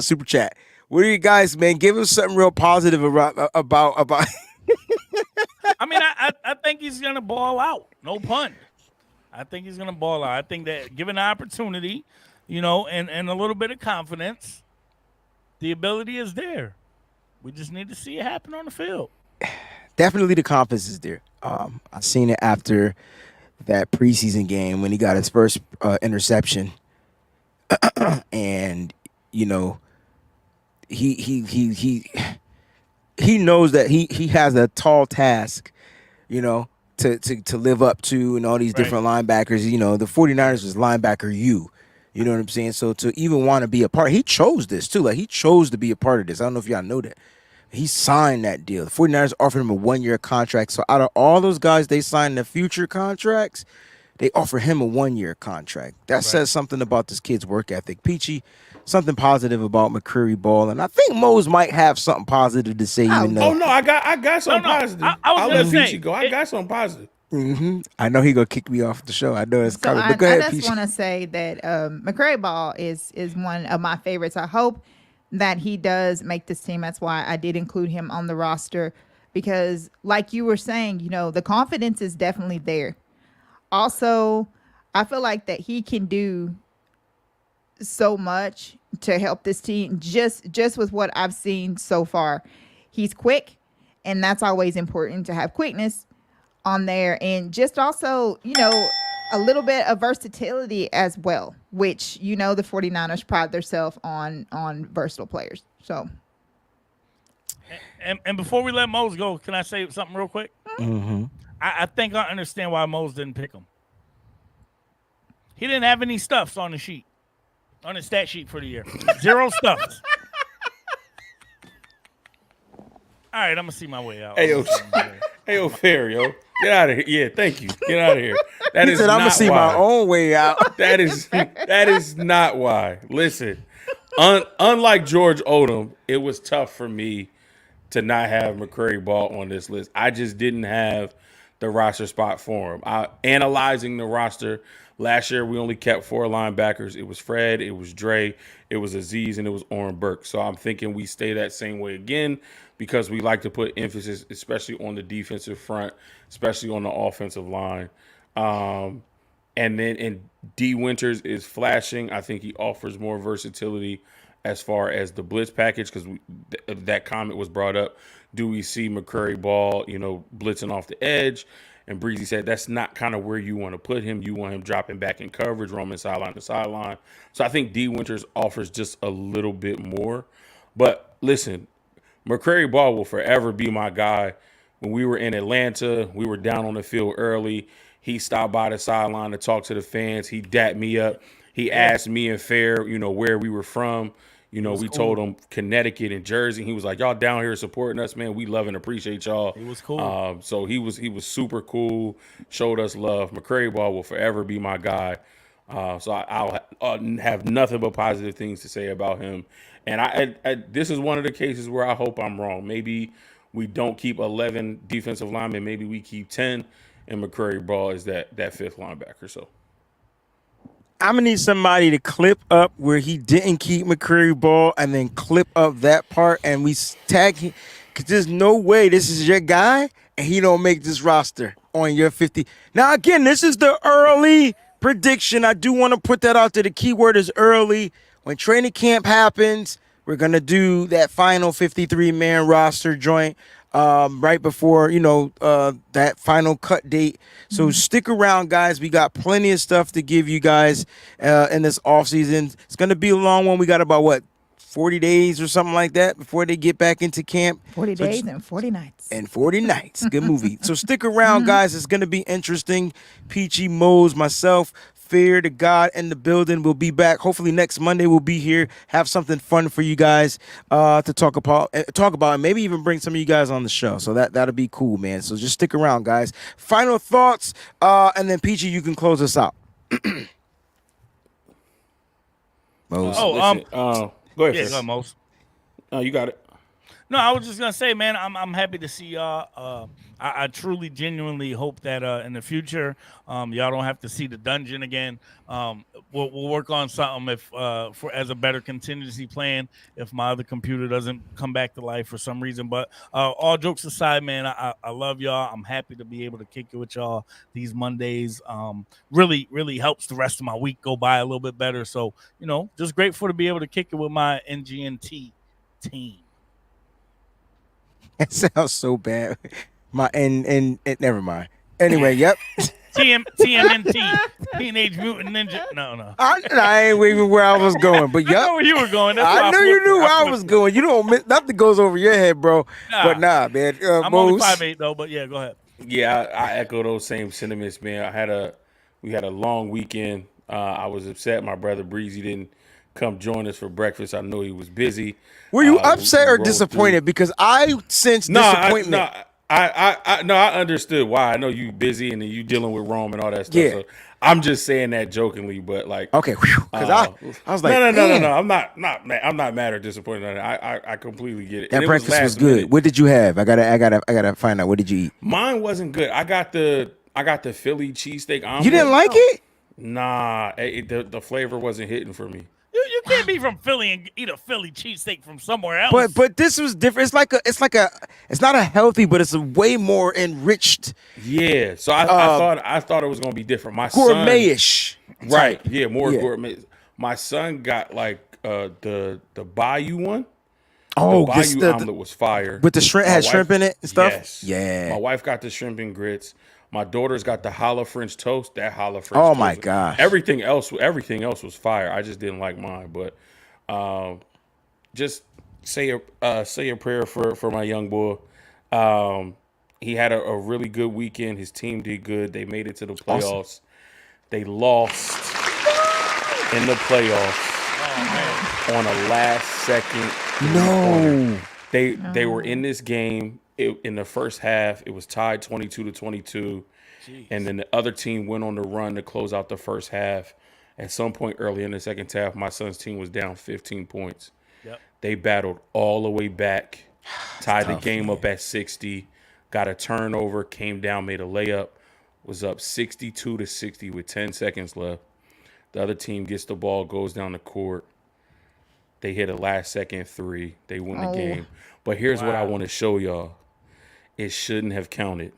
super chat. What do you guys, man? Give us something real positive about. I mean, I think he's gonna ball out. No pun. I think he's gonna ball out. I think that given the opportunity, and a little bit of confidence, the ability is there. We just need to see it happen on the field. Definitely the confidence is there. I seen it after that preseason game when he got his first interception, and he knows that he has a tall task, to live up to, and all these different linebackers. The 49ers is linebacker you. You know what I'm saying? So to even want to be a part, he chose this too. Like, he chose to be a part of this. I don't know if y'all know that. He signed that deal. The 49ers offered him a 1-year contract. So out of all those guys they signed the future contracts, they offer him a 1-year contract. That says something about this kid's work ethic. Peachy, something positive about McCrary Ball. And I think Mose might have something positive to say, even though Oh no, I got something positive. I was I'll gonna let say, Peachy go. I got something positive. I know he gonna kick me off the show. I know it's So coming. I But go ahead, just Peachy. want to say that McCrary Ball is one of my favorites. I hope that he does make this team. That's why I did include him on the roster, because like you were saying, the confidence is definitely there. Also, I feel like that he can do so much to help this team just with what I've seen so far. He's quick, and that's always important to have quickness on there, and just also, a little bit of versatility as well, which, the 49ers pride themselves on versatile players. So, and before we let Mose go, can I say something real quick? I think I understand why Mose didn't pick him. He didn't have any stuffs on the sheet, on his stat sheet for the year. 0 stuffs. All right, I'm gonna see my way out. Hey yo, Fair, yo. Get out of here. Yeah, thank you. Get out of here. That He is said, "I'm not gonna see why. my own way out." That is not why. Listen, unlike George Odom, it was tough for me to not have McCrary Ball on this list. I just didn't have the roster spot for him. Analyzing the roster, last year we only kept 4 linebackers. It was Fred, it was Dre, it was Aziz, and it was Oren Burke. So I'm thinking we stay that same way again, because we like to put emphasis, especially on the defensive front, especially on the offensive line. And D Winters is flashing. I think he offers more versatility as far as the blitz package, because that comment was brought up. Do we see McCrary Ball, blitzing off the edge? And Breezy said that's not kind of where you want to put him. You want him dropping back in coverage, roaming sideline to sideline. So I think D Winters offers just a little bit more. But listen, McCrary Ball will forever be my guy. When we were in Atlanta, we were down on the field early. He stopped by the sideline to talk to the fans. He dapped me up. He asked me and Fair, where we were from. We told him Connecticut and Jersey. He was like, y'all down here supporting us, man. We love and appreciate y'all. It was cool. So he was super cool, showed us love. McCrary Ball will forever be my guy. So I'll have nothing but positive things to say about him. And I this is one of the cases where I hope I'm wrong. Maybe we don't keep 11 defensive linemen. Maybe we keep 10, and McCrary Ball is that fifth linebacker. So I'm gonna need somebody to clip up where he didn't keep McCrary Ball, and then clip up that part, and we tag him. Cause there's no way this is your guy, and he don't make this roster on your 50. Now again, this is the early prediction. I do want to put that out there. The key word is early. When training camp happens, we're gonna do that final 53-man roster joint right before that final cut date. So stick around, guys. We got plenty of stuff to give you guys in this offseason. It's gonna be a long one. We got about 40 days or something like that before they get back into camp. 40 days and 40 nights. And 40 nights. Good movie. So stick around, guys. It's going to be interesting. Peachy, Mose, myself, Fear to God in the building. We'll be back. Hopefully next Monday we'll be here. Have something fun for you guys to talk about, and maybe even bring some of you guys on the show. So that'll be cool, man. So just stick around, guys. Final thoughts, and then Peachy, you can close us out. Mose. go ahead. Yeah, Chris. go ahead, Mose. No, you got it. No, I was just gonna say, man, I'm happy to see y'all. I truly, genuinely hope that in the future, y'all don't have to see the dungeon again. We'll work on something as a better contingency plan if my other computer doesn't come back to life for some reason. But all jokes aside, man, I love y'all. I'm happy to be able to kick it with y'all these Mondays. Really, really helps the rest of my week go by a little bit better. So just grateful to be able to kick it with my NGNT team. It sounds so bad. Never mind. Anyway, yep. TMNT, Teenage Mutant Ninja. No. I ain't even where I was going, but yep. I know where you were going. That's I why knew you knew where I was going. You don't nothing goes over your head, bro. Nah. But nah, man. I'm only 5'8" though, but yeah, go ahead. Yeah, I echo those same sentiments, man. We had a long weekend. I was upset my brother Breezy didn't come join us for breakfast. I know he was busy. Were you upset or disappointed? Because I sensed disappointment. I understood why. I know you busy and then you dealing with Rome and all that stuff. Yeah. So I'm just saying that jokingly, but like okay, because I was like, no. I'm not mad. I'm not mad or disappointed. I completely get it. That and breakfast was good. minute. What did you have? I gotta find out. What did you eat? Mine wasn't good. I got the Philly cheesesteak omelet. You didn't like it? Nah, the flavor wasn't hitting for me. You can't be from Philly and eat a Philly cheesesteak from somewhere else. But this was different. It's not a healthy, but it's a way more enriched. Yeah. So I thought it was gonna be different. My gourmet-ish. Son, right? Yeah, more gourmet. My son got like the Bayou one. Oh, the Bayou omelet was fire. With the shrimp, had shrimp in it and stuff. Yes. Yeah. My wife got the shrimp and grits. My daughter's got the challah French toast. That challah French toast. Oh my gosh. Everything else was fire. I just didn't like mine. But just say a prayer for my young boy. He had a really good weekend. His team did good. They made it to the playoffs. Awesome. They lost in the playoffs on a last second. No. They were in this game. In the first half, it was tied 22-22. Jeez. And then the other team went on the run to close out the first half. At some point early in the second half, my son's team was down 15 points. Yep. They battled all the way back, tied the game up at 60, got a turnover, came down, made a layup, was up 62-60 with 10 seconds left. The other team gets the ball, goes down the court. They hit a last-second three. They win the game. But here's what I want to show y'all. It shouldn't have counted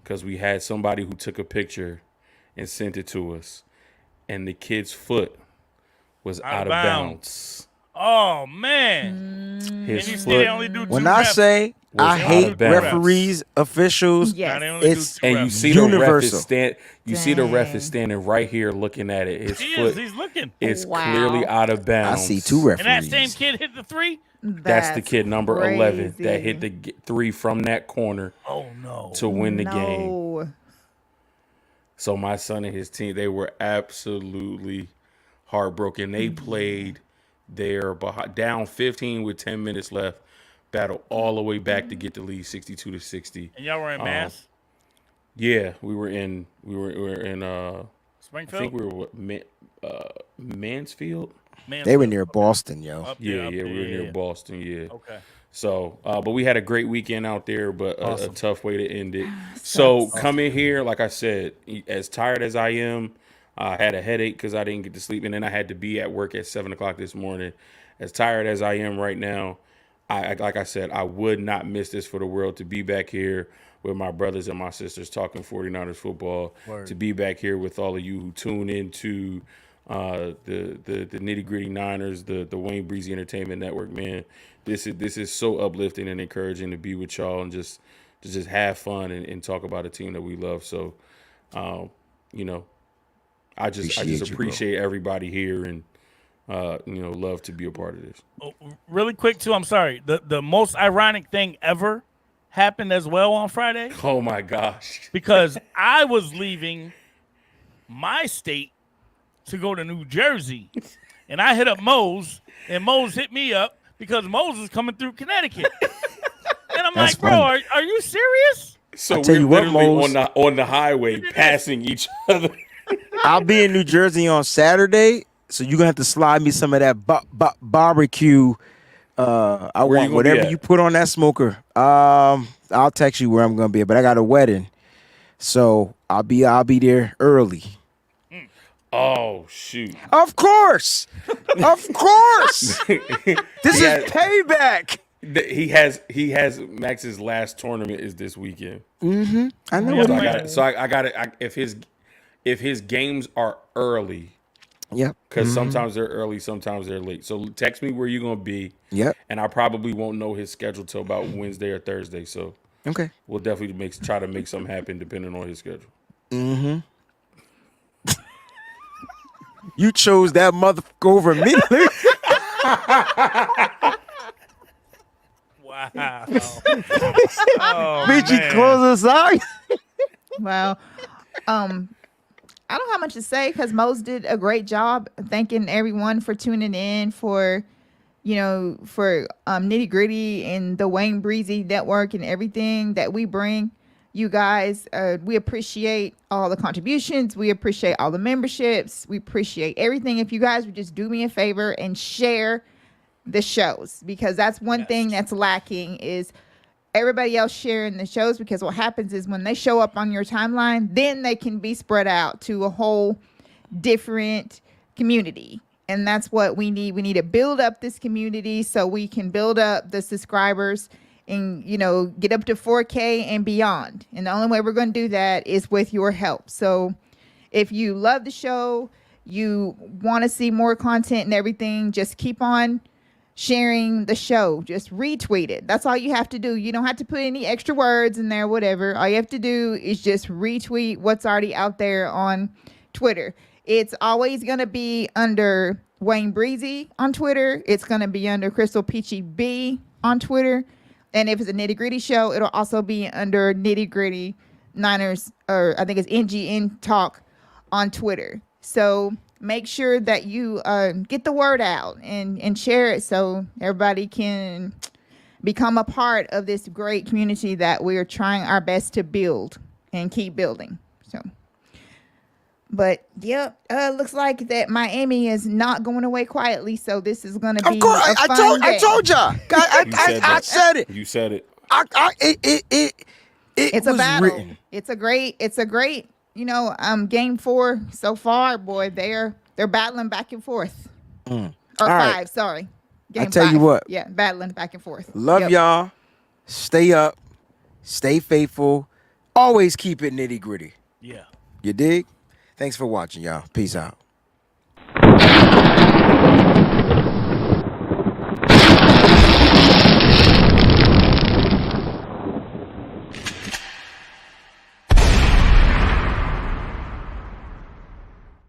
because we had somebody who took a picture and sent it to us, and the kid's foot was out of bounds. Oh, man. His and you foot. see they only do 2 When I reps. say I out hate of bounds. referees, officials. Yes. Now they only do It's two And you reps. see the ref Universal. is see the ref is Dang. standing right here looking at it. His He foot is. He's looking. is Wow. clearly out of I bounds. see two And that same referees. kid hit the 3. That's the kid number 11 that crazy. hit the 3 from that corner Oh no. to win the game. No. So my son and his team, they were absolutely heartbroken. They played there down 15 with 10 minutes left, battled all the way back to get the lead 62-60. And y'all were in Mass? Yeah, we were in I Springfield? think we were Mansfield. They were near Boston, yo. Up Yeah, there, we were near yeah. Boston, yeah. Okay. So, but we had a great weekend out there, but a tough way to end it. So coming here, like I said, as tired as I am, I had a headache because I didn't get to sleep, and then I had to be at work at 7 o'clock this morning. As tired as I am right now, like I said, I would not miss this for the world to be back here with my brothers and my sisters talking 49ers football, to be back here with all of you who tune into the Nitty Gritty Niners, the Wayne Breezy Entertainment Network, man. This is so uplifting and encouraging to be with y'all and just have fun and talk about a team that we love. So, you know, I just appreciate everybody here and love to be a part of this. Oh, really quick too, I'm sorry. The most ironic thing ever happened as well on Friday Oh my gosh. because I was leaving my state to go to New Jersey, and I hit up Mose, and Mose hit me up because Mose is coming through Connecticut, and I'm That's like, bro, funny. are you serious? So tell we're you what, literally Mose. on the highway passing each other. I'll be in New Jersey on Saturday, so you're gonna have to slide me some of that barbecue. I Where you want gonna whatever be at? you put on that smoker. I'll text you where I'm gonna be, but I got a wedding, so I'll be there early. Oh shoot. Of course, of course. This Yeah. is payback. He has Max's last tournament is this weekend. I know Yeah, what So he I got it. So I got it. If his games are early, Yep. because sometimes they're early, sometimes they're late. So text me where you're gonna be. Yep. And I probably won't know his schedule till about Wednesday or Thursday. So Okay. we'll definitely try to make something happen depending on his schedule. You chose that motherfucker over me. Wow. Bitch, you close us out. Well, I don't have much to say because Mose did a great job. Thanking everyone for tuning in for Nitty Gritty and the Wayne Breezy Network and everything that we bring. You guys, we appreciate all the contributions. We appreciate all the memberships. We appreciate everything. If you guys would just do me a favor and share the shows, because that's one thing that's lacking is everybody else sharing the shows, because what happens is when they show up on your timeline, then they can be spread out to a whole different community. And that's what we need. We need to build up this community so we can build up the subscribers and, get up to 4K and beyond. And the only way we're going to do that is with your help. So if you love the show, you want to see more content and everything, just keep on sharing the show. Just retweet it. That's all you have to do. You don't have to put any extra words in there, whatever. All you have to do is just retweet what's already out there on Twitter. It's always going to be under Wayne Breezy on Twitter. It's going to be under Crystal Peachy B on Twitter. And if it's a Nitty Gritty show, it'll also be under Nitty Gritty Niners, or I think it's NGN Talk on Twitter. So make sure that you get the word out and share it so everybody can become a part of this great community that we're trying our best to build and keep building. So, but yep, looks like that Miami is not going away quietly. So this is going to be Of course, a fun I day. told y'all. I said it. You said it. It's a was battle. written. It's a great, game 4 so far, boy. They're battling back and forth. Or All 5, right. sorry. I Game tell you 5. what. Yeah, battling back and forth. Love Yep. y'all. Stay up. Stay faithful. Always keep it nitty gritty. Yeah. You dig? Thanks for watching, y'all. Peace out.